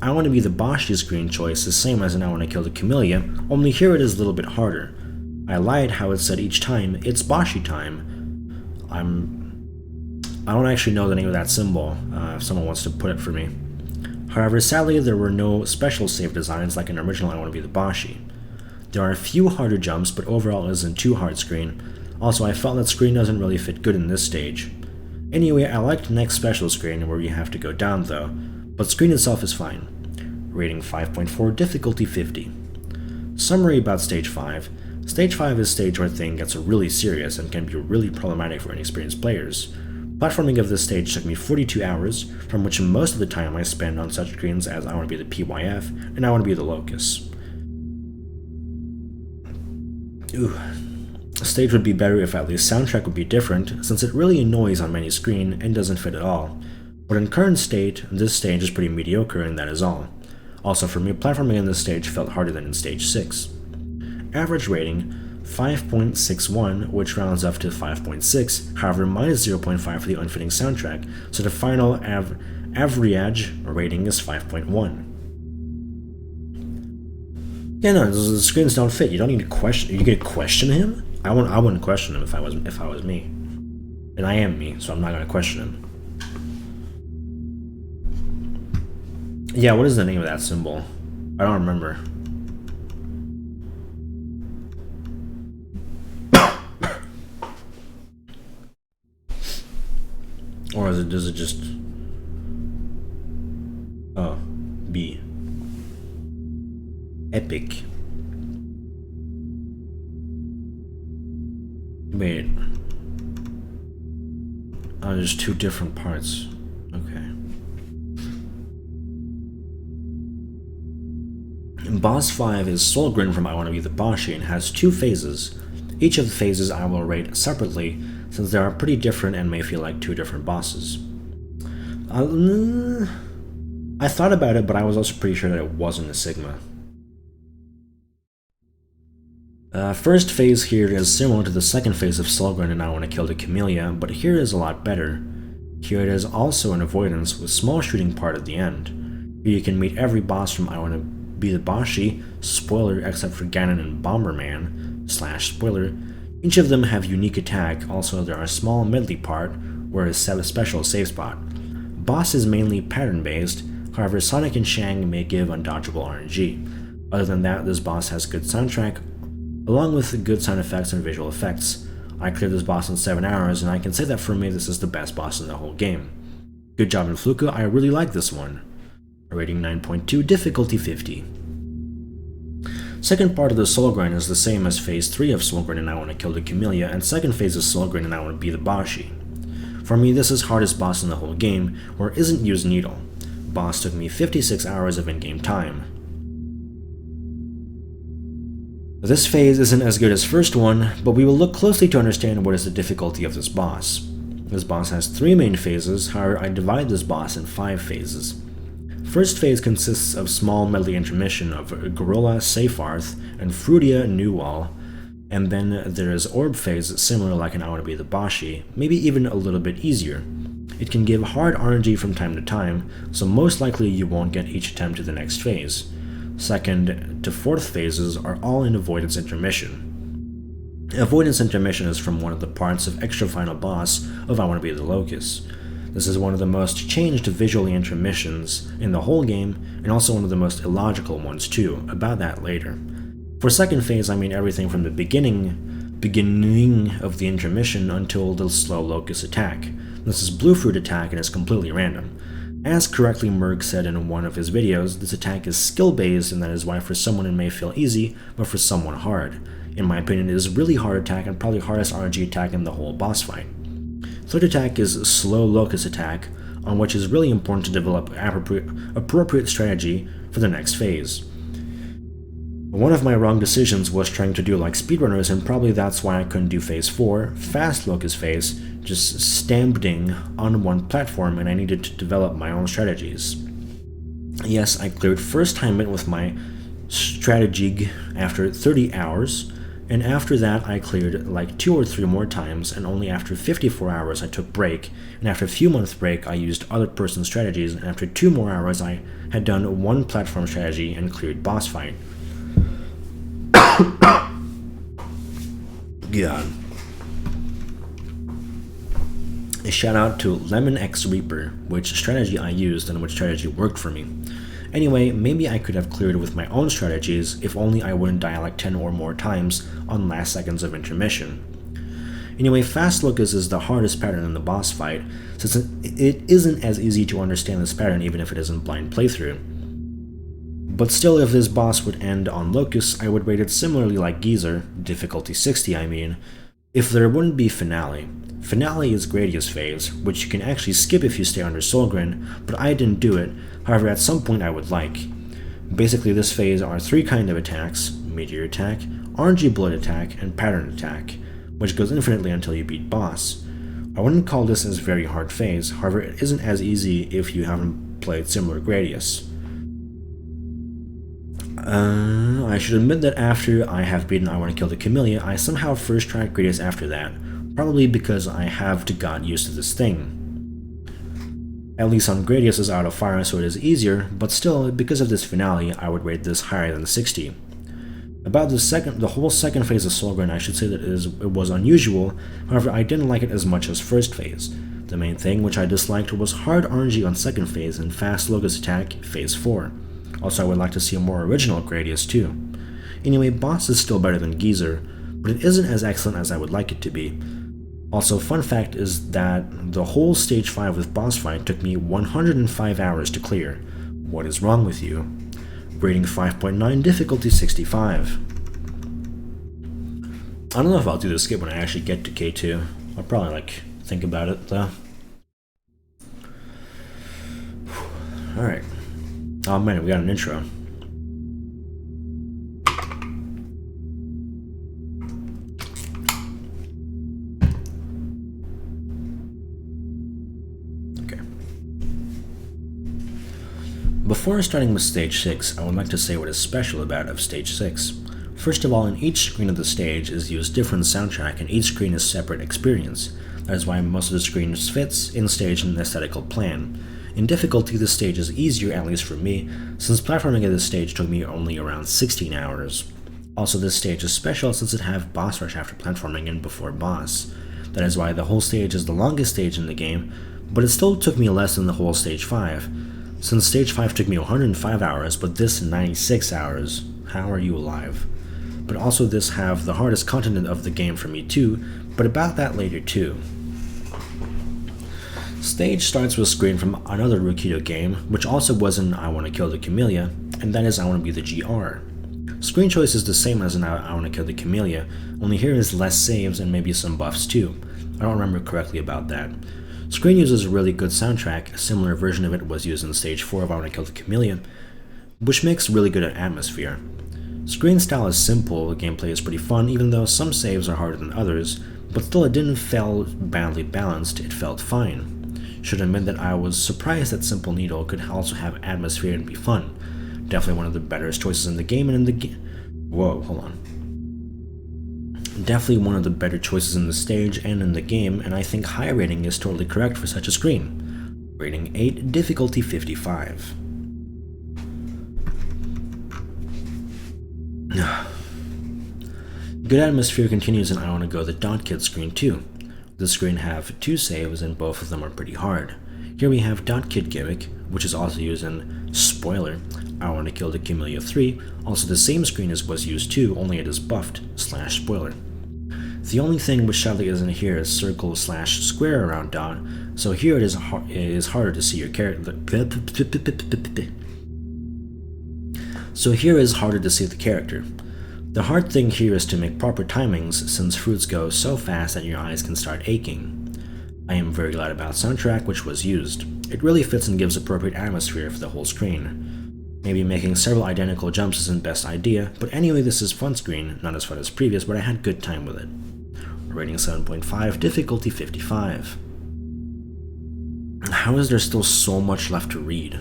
[SPEAKER 1] I Want to Be the Bashi screen choice, the same as in I Want to Kill the Kamilia, only here it is a little bit harder. I lied how it said each time, it's Bashi time. I don't actually know the name of that symbol, if someone wants to put it for me. However, sadly there were no special save designs like in original I Want to Be the Bashi. There are a few harder jumps, but overall it isn't too hard screen. Also, I felt that screen doesn't really fit good in this stage. Anyway, I liked next special screen where you have to go down though, but screen itself is fine. Rating 5.4, difficulty 50. Summary about Stage 5. Stage 5 is a stage where things gets really serious and can be really problematic for inexperienced players. Platforming of this stage took me 42 hours, from which most of the time I spend on such screens as I Want to Be the PYF and I Want to Be the Locust. Ooh. The stage would be better if at least soundtrack would be different, since it really annoys on many screen and doesn't fit at all. But in current state, this stage is pretty mediocre and that is all. Also for me, platforming in this stage felt harder than in Stage 6. Average rating, 5.61, which rounds up to 5.6, however minus 0.5 for the unfitting soundtrack, so the final average rating is 5.1. Yeah, no, the screens don't fit. You don't need to question. You can question him. I wouldn't question him if I was me, and I am me, so I'm not gonna question him. Yeah, what is the name of that symbol? I don't remember. Or does it just? Oh, B. Epic. Wait. Oh, there's 2 different parts. Okay. Boss 5 is Solgren from I Want to Be the Bashi and has 2 phases. Each of the phases I will rate separately, since they are pretty different and may feel like 2 different bosses. I thought about it, but I was also pretty sure that it wasn't a Sigma. First phase here is similar to the second phase of Solgren and I Want to Kill the Kamilia, but here is a lot better. Here it is also an avoidance with small shooting part at the end. Here you can meet every boss from I Want to Be the Bashi, spoiler except for Ganon and Bomberman, spoiler. Each of them have unique attack, also there are a small medley part, where is a special save spot. Boss is mainly pattern based, however Sonic and Shang may give undodgeable RNG. Other than that, this boss has good soundtrack, along with good sound effects and visual effects. I cleared this boss in 7 hours, and I can say that for me this is the best boss in the whole game. Good job in Fluka, I really like this one. Rating 9.2, difficulty 50. Second part of the Solgren is the same as phase 3 of Solgren and I Want to Kill the Kamilia, and second phase is Solgren and I Want to Be the Bashi. For me, this is hardest boss in the whole game, where it isn't use needle. Boss took me 56 hours of in-game time. This phase isn't as good as first one, but we will look closely to understand what is the difficulty of this boss. This boss has 3 main phases, however I divide this boss in 5 phases. First phase consists of small medley intermission of Gorilla, Seyfarth, and Fruidia Newall, and then there is Orb phase similar like in I Want to Be the Bashi, maybe even a little bit easier. It can give hard RNG from time to time, so most likely you won't get each attempt to the next phase. Second to fourth phases are all in Avoidance Intermission. Avoidance Intermission is from one of the parts of Extra Final Boss of I Want to Be the Locust. This is one of the most changed visually intermissions in the whole game, and also one of the most illogical ones too, about that later. For second phase I mean everything from the beginning beginning of the intermission until the slow locust attack. This is blue fruit attack and is completely random. As correctly Merg said in one of his videos, this attack is skill-based, and that is why for someone it may feel easy, but for someone hard. In my opinion, it is a really hard attack and probably hardest RNG attack in the whole boss fight. Third attack is slow locust attack, on which is really important to develop appropriate strategy for the next phase. One of my wrong decisions was trying to do like speedrunners, and probably that's why I couldn't do phase 4, fast locust phase, just stamping on one platform, and I needed to develop my own strategies. Yes, I cleared first time in with my strategy after 30 hours, and after that I cleared like 2 or 3 more times, and only after 54 hours I took break, and after a few months break I used other person's strategies, and after 2 more hours I had done one platform strategy and cleared boss fight. God. A shout out to Lemon X Reaper, which strategy I used and which strategy worked for me. Anyway, maybe I could have cleared with my own strategies if only I wouldn't die like 10 or more times on last seconds of intermission. Anyway, fast locust is the hardest pattern in the boss fight, since it isn't as easy to understand this pattern even if it isn't blind playthrough. But still, if this boss would end on Locust, I would rate it similarly like Geyser, difficulty 60 I mean, if there wouldn't be Finale. Finale is Gradius phase, which you can actually skip if you stay under Soulgrin, but I didn't do it, however at some point I would like. Basically this phase are 3 kinds of attacks, Meteor Attack, RNG Blood Attack, and Pattern Attack, which goes infinitely until you beat boss. I wouldn't call this as very hard phase, however it isn't as easy if you haven't played similar Gradius. I should admit that after I have beaten I Want to Kill the Kamilia, I somehow first tried Gradius after that, probably because I have got used to this thing. At least on Gradius is out of fire, so it is easier, but still, because of this finale, I would rate this higher than 60. About the whole second phase of Soulgrin, I should say that it was unusual, however I didn't like it as much as first phase. The main thing which I disliked was hard RNG on second phase and fast locust attack phase 4. Also, I would like to see a more original Gradius too. Anyway, boss is still better than Geyser, but it isn't as excellent as I would like it to be. Also, fun fact is that the whole stage 5 with boss fight took me 105 hours to clear. What is wrong with you? Rating 5.9, difficulty 65. I don't know if I'll do the skip when I actually get to K2. I'll probably think about it though. Alright. Oh man, we got an intro. Okay. Before starting with Stage 6, I would like to say what is special about Stage 6. First of all, in each screen of the stage is used different soundtrack, and each screen is separate experience. That is why most of the screens fits in stage and aesthetical plan. In difficulty, this stage is easier, at least for me, since platforming at this stage took me only around 16 hours. Also, this stage is special since it have boss rush after platforming and before boss. That is why the whole stage is the longest stage in the game, but it still took me less than the whole stage 5. Since stage 5 took me 105 hours, but this 96 hours. How are you alive? But also this have the hardest content of the game for me too, but about that later too. Stage starts with a screen from another Rukito game, which also was in I Want to Kill the Kamilia, and that is I Want to Be the GR. Screen choice is the same as in I Want to Kill the Kamilia, only here is less saves and maybe some buffs too. I don't remember correctly about that. Screen uses a really good soundtrack, a similar version of it was used in Stage 4 of I Want to Kill the Kamilia, which makes really good atmosphere. Screen style is simple, the gameplay is pretty fun, even though some saves are harder than others, but still it didn't feel badly balanced, it felt fine. Should admit that I was surprised that Simple Needle could also have atmosphere and be fun. Definitely one of the better choices in the game and in the game. Whoa, hold on. Definitely one of the better choices in the stage and in the game, and I think high rating is totally correct for such a screen. Rating 8, difficulty 55. Good atmosphere continues in I Want to Go the Dot Kid screen too. This screen have 2 saves and both of them are pretty hard. Here we have Dot Kid Gimmick, which is also used in Spoiler, I Want to Kill the Kamilia 3, also the same screen as was used too, only it is buffed / spoiler. The only thing which sadly isn't here is circle / square around dot, so here it is harder to see your character. So here is harder to see the character. The hard thing here is to make proper timings, since fruits go so fast that your eyes can start aching. I am very glad about soundtrack which was used. It really fits and gives appropriate atmosphere for the whole screen. Maybe making several identical jumps isn't best idea, but anyway this is fun screen, not as fun as previous, but I had good time with it. Rating 7.5, difficulty 55. How is there still so much left to read?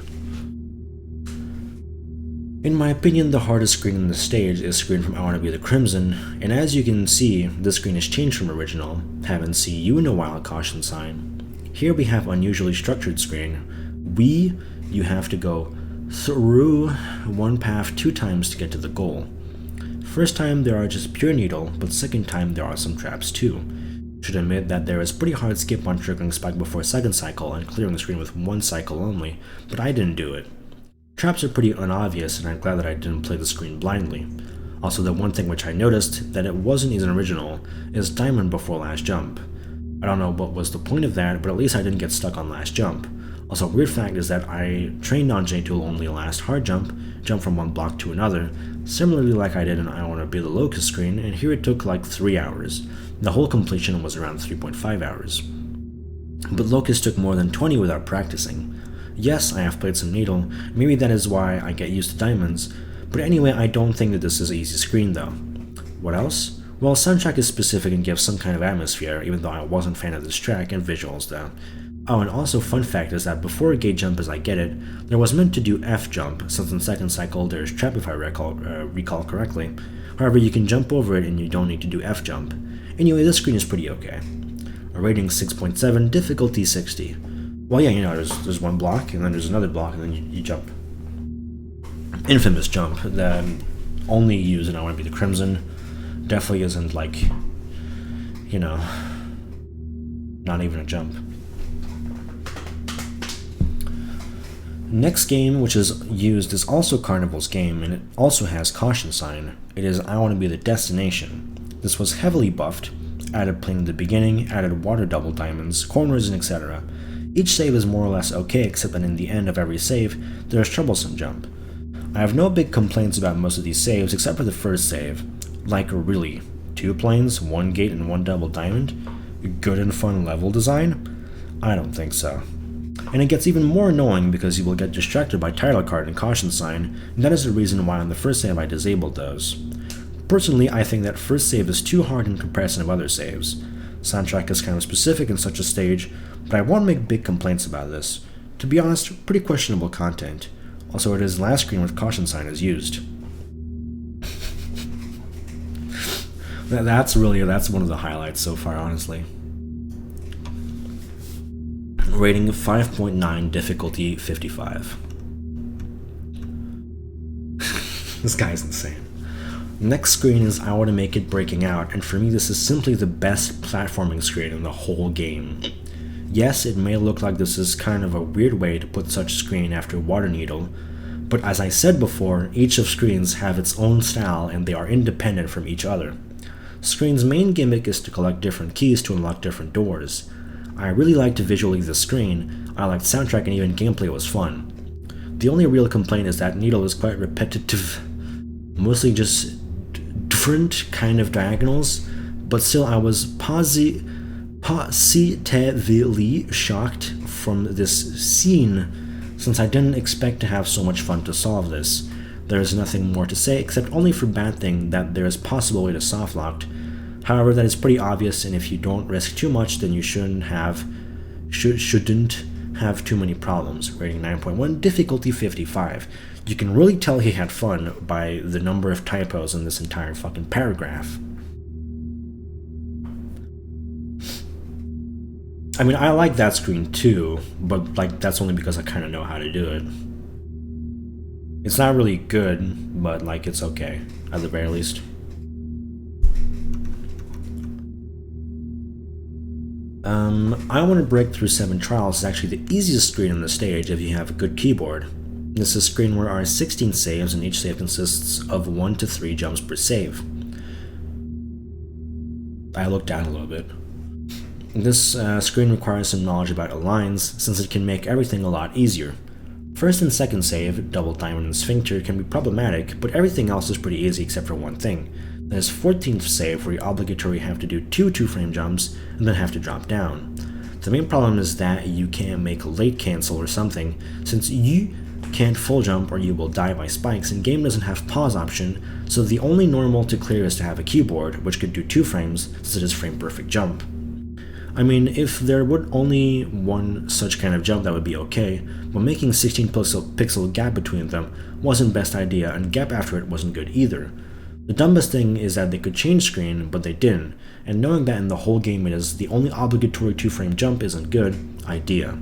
[SPEAKER 1] In my opinion, the hardest screen in the stage is screen from I Wanna Be the Crimson, and as you can see, this screen has changed from original. Haven't seen you in a while, caution sign. Here we have unusually structured screen. You have to go through one path 2 times to get to the goal. First time there are just pure needle, but second time there are some traps too. Should admit that there is pretty hard skip on triggering spike before second cycle and clearing the screen with 1 cycle only, but I didn't do it. Traps are pretty unobvious, and I'm glad that I didn't play the screen blindly. Also, the one thing which I noticed, that it wasn't even original, is diamond before last jump. I don't know what was the point of that, but at least I didn't get stuck on last jump. Also, a weird fact is that I trained on J-Tool only last hard jump from one block to another, similarly like I did in I Wanna Be the Locust screen, and here it took like 3 hours. The whole completion was around 3.5 hours. But Locust took more than 20 without practicing. Yes, I have played some Needle, maybe that is why I get used to diamonds, but anyway, I don't think that this is an easy screen though. What else? Well, soundtrack is specific and gives some kind of atmosphere, even though I wasn't a fan of this track, and visuals though. Oh, and also fun fact is that before gate jump as I get it, there was meant to do F jump, since in second cycle there's trap if I recall correctly. However, you can jump over it and you don't need to do F jump. Anyway, this screen is pretty okay. A rating 6.7, difficulty 60. Well, yeah, you know, there's one block, and then there's another block, and then you jump. Infamous jump that only used in I Wanna Be the Crimson. Definitely isn't like, you know, not even a jump. Next game which is used is also Carnival's game, and it also has caution sign. It is I Wanna Be the Destination. This was heavily buffed, added plane in the beginning, added water double diamonds, corners, and etc. Each save is more or less okay, except that in the end of every save, there is troublesome jump. I have no big complaints about most of these saves except for the first save. Like really, 2 planes, 1 gate, and 1 double diamond? Good and fun level design? I don't think so. And it gets even more annoying because you will get distracted by title card and caution sign, and that is the reason why on the first save I disabled those. Personally, I think that first save is too hard in comparison of other saves. Soundtrack is kind of specific in such a stage, but I won't make big complaints about this. To be honest, pretty questionable content. Also, it is last screen with caution sign is used. That's one of the highlights so far, honestly. Rating 5.9, difficulty 55. This guy's insane. Next screen is I Wanna Make It Breaking Out, and for me this is simply the best platforming screen in the whole game. Yes, it may look like this is kind of a weird way to put such screen after Water Needle, but as I said before, each of screens have its own style and they are independent from each other. Screen's main gimmick is to collect different keys to unlock different doors. I really liked visually the screen, I liked soundtrack, and even gameplay was fun. The only real complaint is that Needle is quite repetitive, mostly just different kind of diagonals, but still I was positively shocked from this scene, since I didn't expect to have so much fun to solve this. There is nothing more to say except only for bad thing that there is possible way to soft locked. However, that is pretty obvious, and if you don't risk too much, then you shouldn't have too many problems. Rating 9.1, difficulty 55. You can really tell he had fun by the number of typos in this entire fucking paragraph. I mean, I like that screen too, but like that's only because I kind of know how to do it. It's not really good, but like it's okay, at the very least. I Want to Break Through 7 Trials is actually the easiest screen on the stage if you have a good keyboard. This is a screen where there are 16 saves, and each save consists of 1 to 3 jumps per save. I looked down a little bit. This screen requires some knowledge about aligns, since it can make everything a lot easier. First and second save, double diamond and sphincter, can be problematic, but everything else is pretty easy except for one thing. There's 14th save, where you obligatory have to do 2 2-frame jumps, and then have to drop down. The main problem is that you can't make a late cancel or something, since you can't full jump or you will die by spikes, and game doesn't have pause option, so the only normal to clear is to have a keyboard, which could do 2 frames, since it is frame perfect jump. I mean, if there were only one such kind of jump, that would be okay, but making 16 pixel gap between them wasn't best idea, and gap after it wasn't good either. The dumbest thing is that they could change screen, but they didn't, and knowing that in the whole game it is the only obligatory 2-frame jump isn't good idea.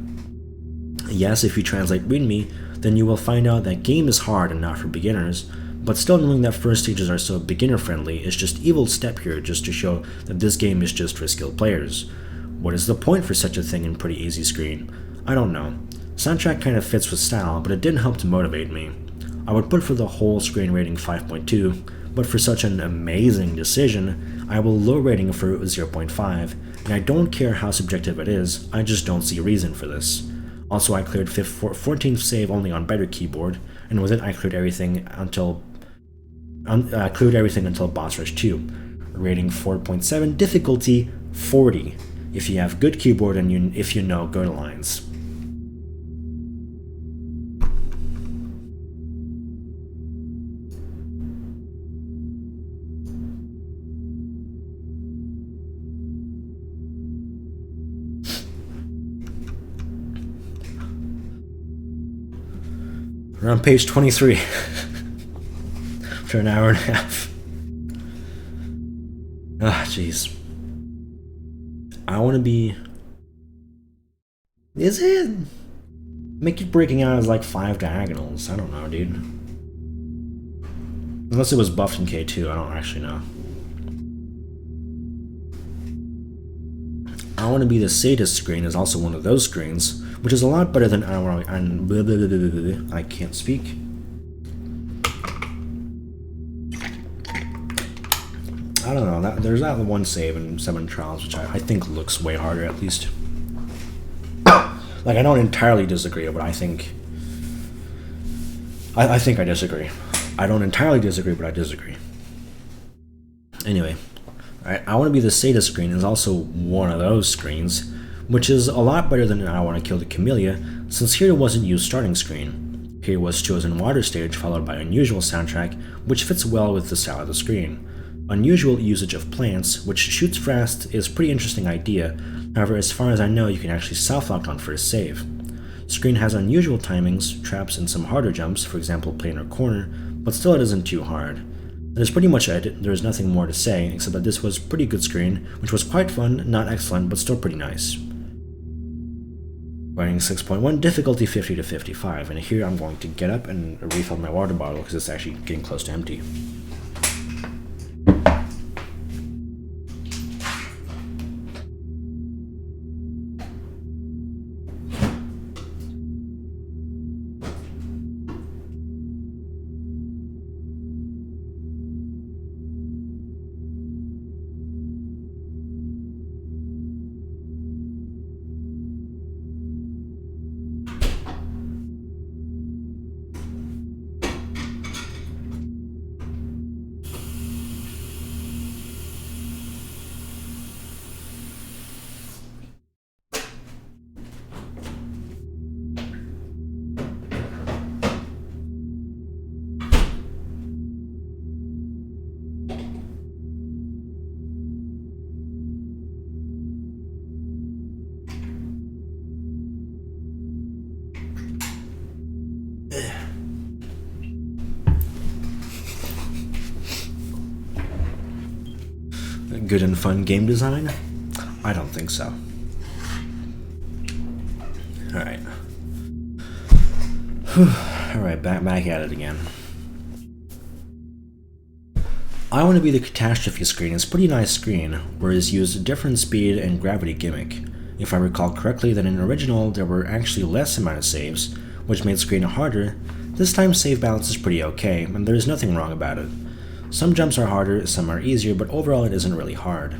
[SPEAKER 1] Yes, if you translate README, then you will find out that game is hard and not for beginners, but still knowing that first stages are so beginner friendly is just evil step here just to show that this game is just for skilled players. What is the point for such a thing in pretty easy screen? I don't know. Soundtrack kind of fits with style, but it didn't help to motivate me. I would put for the whole screen rating 5.2, but for such an amazing decision, I will low rating for 0.5, and I don't care how subjective it is, I just don't see a reason for this. Also, I cleared 14th save only on better keyboard, and with it I cleared everything until Boss Rush 2. Rating 4.7, difficulty 40, if you have good keyboard and if you know good lines. We're on page 23 after an hour and a half. Ah, jeez. I want to be... Is it? Make it breaking out as like 5 diagonals. I don't know, dude. Unless it was buffed in K2, I don't actually know. I want to be the sadist screen is also one of those screens, which is a lot better than our... I can't speak. I don't know, there's that one save in 7 Trials, which I think looks way harder, at least. Like, I don't entirely disagree, but I think... I think I disagree. I don't entirely disagree, but I disagree. Anyway, I Want to Be the Sadist screen is also one of those screens, which is a lot better than I Want to Kill the Kamilia, since here wasn't used starting screen. Here was chosen water stage followed by unusual soundtrack, which fits well with the style of the screen. Unusual usage of plants, which shoots fast, is a pretty interesting idea, however as far as I know you can actually self-lock on first save. Screen has unusual timings, traps and some harder jumps, for example planar corner, but still it isn't too hard. That is pretty much it, there is nothing more to say, except that this was a pretty good screen, which was quite fun, not excellent, but still pretty nice. Rating 6.1, difficulty 50 to 55, and here I'm going to get up and refill my water bottle because it's actually getting close to empty. Good and fun game design? I don't think so. Alright. Alright, back at it again. I Want to Be the Catastrophe screen is a pretty nice screen, where it's used a different speed and gravity gimmick. If I recall correctly, then in original there were actually less amount of saves, which made screen harder. This time save balance is pretty okay, and there is nothing wrong about it. Some jumps are harder, some are easier, but overall it isn't really hard.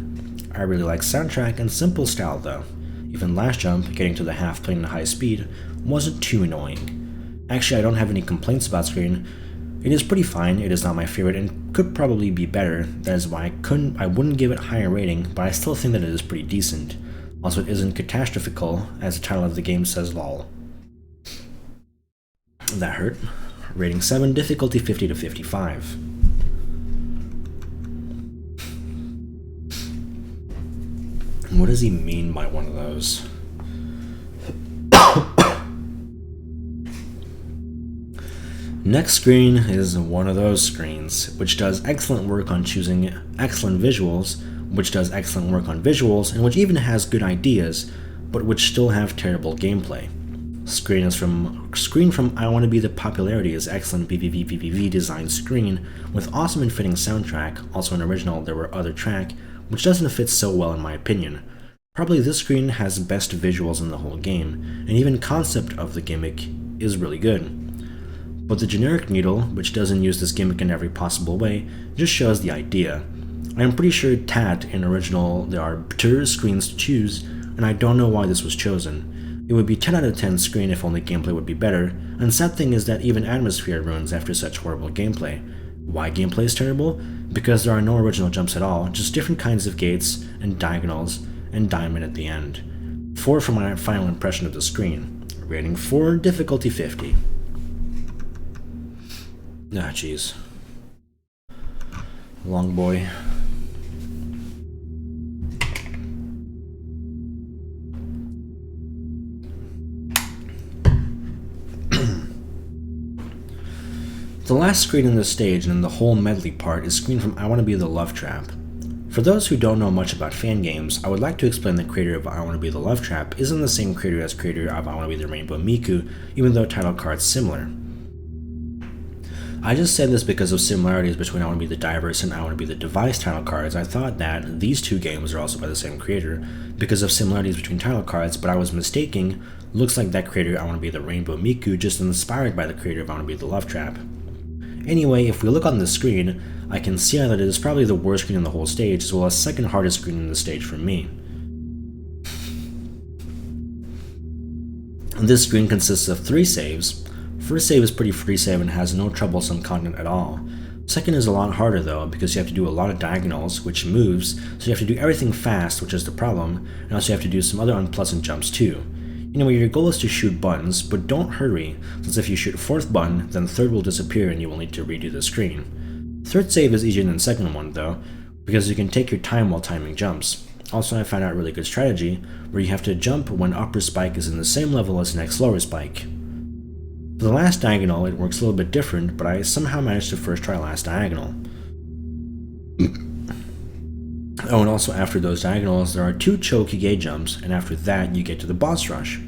[SPEAKER 1] I really like soundtrack and simple style though. Even last jump, getting to the half plane at high speed, wasn't too annoying. Actually, I don't have any complaints about screen. It is pretty fine, it is not my favorite and could probably be better. That is why I wouldn't give it a higher rating, but I still think that it is pretty decent. Also, it isn't catastrophical, as the title of the game says lol. That hurt. Rating 7, difficulty 50 to 55. What does he mean by one of those? Next screen is one of those screens, which does excellent work on choosing excellent visuals, and which even has good ideas, but which still have terrible gameplay. Screen from I Want to Be the Popularity is excellent PvP designed screen with awesome and fitting soundtrack, also an original There Were Other track, which doesn't fit so well in my opinion. Probably this screen has best visuals in the whole game, and even concept of the gimmick is really good. But the generic needle, which doesn't use this gimmick in every possible way, just shows the idea. I am pretty sure Tat in original there are better screens to choose, and I don't know why this was chosen. It would be 10 out of 10 screen if only gameplay would be better, and sad thing is that even atmosphere ruins after such horrible gameplay. Why gameplay is terrible? Because there are no original jumps at all, just different kinds of gates and diagonals and diamond at the end. 4 for my final impression of the screen. Rating 4, difficulty 50. Ah, jeez. Long boy. The last screen in this stage and in the whole medley part is screen from I Want to Be the Love Trap. For those who don't know much about fan games, I would like to explain the creator of I Want to Be the Love Trap isn't the same creator as creator of I Want to Be the Rainbow Miku, even though title card's similar. I just said this because of similarities between I Want to Be the Diverse and I Want to Be the Device title cards. I thought that these two games are also by the same creator because of similarities between title cards, but I was mistaken. Looks like that creator I Want to Be the Rainbow Miku just inspired by the creator of I Want to Be the Love Trap. Anyway, if we look on the screen, I can see that it is probably the worst screen in the whole stage, as well as second hardest screen in the stage for me. This screen consists of 3 saves. First save is pretty free save and has no troublesome content at all. Second is a lot harder though, because you have to do a lot of diagonals, which moves, so you have to do everything fast, which is the problem, and also you have to do some other unpleasant jumps too. Anyway, your goal is to shoot buttons, but don't hurry, since if you shoot 4th button, then 3rd will disappear and you will need to redo the screen. 3rd save is easier than 2nd one though, because you can take your time while timing jumps. Also, I found out a really good strategy, where you have to jump when upper spike is in the same level as the next lower spike. For the last diagonal, it works a little bit different, but I somehow managed to first try last diagonal. Oh, and also after those diagonals, there are 2 choky gate jumps, and after that, you get to the boss rush.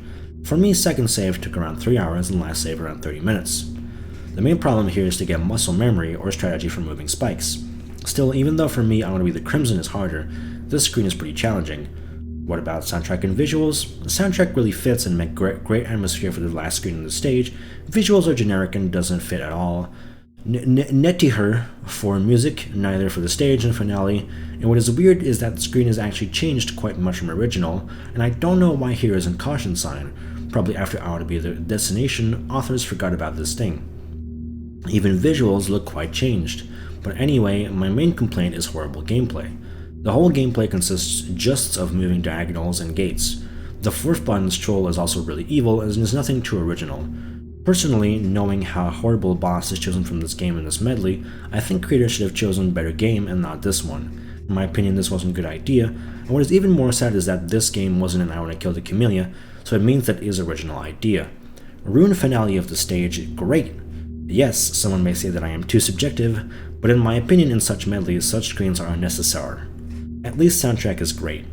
[SPEAKER 1] For me, second save took around 3 hours, and last save around 30 minutes. The main problem here is to get muscle memory or strategy for moving spikes. Still, even though for me I Want to Be the Crimson is harder, this screen is pretty challenging. What about soundtrack and visuals? The soundtrack really fits and make great atmosphere for the last screen on the stage. Visuals are generic and doesn't fit at all. Nettiher for music, neither for the stage and finale, and what is weird is that the screen has actually changed quite much from original, and I don't know why here isn't caution sign. Probably after I Want to Be the Destination, authors forgot about this thing. Even visuals look quite changed, but anyway, my main complaint is horrible gameplay. The whole gameplay consists just of moving diagonals and gates. The 4th button's troll is also really evil and is nothing too original. Personally, knowing how horrible a boss is chosen from this game in this medley, I think creators should have chosen a better game and not this one. In my opinion, this wasn't a good idea, and what is even more sad is that this game wasn't an I Wanna Kill the Kamilia, so it means that it is an original idea. Ruined finale of the stage, great! Yes, someone may say that I am too subjective, but in my opinion in such medleys, such screens are unnecessary. At least soundtrack is great.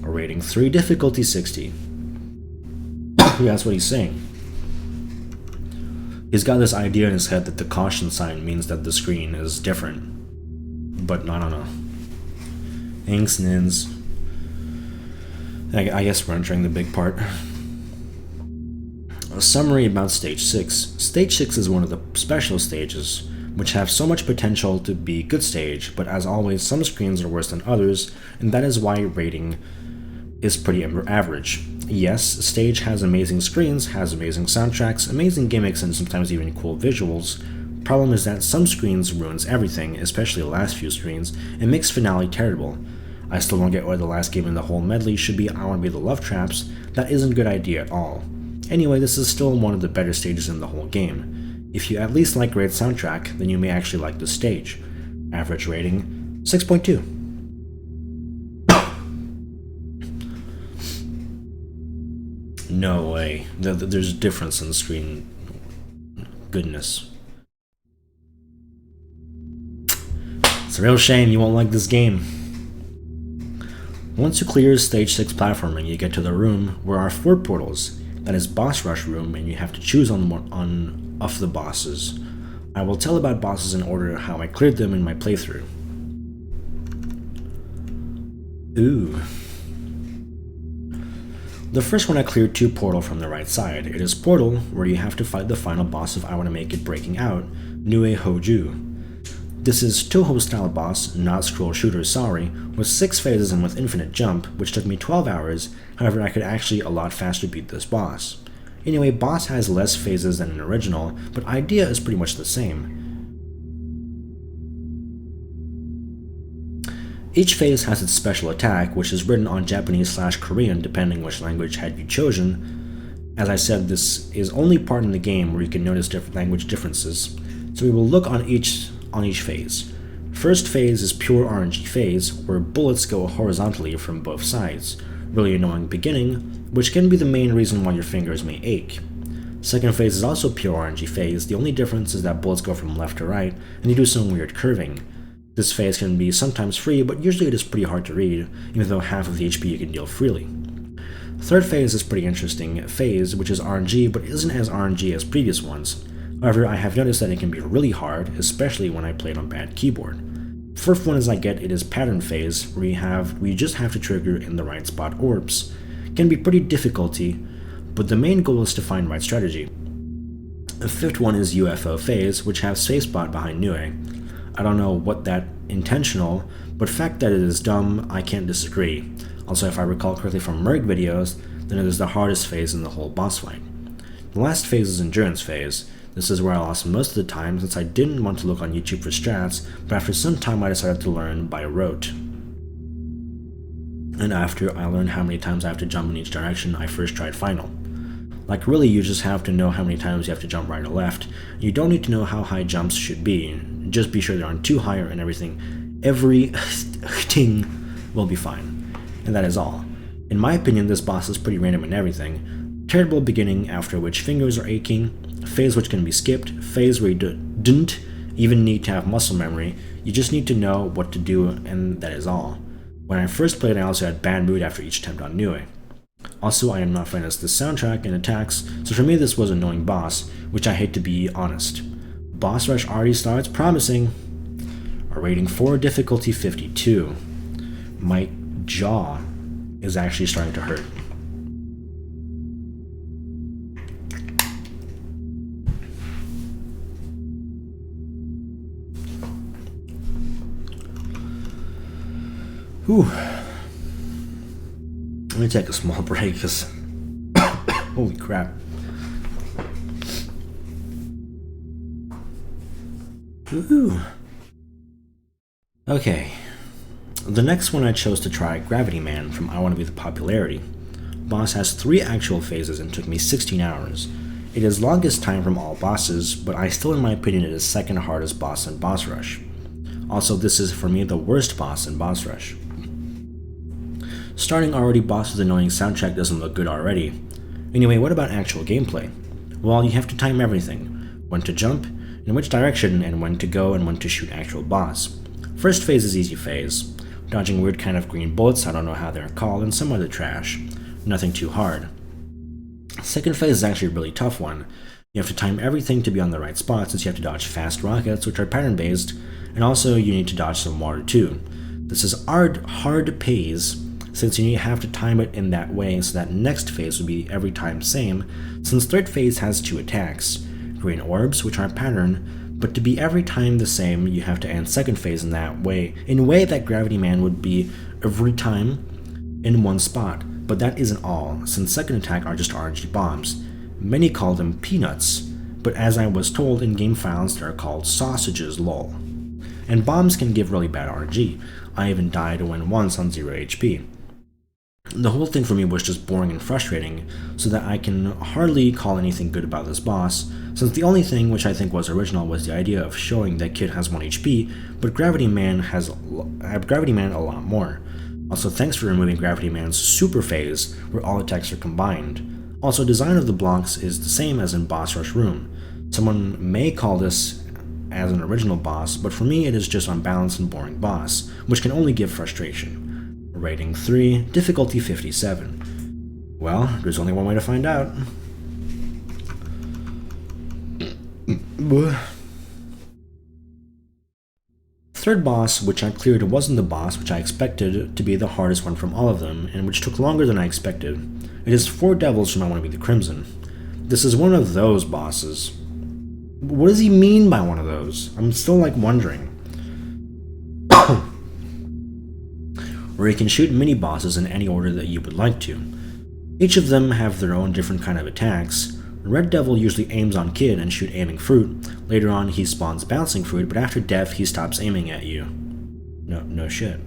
[SPEAKER 1] A rating 3, difficulty 60. Yeah, that's what he's saying. He's got this idea in his head that the caution sign means that the screen is different. But I don't know. Inks, nins. I guess we're entering the big part. A summary about Stage 6. Stage 6 is one of the special stages, which have so much potential to be good stage, but as always, some screens are worse than others, and that is why rating is pretty average. Yes, stage has amazing screens, has amazing soundtracks, amazing gimmicks, and sometimes even cool visuals. Problem is that some screens ruins everything, especially the last few screens, and makes finale terrible. I still don't get why the last game in the whole medley should be I Wanna Be the Love Traps. That isn't a good idea at all. Anyway, this is still one of the better stages in the whole game. If you at least like great soundtrack, then you may actually like this stage. Average rating, 6.2. No way. There's a difference in screen goodness. It's a real shame you won't like this game. Once you clear stage 6 platforming, you get to the room where are 4 portals. That is boss rush room, and you have to choose on of the bosses. I will tell about bosses in order how I cleared them in my playthrough. Ooh. The first one I cleared 2 portal from the right side. It is portal, where you have to fight the final boss if I want to make it breaking out, Nue Hoju. This is Toho style boss, not scroll shooter, sorry, with 6 phases and with infinite jump, which took me 12 hours, however I could actually a lot faster beat this boss. Anyway, boss has less phases than an original, but idea is pretty much the same. Each phase has its special attack, which is written on Japanese/Korean depending which language had you chosen. As I said, this is only part in the game where you can notice different language differences, so we will look on each phase. First phase is pure RNG phase, where bullets go horizontally from both sides. Really annoying beginning, which can be the main reason why your fingers may ache. Second phase is also pure RNG phase, the only difference is that bullets go from left to right, and you do some weird curving. This phase can be sometimes free, but usually it is pretty hard to read, even though half of the HP you can deal freely. Third phase is pretty interesting phase, which is RNG, but isn't as RNG as previous ones. However, I have noticed that it can be really hard, especially when I played on bad keyboard. Fourth one as I get it is pattern phase, where you just have to trigger in the right spot orbs. It can be pretty difficulty, but the main goal is to find right strategy. The fifth one is UFO phase, which has safe spot behind Nue. I don't know what that intentional, but fact that it is dumb, I can't disagree. Also, if I recall correctly from Merg videos, then it is the hardest phase in the whole boss fight. The last phase is endurance phase. This is where I lost most of the time since I didn't want to look on YouTube for strats, but after some time I decided to learn by rote. And after I learned how many times I have to jump in each direction, I first tried final. Like really, you just have to know how many times you have to jump right or left. You don't need to know how high jumps should be, just be sure they aren't too high and everything will be fine. And that is all. In my opinion, this boss is pretty random in everything. Terrible beginning after which fingers are aching, phase which can be skipped, phase where you didn't even need to have muscle memory, you just need to know what to do and that is all. When I first played I also had bad mood after each attempt on Nue. Also, I am not fan of the soundtrack and attacks, so for me this was an annoying boss, which I hate to be honest. Boss rush already starts promising. A rating 4, difficulty 52. My jaw is actually starting to hurt. Whew. Let me take a small break because holy crap. Ooh. Okay. The next one I chose to try, Gravity Man from I Wanna Be the Popularity. Boss has 3 actual phases and took me 16 hours. It is longest time from all bosses, but I still in my opinion it is second hardest boss in Boss Rush. Also, this is for me the worst boss in Boss Rush. Starting already, boss with annoying soundtrack doesn't look good already. Anyway, what about actual gameplay? Well, you have to time everything. When to jump, in which direction, and when to go and when to shoot actual boss. First phase is easy phase. Dodging weird kind of green bullets, I don't know how they're called, and some other trash. Nothing too hard. Second phase is actually a really tough one. You have to time everything to be on the right spot since you have to dodge fast rockets, which are pattern based, and also you need to dodge some water too. This is hard phase, since you have to time it in that way so that next phase would be every time same, since third phase has 2 attacks. Green orbs, which are pattern, but to be every time the same, you have to end second phase in a way that Gravity Man would be every time in one spot. But that isn't all, since second attack are just RNG bombs. Many call them peanuts, but as I was told in game files, they're called sausages, lol. And bombs can give really bad RNG. I even died once on 0 HP. The whole thing for me was just boring and frustrating, so that I can hardly call anything good about this boss, since the only thing which I think was original was the idea of showing that Kid has 1 HP, but Gravity Man a lot more. Also, thanks for removing Gravity Man's Super Phase, where all attacks are combined. Also, design of the blocks is the same as in Boss Rush Room. Someone may call this as an original boss, but for me it is just unbalanced and boring boss, which can only give frustration. Rating 3, difficulty 57. Well, there's only one way to find out. Third boss, which I cleared, wasn't the boss which I expected to be the hardest one from all of them, and which took longer than I expected. It is 4 devils from I Want to Be the Crimson. This is one of those bosses. What does he mean by one of those? I'm still wondering. Where you can shoot mini-bosses in any order that you would like to. Each of them have their own different kind of attacks. Red Devil usually aims on Kid and shoot aiming fruit. Later on he spawns bouncing fruit, but after death he stops aiming at you. No shit.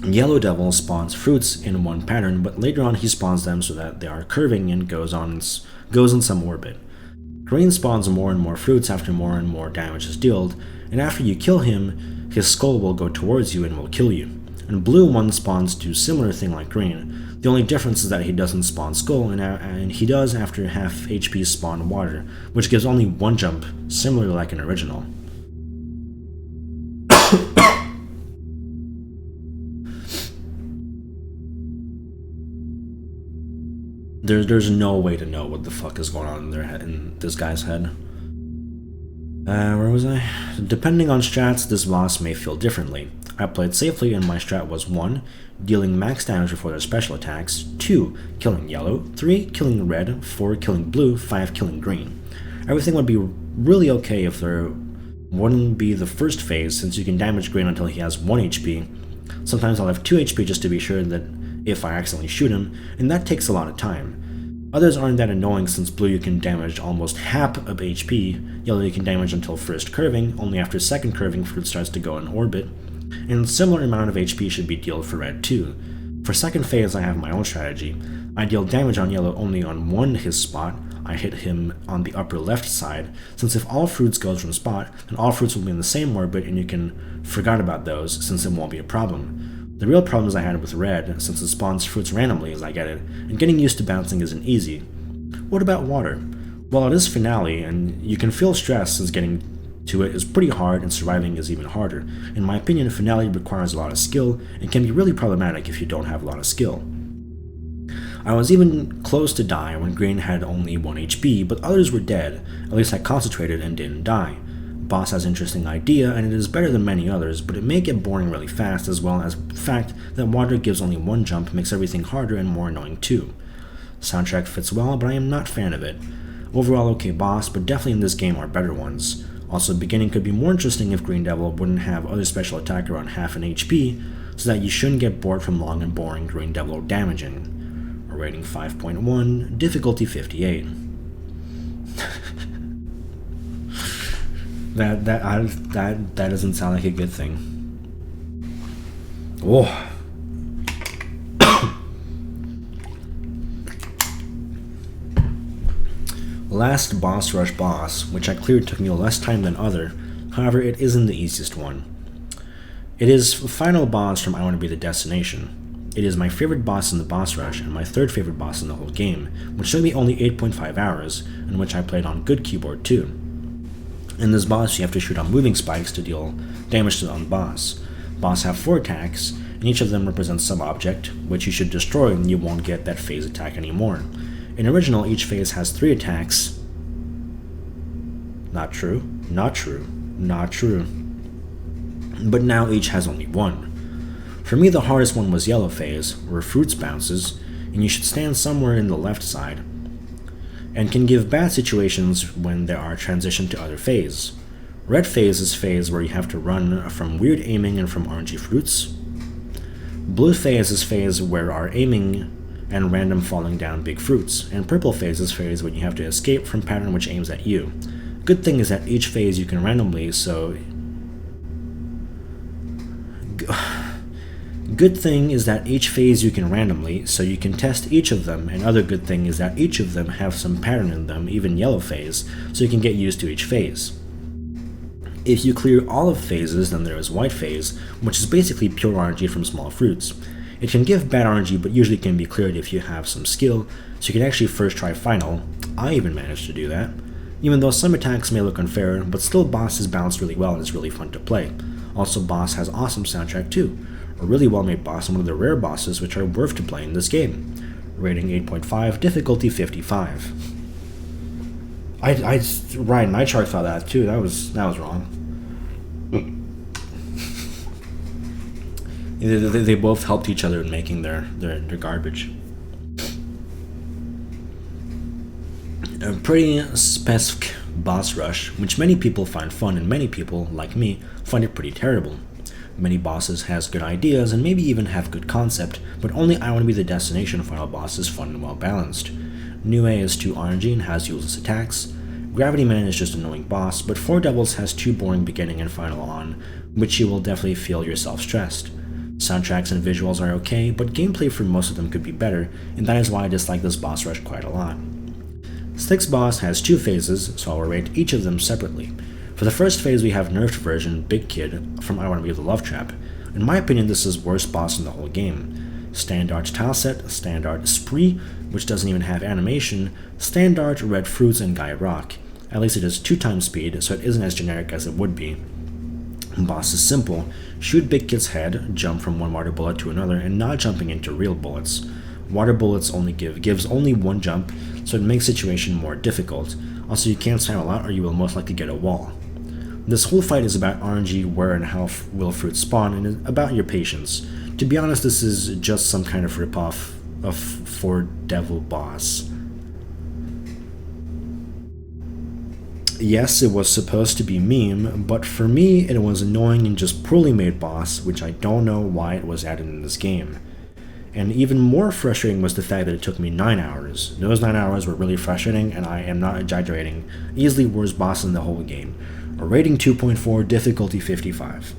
[SPEAKER 1] Yellow Devil spawns fruits in one pattern, but later on he spawns them so that they are curving and goes in some orbit. Green spawns more and more fruits after more and more damage is dealt, and after you kill him, his skull will go towards you and will kill you. And blue one spawns to similar thing like green. The only difference is that he doesn't spawn skull, and he does after half HP spawn water, which gives only 1 jump, similar like an original. There's no way to know what the fuck is going on in this guy's head. Where was I? Depending on strats, this boss may feel differently. I played safely and my strat was 1, dealing max damage before their special attacks, 2, killing yellow, 3, killing red, 4, killing blue, 5, killing green. Everything would be really okay if there wouldn't be the first phase, since you can damage green until he has 1 HP. Sometimes I'll have 2 HP just to be sure that if I accidentally shoot him, and that takes a lot of time. Others aren't that annoying, since blue you can damage almost half of HP, yellow you can damage until first curving, only after second curving fruit starts to go in orbit, and similar amount of HP should be dealt for red too. For second phase I have my own strategy. I deal damage on yellow only on one his spot. I hit him on the upper left side, since if all fruits goes from spot, then all fruits will be in the same orbit and you can forget about those since it won't be a problem. The real problems I had with red, since it spawns fruits randomly as I get it, and getting used to bouncing isn't easy. What about water? Well, it is finale, and you can feel stress since getting to it is pretty hard and surviving is even harder. In my opinion, finale requires a lot of skill and can be really problematic if you don't have a lot of skill. I was even close to die when green had only 1 HP, but others were dead. At least I concentrated and didn't die. Boss has an interesting idea, and it is better than many others, but it may get boring really fast, as well as the fact that water gives only 1 jump makes everything harder and more annoying too. Soundtrack fits well, but I am not a fan of it. Overall okay boss, but definitely in this game are better ones. Also, the beginning could be more interesting if Green Devil wouldn't have other special attack around half an HP, so that you shouldn't get bored from long and boring Green Devil damaging. Rating 5.1, difficulty 58. That doesn't sound like a good thing. Oh. Last boss rush boss, which I cleared took me less time than other, however it isn't the easiest one. It is final boss from I Want to Be the Destination. It is my favorite boss in the boss rush and my 3rd favorite boss in the whole game, which took me only 8.5 hours, and which I played on good keyboard too. In this boss, you have to shoot on moving spikes to deal damage to the boss. Boss have 4 attacks, and each of them represents some object, which you should destroy and you won't get that phase attack anymore. In original, each phase has 3 attacks. Not true, not true, not true. But now each has only 1. For me, the hardest one was yellow phase, where fruits bounces, and you should stand somewhere in the left side. and can give bad situations when there are transition to other phase. Red phase is phase where you have to run from weird aiming and from RNG fruits. Blue phase is phase where are aiming and random falling down big fruits, and purple phase is phase when you have to escape from pattern which aims at you. Good thing is that each phase you can randomly, so Good thing is that each phase you can randomly, so you can test each of them, and other good thing is that each of them have some pattern in them, even yellow phase, so you can get used to each phase. If you clear all of phases, then there is white phase, which is basically pure RNG from small fruits. It can give bad RNG, but usually can be cleared if you have some skill, so you can actually first try final. I even managed to do that. Even though some attacks may look unfair, but still boss is balanced really well and is really fun to play. Also, boss has awesome soundtrack too. A really well made boss and one of the rare bosses which are worth to play in this game. Rating 8.5, difficulty 55. Ryan Nightchart thought that too. That was wrong. They both helped each other in making their garbage. A pretty specific boss rush, which many people find fun and many people, like me, find it pretty terrible. Many bosses has good ideas and maybe even have good concept, but only I Want to Be the Destination final boss is fun and well balanced. New A is too RNG and has useless attacks. Gravity Man is just an annoying boss, but Four Devils has too boring beginning and final on, which you will definitely feel yourself stressed. Soundtracks and visuals are okay, but gameplay for most of them could be better, and that is why I dislike this boss rush quite a lot. Sixth boss has two phases, so I will rate each of them separately. For the first phase we have nerfed version Big Kid from I Want to Be the Love Trap. In my opinion, this is worst boss in the whole game. Standart Tileset, Standart Spree, which doesn't even have animation, Standart Red Fruits, and Gaia Rock. At least it is 2x speed, so it isn't as generic as it would be. Boss is simple. Shoot Big Kid's head, jump from one water bullet to another, and not jumping into real bullets. Water bullets only gives only one jump, so it makes situation more difficult. Also, you can't stand a lot or you will most likely get a wall. This whole fight is about RNG, where and how will fruits spawn, and is about your patience. To be honest, this is just some kind of ripoff of Four Devil boss. Yes, it was supposed to be meme, but for me it was annoying and just poorly made boss, which I don't know why it was added in this game. And even more frustrating was the fact that it took me 9 hours. Those 9 hours were really frustrating, and I am not exaggerating. Easily worst boss in the whole game. A rating 2.4, difficulty 55.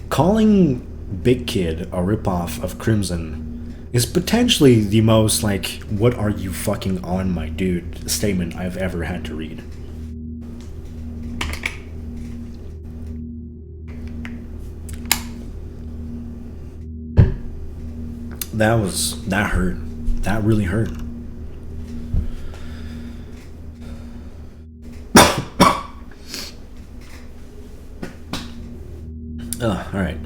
[SPEAKER 1] Calling Big Kid a ripoff of Crimson is potentially the most, like, what are you fucking on, my dude, statement I've ever had to read. That hurt. That really hurt. Alright.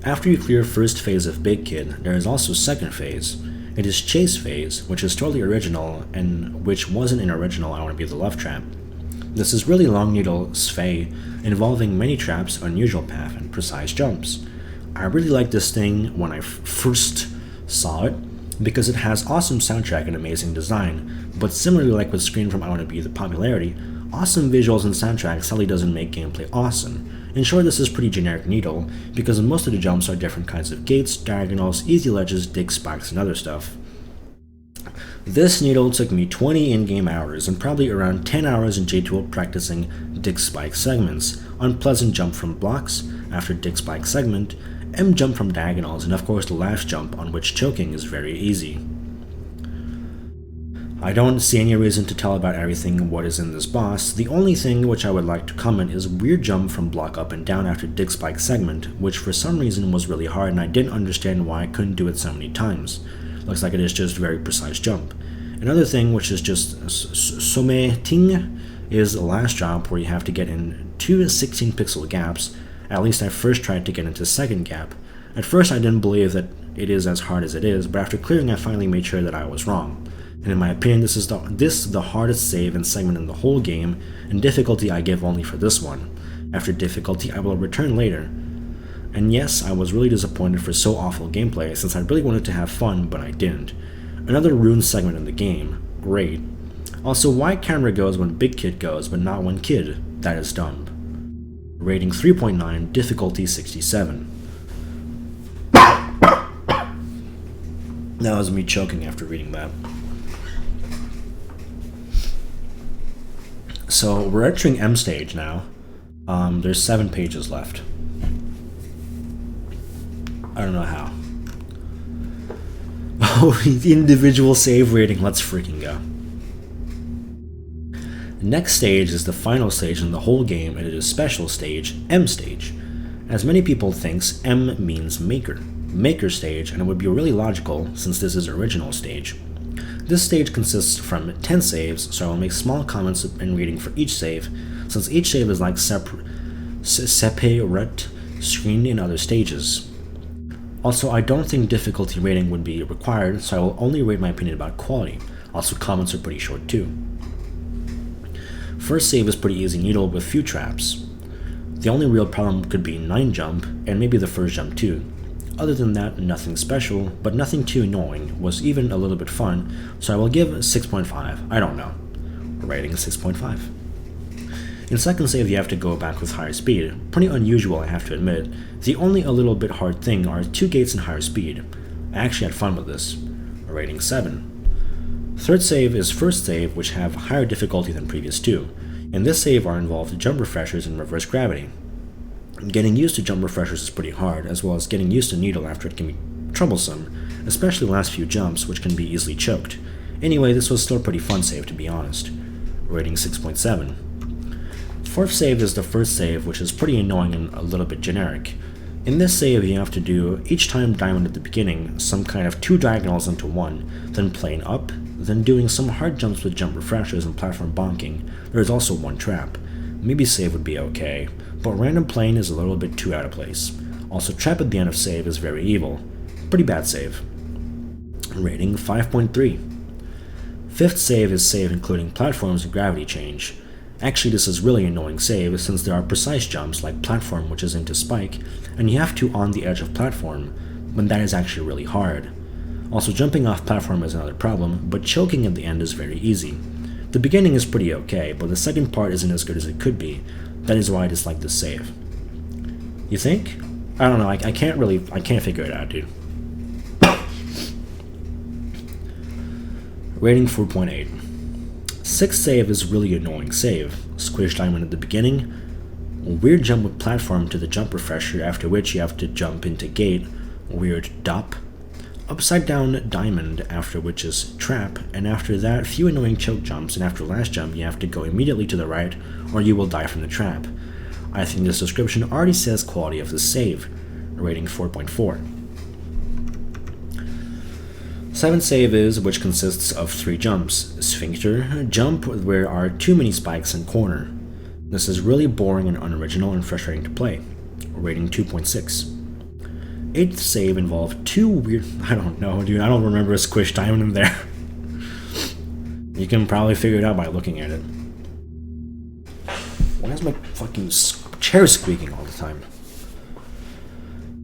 [SPEAKER 1] After you clear first phase of Big Kid, there is also second phase. It is Chase phase, which is totally original, and which wasn't an original I Want to Be the Love Trap. This is really long needle Sfei, involving many traps, unusual path, and precise jumps. I really liked this thing when I first saw it, because it has awesome soundtrack and amazing design, but similarly like with Screen from I Want to Be the popularity, awesome visuals and soundtrack sadly doesn't make gameplay awesome. In short, this is pretty generic needle, because most of the jumps are different kinds of gates, diagonals, easy ledges, dig spikes, and other stuff. This needle took me 20 in-game hours, and probably around 10 hours in J-Tool practicing dig spike segments, unpleasant jump from blocks, after dig spike segment, M jump from diagonals, and of course the last jump, on which choking is very easy. I don't see any reason to tell about everything what is in this boss. The only thing which I would like to comment is weird jump from block up and down after dig spike segment, which for some reason was really hard and I didn't understand why I couldn't do it so many times. Looks like it is just very precise jump. Another thing which is just sommeting is the last jump where you have to get in two 16 pixel gaps. At least I first tried to get into second gap. At first I didn't believe that it is as hard as it is, but after clearing I finally made sure that I was wrong. And in my opinion, this is the hardest save and segment in the whole game, and difficulty I give only for this one. After difficulty, I will return later. And yes, I was really disappointed for so awful gameplay, since I really wanted to have fun, but I didn't. Another rune segment in the game. Great. Also, why camera goes when big kid goes, but not when kid? That is dumb. Rating 3.9, difficulty 67. That was me choking after reading that. So, we're entering M stage now. There's 7 pages left. I don't know how. Oh, individual save rating, let's freaking go. Next stage is the final stage in the whole game, and it is special stage, M stage. As many people thinks, M means maker stage, and it would be really logical since this is original stage. This stage consists from 10 saves, so I will make small comments and reading for each save, since each save is like separate screened in other stages. Also, I don't think difficulty rating would be required, so I will only rate my opinion about quality. Also, comments are pretty short too. First save is pretty easy needle with few traps. The only real problem could be 9 jump, and maybe the first jump too. Other than that, nothing special, but nothing too annoying, was even a little bit fun, so I will give 6.5, I don't know. Rating 6.5. In second save you have to go back with higher speed, pretty unusual I have to admit. The only a little bit hard thing are 2 gates in higher speed. I actually had fun with this. Rating 7. Third save is first save, which have higher difficulty than previous 2. In this save are involved jump refreshers and reverse gravity. Getting used to jump refreshers is pretty hard, as well as getting used to needle after it can be troublesome, especially the last few jumps, which can be easily choked. Anyway, this was still a pretty fun save to be honest. Rating 6.7. Fourth save is the first save, which is pretty annoying and a little bit generic. In this save you have to do, each time diamond at the beginning, some kind of 2 diagonals into 1, then plane up, then doing some hard jumps with jump refreshers and platform bonking. There is also 1 trap. Maybe save would be okay, but random plane is a little bit too out of place. Also, trap at the end of save is very evil. Pretty bad save. Rating 5.3. Fifth save is save including platforms and gravity change. Actually, this is really annoying save since there are precise jumps like platform, which is into spike, and you have to on the edge of platform, but that is actually really hard. Also, jumping off platform is another problem, but choking at the end is very easy. The beginning is pretty okay, but the second part isn't as good as it could be. That is why I dislike this save. You think? I don't know, I can't figure it out, dude. Rating 4.8. Sixth save is really annoying save. Squish diamond at the beginning, weird jump with platform to the jump refresher, after which you have to jump into gate, weird dop, upside down diamond, after which is trap, and after that few annoying choke jumps, and after last jump you have to go immediately to the right or you will die from the trap. I think this description already says quality of the save. Rating 4.4. Seventh save is, which consists of 3 jumps. Sphincter, jump where there are too many spikes and corner. This is really boring and unoriginal and frustrating to play. Rating 2.6. Eighth save involved 2 weird... I don't know, dude, I don't remember a squish diamond in there. You can probably figure it out by looking at it. Why is my fucking chair squeaking all the time?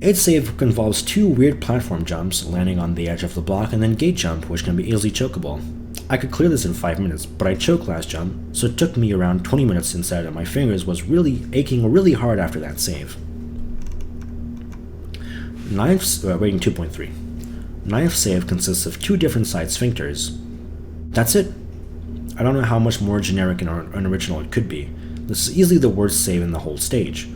[SPEAKER 1] 8th save involves 2 weird platform jumps, landing on the edge of the block, and then gate jump, which can be easily chokeable. I could clear this in 5 minutes, but I choked last jump, so it took me around 20 minutes inside, and my fingers was really aching really hard after that save. Rating 2.3. 9th save consists of 2 different side sphincters. That's it. I don't know how much more generic and unoriginal it could be. This is easily the worst save in the whole stage.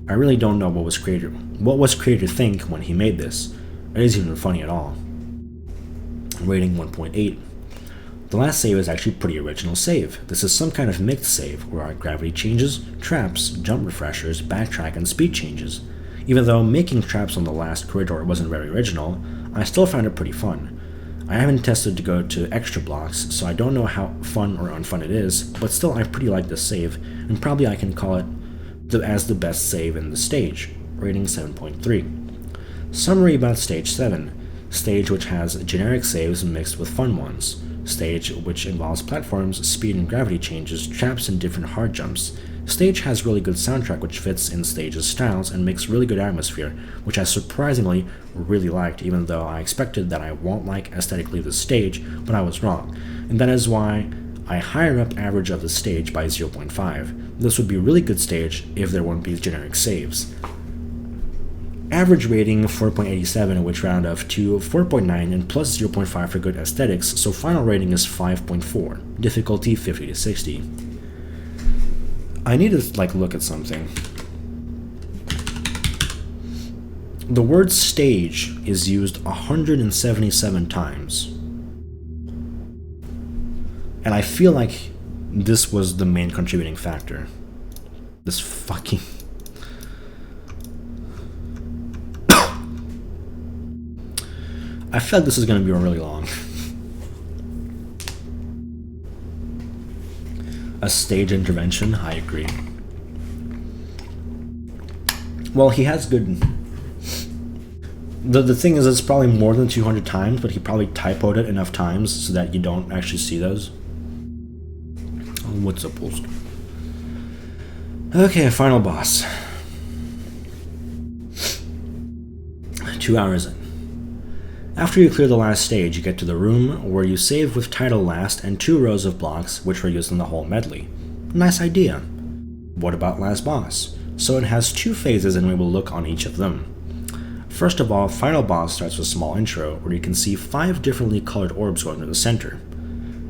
[SPEAKER 1] I really don't know what was creator think when he made this. It isn't even funny at all. Rating 1.8. The last save is actually a pretty original save. This is some kind of mixed save where our gravity changes, traps, jump refreshers, backtrack, and speed changes. Even though making traps on the last corridor wasn't very original, I still found it pretty fun. I haven't tested to go to extra blocks, so I don't know how fun or unfun it is, but still I pretty like this save, and probably I can call it as the best save in the stage. Rating 7.3. Summary about Stage 7. Stage which has generic saves mixed with fun ones. Stage which involves platforms, speed and gravity changes, traps and different hard jumps. Stage has really good soundtrack which fits in Stage's styles and makes really good atmosphere, which I surprisingly really liked, even though I expected that I won't like aesthetically the stage, but I was wrong. And that is why I higher up average of the stage by 0.5. This would be a really good stage if there wouldn't be generic saves. Average rating 4.87, which round up to 4.9 and plus 0.5 for good aesthetics, so final rating is 5.4. Difficulty 50 to 60. I need to look at something. The word stage is used 177 times. And I feel like this was the main contributing factor. This fucking... I feel like this is going to be really long. A stage intervention, I agree. Well, he has good... The thing is, it's probably more than 200 times, but he probably typoed it enough times so that you don't actually see those. What's up, post? Okay, final boss. 2 hours in. After you clear the last stage, you get to the room where you save with title last and 2 rows of blocks which were used in the whole medley. Nice idea. What about last boss? So it has 2 phases and we will look on each of them. First of all, final boss starts with a small intro where you can see 5 differently colored orbs going to the center.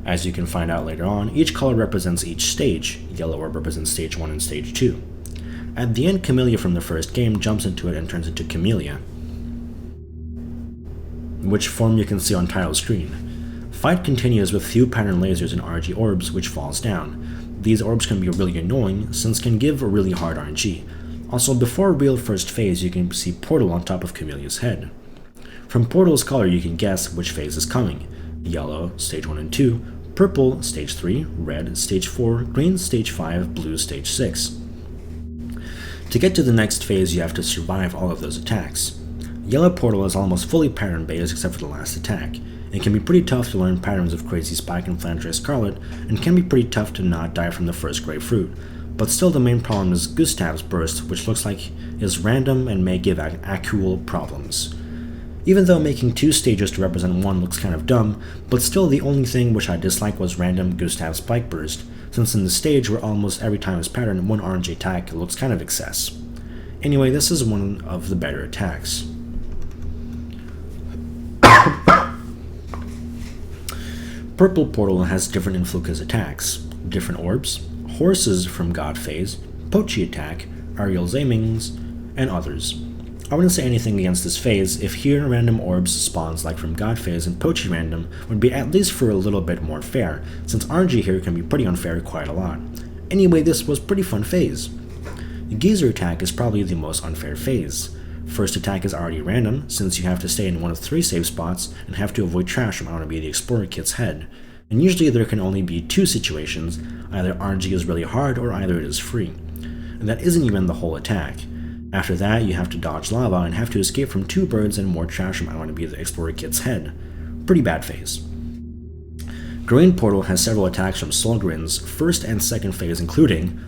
[SPEAKER 1] As you can find out later on, each color represents each stage. Yellow orb represents stage 1 and stage 2. At the end, Kamilia from the first game jumps into it and turns into Kamilia, which form you can see on title screen. Fight continues with few pattern lasers and RG orbs which falls down. These orbs can be really annoying since can give a really hard RNG. Also, before real first phase you can see Portal on top of Kamilia's head. From Portal's color you can guess which phase is coming. Yellow, stage 1 and 2, purple, stage 3, red, stage 4, green, stage 5, blue, stage 6. To get to the next phase you have to survive all of those attacks. Yellow Portal is almost fully pattern-based except for the last attack. It can be pretty tough to learn patterns of Crazy Spike and Flandre Scarlet, and can be pretty tough to not die from the first grapefruit. But still the main problem is Gustav's burst, which looks like is random and may give actual problems. Even though making 2 stages to represent 1 looks kind of dumb, but still the only thing which I dislike was random Gustav Spike burst, since in the stage where almost every time is pattern 1 RNG attack looks kind of excess. Anyway, this is one of the better attacks. Purple Portal has different influence attacks, different orbs, horses from God Phase, Pochi attack, Ariel's aimings, and others. I wouldn't say anything against this phase if here random orbs spawns like from God Phase and Pochi random would be at least for a little bit more fair, since RNG here can be pretty unfair quite a lot. Anyway, this was pretty fun phase. The Geyser attack is probably the most unfair phase. First attack is already random, since you have to stay in one of 3 save spots and have to avoid trash from be the Explorer Kit's head. And usually there can only be 2 situations, either RNG is really hard or either it is free. And that isn't even the whole attack. After that, you have to dodge lava and have to escape from 2 birds and more trash from be the Explorer Kit's head. Pretty bad phase. Green Portal has several attacks from Solgrin's first and second phase, including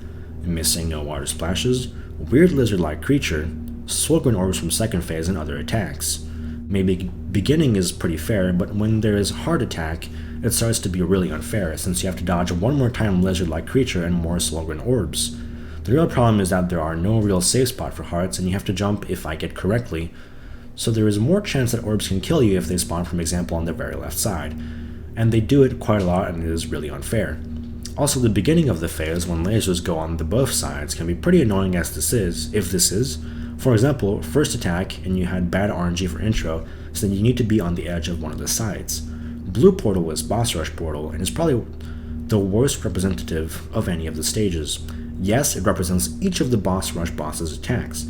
[SPEAKER 1] missing no water splashes, weird lizard-like creature, Solgrin orbs from second phase, and other attacks. Maybe beginning is pretty fair, but when there is hard attack, it starts to be really unfair, since you have to dodge 1 more time lizard-like creature and more Solgrin orbs. The real problem is that there are no real safe spot for hearts, and you have to jump if I get correctly, so there is more chance that orbs can kill you if they spawn, for example, on the very left side. And they do it quite a lot, and it is really unfair. Also, the beginning of the phase, when lasers go on the both sides, can be pretty annoying as this is, if this is. For example, first attack, and you had bad RNG for intro, so then you need to be on the edge of one of the sides. Blue Portal is Boss Rush Portal, and is probably the worst representative of any of the stages. Yes, it represents each of the Boss Rush boss's attacks.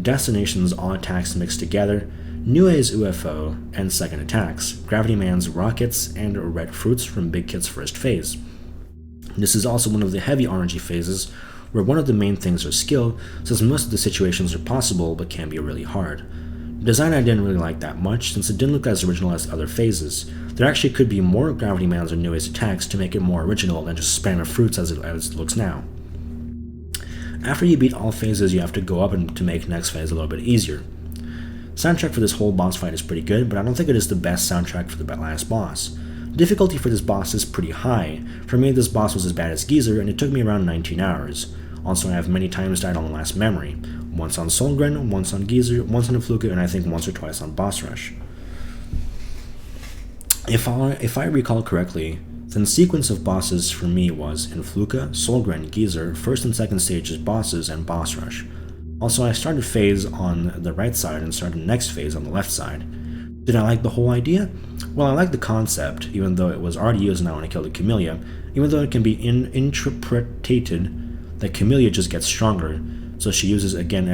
[SPEAKER 1] Destination's all attacks mixed together, Nue's UFO, and second attacks, Gravity Man's rockets, and red fruits from Big Kit's first phase. This is also one of the heavy RNG phases, where one of the main things are skill, since most of the situations are possible but can be really hard. Design I didn't really like that much, since it didn't look as original as other phases. There actually could be more Gravity Man's or Nue's attacks to make it more original than just spam of fruits as it looks now. After you beat all phases, you have to go up and to make next phase a little bit easier. Soundtrack for this whole boss fight is pretty good, but I don't think it is the best soundtrack for the last boss. Difficulty for this boss is pretty high. For me, this boss was as bad as Geezer, and it took me around 19 hours. Also, I have many times died on the last memory. Once on Solgren, once on Geezer, once on Fluka, and I think once or twice on Boss Rush. If I recall correctly, then the sequence of bosses for me was Influka, Solgren, Geezer, first and second stages bosses, and Boss Rush. Also, I started phase on the right side and started the next phase on the left side. Did I like the whole idea? Well, I like the concept, even though it was already used now when I killed a Kamilia, even though it can be interpreted that Kamilia just gets stronger, so she uses again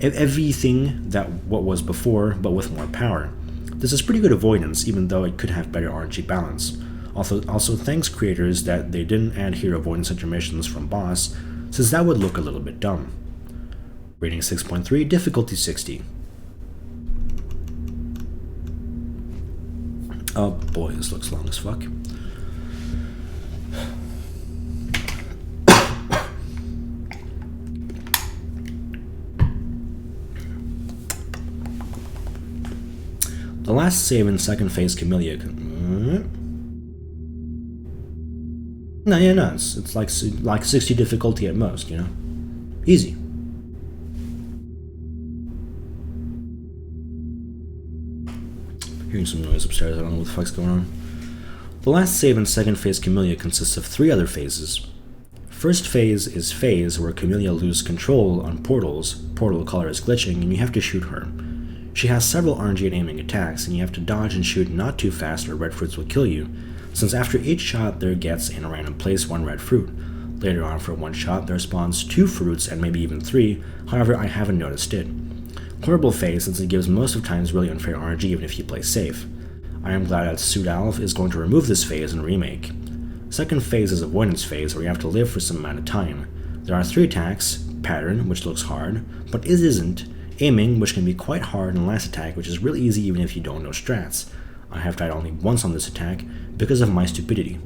[SPEAKER 1] everything that what was before, but with more power. This is pretty good avoidance, even though it could have better RNG balance. Also thanks creators that they didn't add here avoidance intermissions from boss, since that would look a little bit dumb. Rating 6.3, difficulty 60. Oh boy, this looks long as fuck. The last save in second phase Kamilia. No, it's like 60 difficulty at most, you know? Easy. Hearing some noise upstairs, I don't know what the fuck's going on. The last save in second phase Kamilia consists of 3 other phases. First phase is phase where Kamilia loses control on portals, portal color is glitching, and you have to shoot her. She has several RNG and aiming attacks, and you have to dodge and shoot not too fast or red fruits will kill you, since after each shot there gets in a random place 1 red fruit. Later on for one shot there spawns 2 fruits and maybe even 3, however I haven't noticed it. Horrible phase since it gives most of times really unfair RNG even if you play safe. I am glad that Sudalv is going to remove this phase in Remake. Second phase is Avoidance Phase where you have to live for some amount of time. There are 3 attacks, Pattern, which looks hard, but it isn't, Aiming, which can be quite hard, and Last Attack, which is really easy even if you don't know strats. I have died only once on this attack because of my stupidity.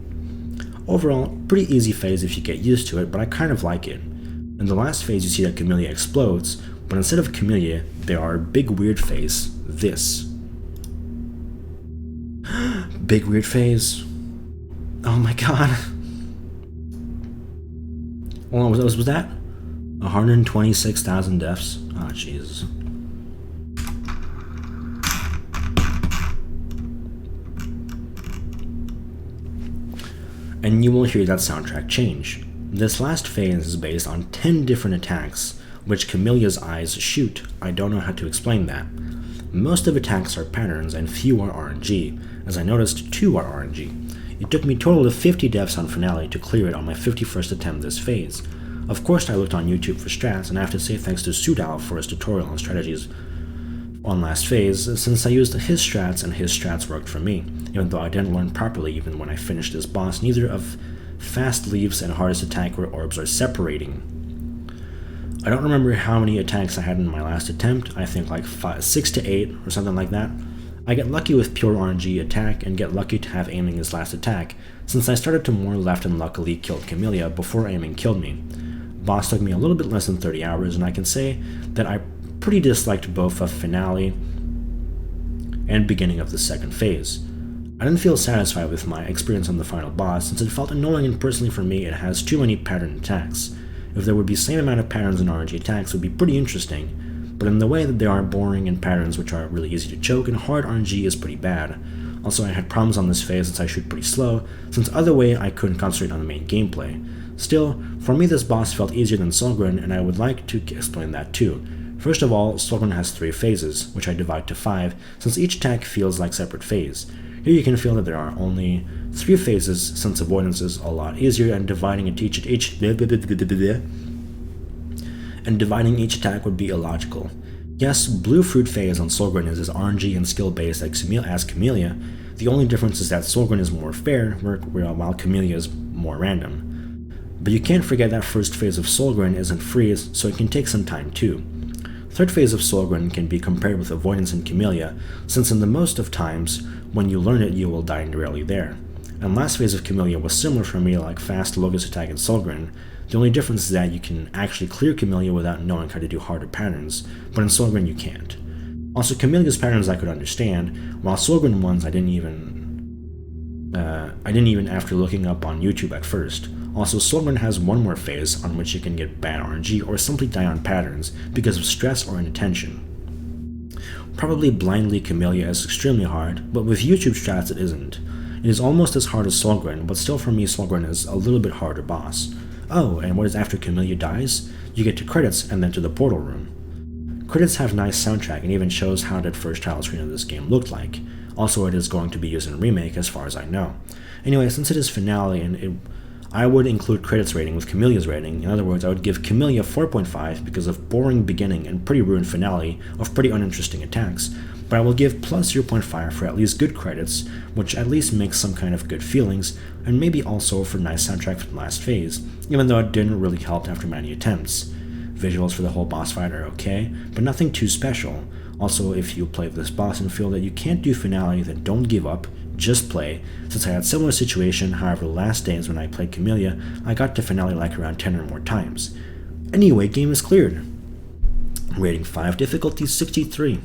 [SPEAKER 1] Overall, pretty easy phase if you get used to it, but I kind of like it. In the last phase you see that Kamilia explodes, but instead of Kamilia, there are Big Weird Phase, this. Big Weird Phase. Oh my god. Well, was that 126,000 deaths? Oh, Jesus. And you will hear that soundtrack change. This last phase is based on 10 different attacks, which Kamilia's eyes shoot. I don't know how to explain that. Most of attacks are patterns and few are RNG, as I noticed 2 are RNG. It took me a total of 50 deaths on Finale to clear it on my 51st attempt this phase. Of course I looked on YouTube for strats, and I have to say thanks to Sudalv for his tutorial on strategies on last phase, since I used his strats and his strats worked for me, even though I didn't learn properly even when I finished this boss. Neither of fast leaves and hardest attack where orbs are separating. I don't remember how many attacks I had in my last attempt, I think like 6 to 8 or something like that. I get lucky with pure RNG attack and get lucky to have aiming as last attack, since I started to more left and luckily killed Kamilia before aiming killed me. Boss took me a little bit less than 30 hours, and I can say that I pretty disliked both of Finale and beginning of the second phase. I didn't feel satisfied with my experience on the final boss, since it felt annoying and personally for me it has too many pattern attacks. If there would be same amount of patterns and RNG attacks, it would be pretty interesting, but in the way that they are boring and patterns which are really easy to choke, and hard RNG is pretty bad. Also, I had problems on this phase since I shoot pretty slow, since other way I couldn't concentrate on the main gameplay. Still, for me this boss felt easier than Solgren, and I would like to explain that too. First of all, Solgren has 3 phases, which I divide to 5, since each attack feels like separate phase. Here you can feel that there are only 3 phases, since avoidance is a lot easier, and dividing each attack would be illogical. Yes, Blue Fruit phase on Solgren is as RNG and skill based as Kamilia. The only difference is that Solgren is more fair, while Kamilia is more random. But you can't forget that first phase of Solgren isn't free, so it can take some time too. Third phase of Solgren can be compared with Avoidance in Kamilia, since in the most of times, when you learn it you will die rarely there. And last phase of Kamilia was similar for me like fast Logos attack in Solgren. The only difference is that you can actually clear Kamilia without knowing how to do harder patterns, but in Solgren you can't. Also, Kamilia's patterns I could understand, while Solgren ones I didn't even after looking up on YouTube at first. Also, Solgren has one more phase on which you can get bad RNG or simply die on patterns because of stress or inattention. Probably blindly Kamilia is extremely hard, but with YouTube strats it isn't. It is almost as hard as Solgren, but still for me Solgren is a little bit harder boss. Oh, and what is after Kamilia dies? You get to credits and then to the portal room. Credits have nice soundtrack and even shows how that first title screen of this game looked like. Also, it is going to be used in a remake as far as I know. Anyway, since it is finale and I would include credits rating with Kamilia's rating. In other words, I would give Kamilia 4.5 because of boring beginning and pretty ruined finale of pretty uninteresting attacks, but I will give plus 0.5 for at least good credits, which at least makes some kind of good feelings, and maybe also for nice soundtrack for the last phase, even though it didn't really help after many attempts. Visuals for the whole boss fight are okay, but nothing too special. Also, if you play this boss and feel that you can't do finale, then don't give up. Just play, since I had similar situation. However, the last days when I played Kamilia, I got to finale like around 10 or more times. Anyway, game is cleared. Rating 5, difficulty 63.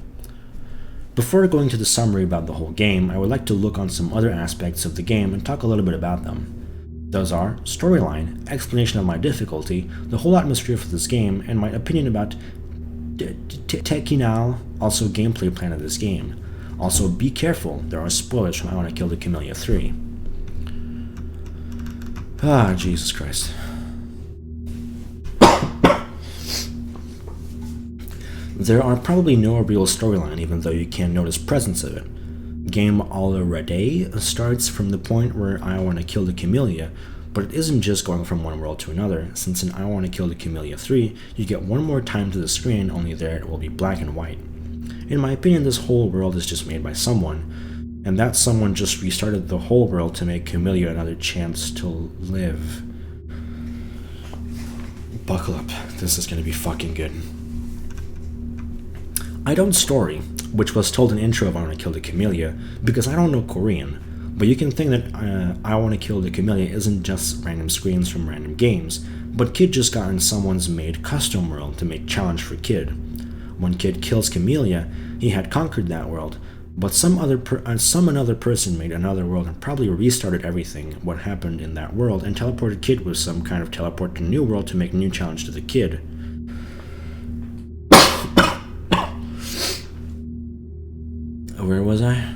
[SPEAKER 1] Before going to the summary about the whole game, I would like to look on some other aspects of the game and talk a little bit about them. Those are storyline, explanation of my difficulty, the whole atmosphere for this game, and my opinion about Tekinal, also gameplay plan of this game. Also, be careful, there are spoilers from I Want to Kill the Kamilia 3. Ah, Jesus Christ. There are probably no real storyline, even though you can notice presence of it. Game already starts from the point where I Want to Kill the Kamilia, but it isn't just going from one world to another, since in I Want to Kill the Kamilia 3, you get one more time to the screen, only there it will be black and white. In my opinion, this whole world is just made by someone, and that someone just restarted the whole world to make Kamilia another chance to live. Buckle up, this is gonna be fucking good. I don't story, which was told in intro of I Want to Kill the Kamilia, because I don't know Korean, but you can think that I Want to Kill the Kamilia isn't just random screens from random games, but Kid just got in someone's made custom world to make challenge for Kid. When Kid kills Kamilia, he had conquered that world, but some another person made another world and probably restarted everything, what happened in that world, and teleported Kid with some kind of teleport to new world to make new challenge to the Kid. Where was I?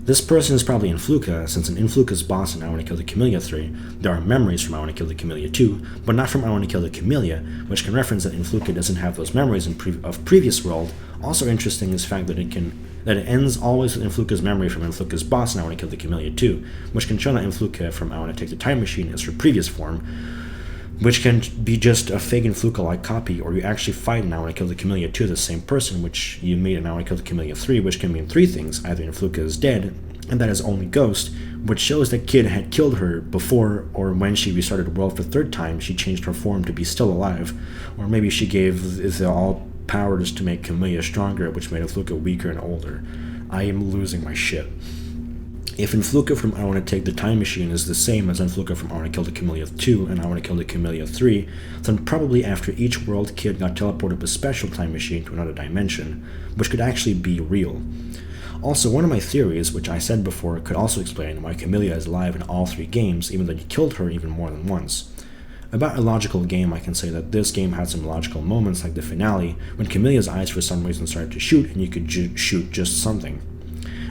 [SPEAKER 1] This person is probably Influka, since in Influka's boss in I Want to Kill the Kamilia 3, there are memories from I Want to Kill the Kamilia 2, but not from I Want to Kill the Kamilia, which can reference that Influka doesn't have those memories of previous world. Also interesting is the fact that it ends always with Influka's memory from Influka's boss in I Want to Kill the Kamilia 2, which can show that Influka from I Want to Take the Time Machine is her previous form, which can be just a fake Influka-like copy, or you actually fight in I Want to Kill the Kamilia 2 the same person, which you made in I Want to Kill the Kamilia 3, which can mean three things. Either Influka is dead, and that is only Ghost, which shows that Kid had killed her before, or when she restarted the world for the third time, she changed her form to be still alive, or maybe she gave the all powers to make Kamilia stronger, which made Influka weaker and older. I am losing my shit. If Influka from I Want to Take the Time Machine is the same as Influka from I Want to Kill the Kamilia 2 and I Want to Kill the Kamilia 3, then probably after each world Kid got teleported with a special time machine to another dimension, which could actually be real. Also, one of my theories, which I said before, could also explain why Kamilia is alive in all three games, even though you killed her even more than once. About a logical game, I can say that this game had some logical moments like the finale, when Kamilia's eyes for some reason started to shoot and you could shoot just something.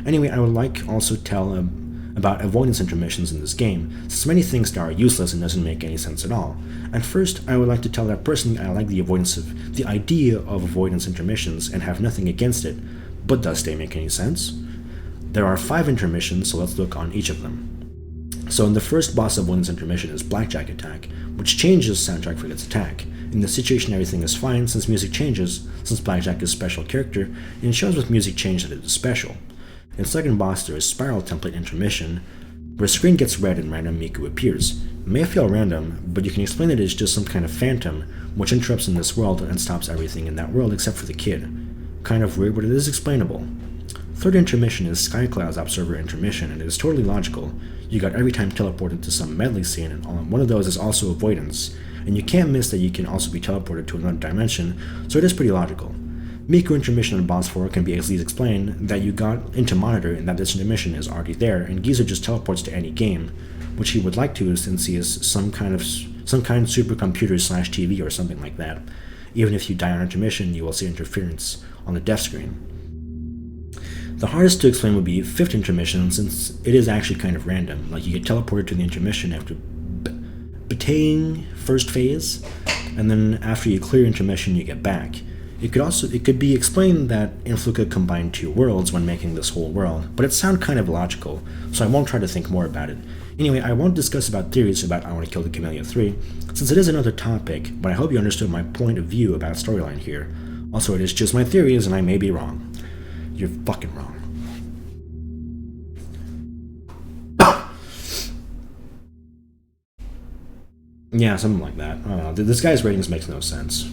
[SPEAKER 1] Anyway, I would like also tell about avoidance intermissions in this game, since many things that are useless and doesn't make any sense at all. At first, I would like to tell that personally I like the idea of avoidance intermissions and have nothing against it, but does they make any sense? There are 5 intermissions, so let's look on each of them. So in the first boss avoidance intermission is Blackjack Attack, which changes soundtrack for its attack. In this situation everything is fine since music changes, since Blackjack is a special character, and it shows with music change that it is special. In the second boss there is Spiral Template Intermission, where screen gets red and random Miku appears. It may feel random, but you can explain that it is just some kind of phantom, which interrupts in this world and stops everything in that world except for the Kid. Kind of weird, but it is explainable. Third intermission is Sky Cloud's Observer Intermission, and it is totally logical. You got every time teleported to some medley scene, and one of those is also avoidance, and you can't miss that you can also be teleported to another dimension, so it is pretty logical. Micro intermission on boss 4 can be easily explained that you got into monitor and that this intermission is already there, and Geezer just teleports to any game, which he would like to since he is some kind of supercomputer/TV or something like that. Even if you die on intermission, you will see interference on the death screen. The hardest to explain would be 5th intermission, since it is actually kind of random. Like, you get teleported to the intermission after betraying first phase, and then after you clear intermission, you get back. It could be explained that Influka combined 2 worlds when making this whole world, but it sounds kind of logical, so I won't try to think more about it. Anyway, I won't discuss about theories about I Want to Kill the Kamilia 3, since it is another topic, but I hope you understood my point of view about storyline here. Also, it is just my theories, and I may be wrong. You're fucking wrong. Yeah, something like that. I don't know. This guy's ratings makes no sense.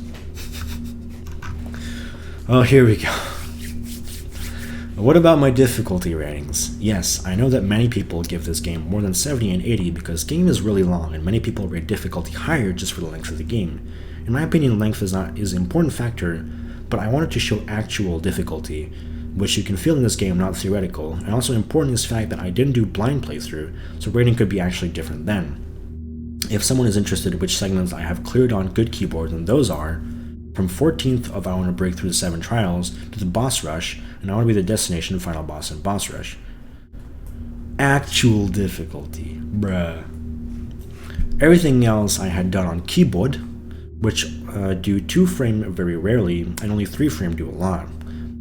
[SPEAKER 1] Oh, here we go. What about my difficulty ratings? Yes, I know that many people give this game more than 70 and 80 because the game is really long, and many people rate difficulty higher just for the length of the game. In my opinion, length is an important factor, but I wanted to show actual difficulty, which you can feel in this game, not theoretical, and also important is the fact that I didn't do blind playthrough, so rating could be actually different then. If someone is interested in which segments I have cleared on good keyboard, then those are from 14th of I Want to break through the 7 trials to the boss rush, and I want to be the destination, final boss, and boss rush. Actual difficulty, bruh. Everything else I had done on keyboard, which do 2 frame very rarely, and only 3 frame do a lot.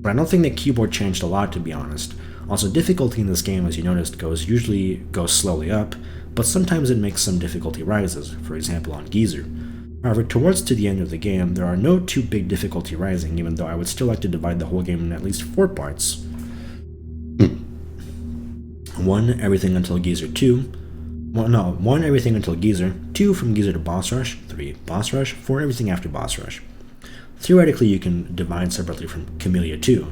[SPEAKER 1] But I don't think that keyboard changed a lot, to be honest. Also, difficulty in this game, as you noticed, usually goes slowly up, but sometimes it makes some difficulty rises, for example on Geezer. However, towards to the end of the game, there are no too big difficulty rising, even though I would still like to divide the whole game in at least 4 parts. 1, everything until Geezer 2. 1, everything until Geezer. 2, from Geezer to boss rush. 3, boss rush. 4, everything after boss rush. Theoretically, you can divide separately from Kamilia 2.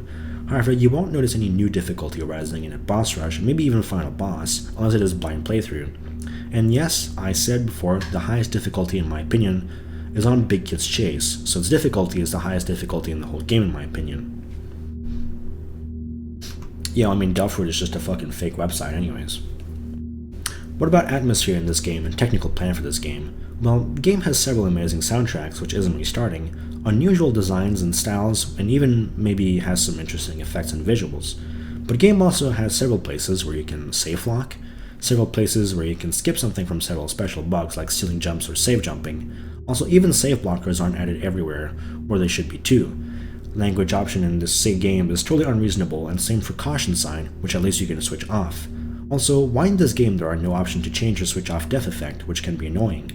[SPEAKER 1] However, you won't notice any new difficulty arising in a boss rush, and maybe even final boss, unless it is blind playthrough. And yes, I said before, the highest difficulty in my opinion is on Big Kid's Chase, so its difficulty is the highest difficulty in the whole game in my opinion. Yeah, I mean, Delford is just a fucking fake website anyways. What about atmosphere in this game and technical plan for this game? Well, the game has several amazing soundtracks, which isn't restarting, unusual designs and styles, and even maybe has some interesting effects and visuals. But the game also has several places where you can safe lock, several places where you can skip something from several special bugs like ceiling jumps or save jumping. Also, even save blockers aren't added everywhere, where they should be too. Language option in this game is totally unreasonable, and same for caution sign, which at least you can switch off. Also, why in this game there are no option to change or switch off death effect, which can be annoying.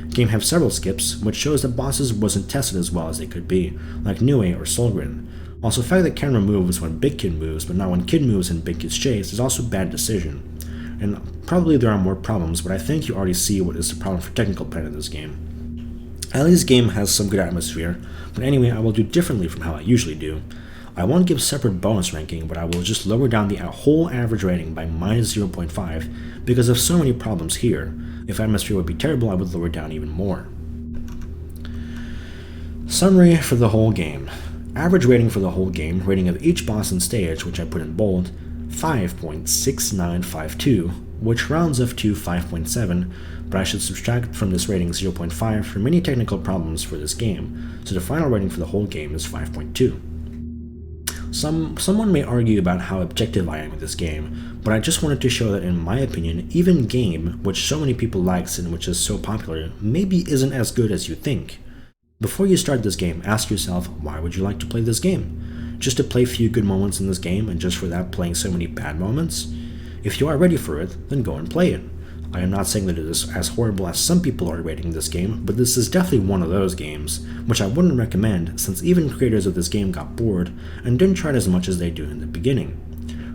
[SPEAKER 1] The game have several skips, which shows that bosses wasn't tested as well as they could be, like Nue or Solgren. Also, the fact that camera moves when Big Kid moves, but not when Kid moves in Big Kid's Chase is also a bad decision. And probably there are more problems, but I think you already see what is the problem for technical plan in this game. At least this game has some good atmosphere, but anyway, I will do differently from how I usually do. I won't give separate bonus ranking, but I will just lower down the whole average rating by minus 0.5 because of so many problems here. If atmosphere would be terrible, I would lower it down even more. Summary for the whole game. Average rating for the whole game, rating of each boss and stage, which I put in bold, 5.6952, which rounds up to 5.7, but I should subtract from this rating 0.5 for many technical problems for this game, so the final rating for the whole game is 5.2. Someone may argue about how objective I am with this game, but I just wanted to show that in my opinion, even game, which so many people likes and which is so popular, maybe isn't as good as you think. Before you start this game, ask yourself, why would you like to play this game? Just to play a few good moments in this game and just for that playing so many bad moments? If you are ready for it, then go and play it. I am not saying that it is as horrible as some people are rating this game, but this is definitely one of those games, which I wouldn't recommend since even creators of this game got bored and didn't try it as much as they do in the beginning.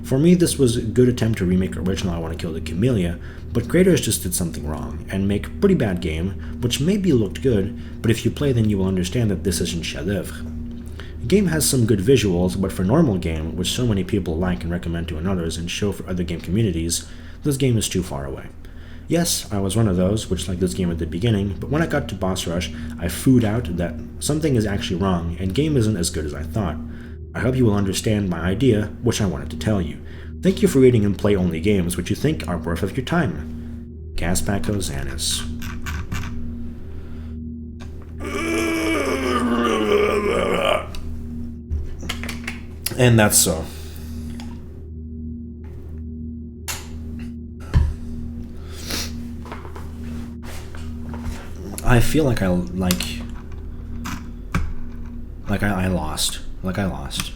[SPEAKER 1] For me, this was a good attempt to remake original I Want to Kill the Kamilia, but creators just did something wrong and make a pretty bad game, which maybe looked good, but if you play then you will understand that this isn't chef-d'oeuvre. The game has some good visuals, but for normal game, which so many people like and recommend to others and show for other game communities, This game is too far away. Yes, I was one of those which liked this game at the beginning, but when I got to boss rush, I food out that something is actually wrong and game isn't as good as I thought. I hope you will understand my idea, which I wanted to tell you. Thank you for reading and play only games which you think are worth of your time. GaspacoZanis. And that's so. I feel like I lost. Like I lost.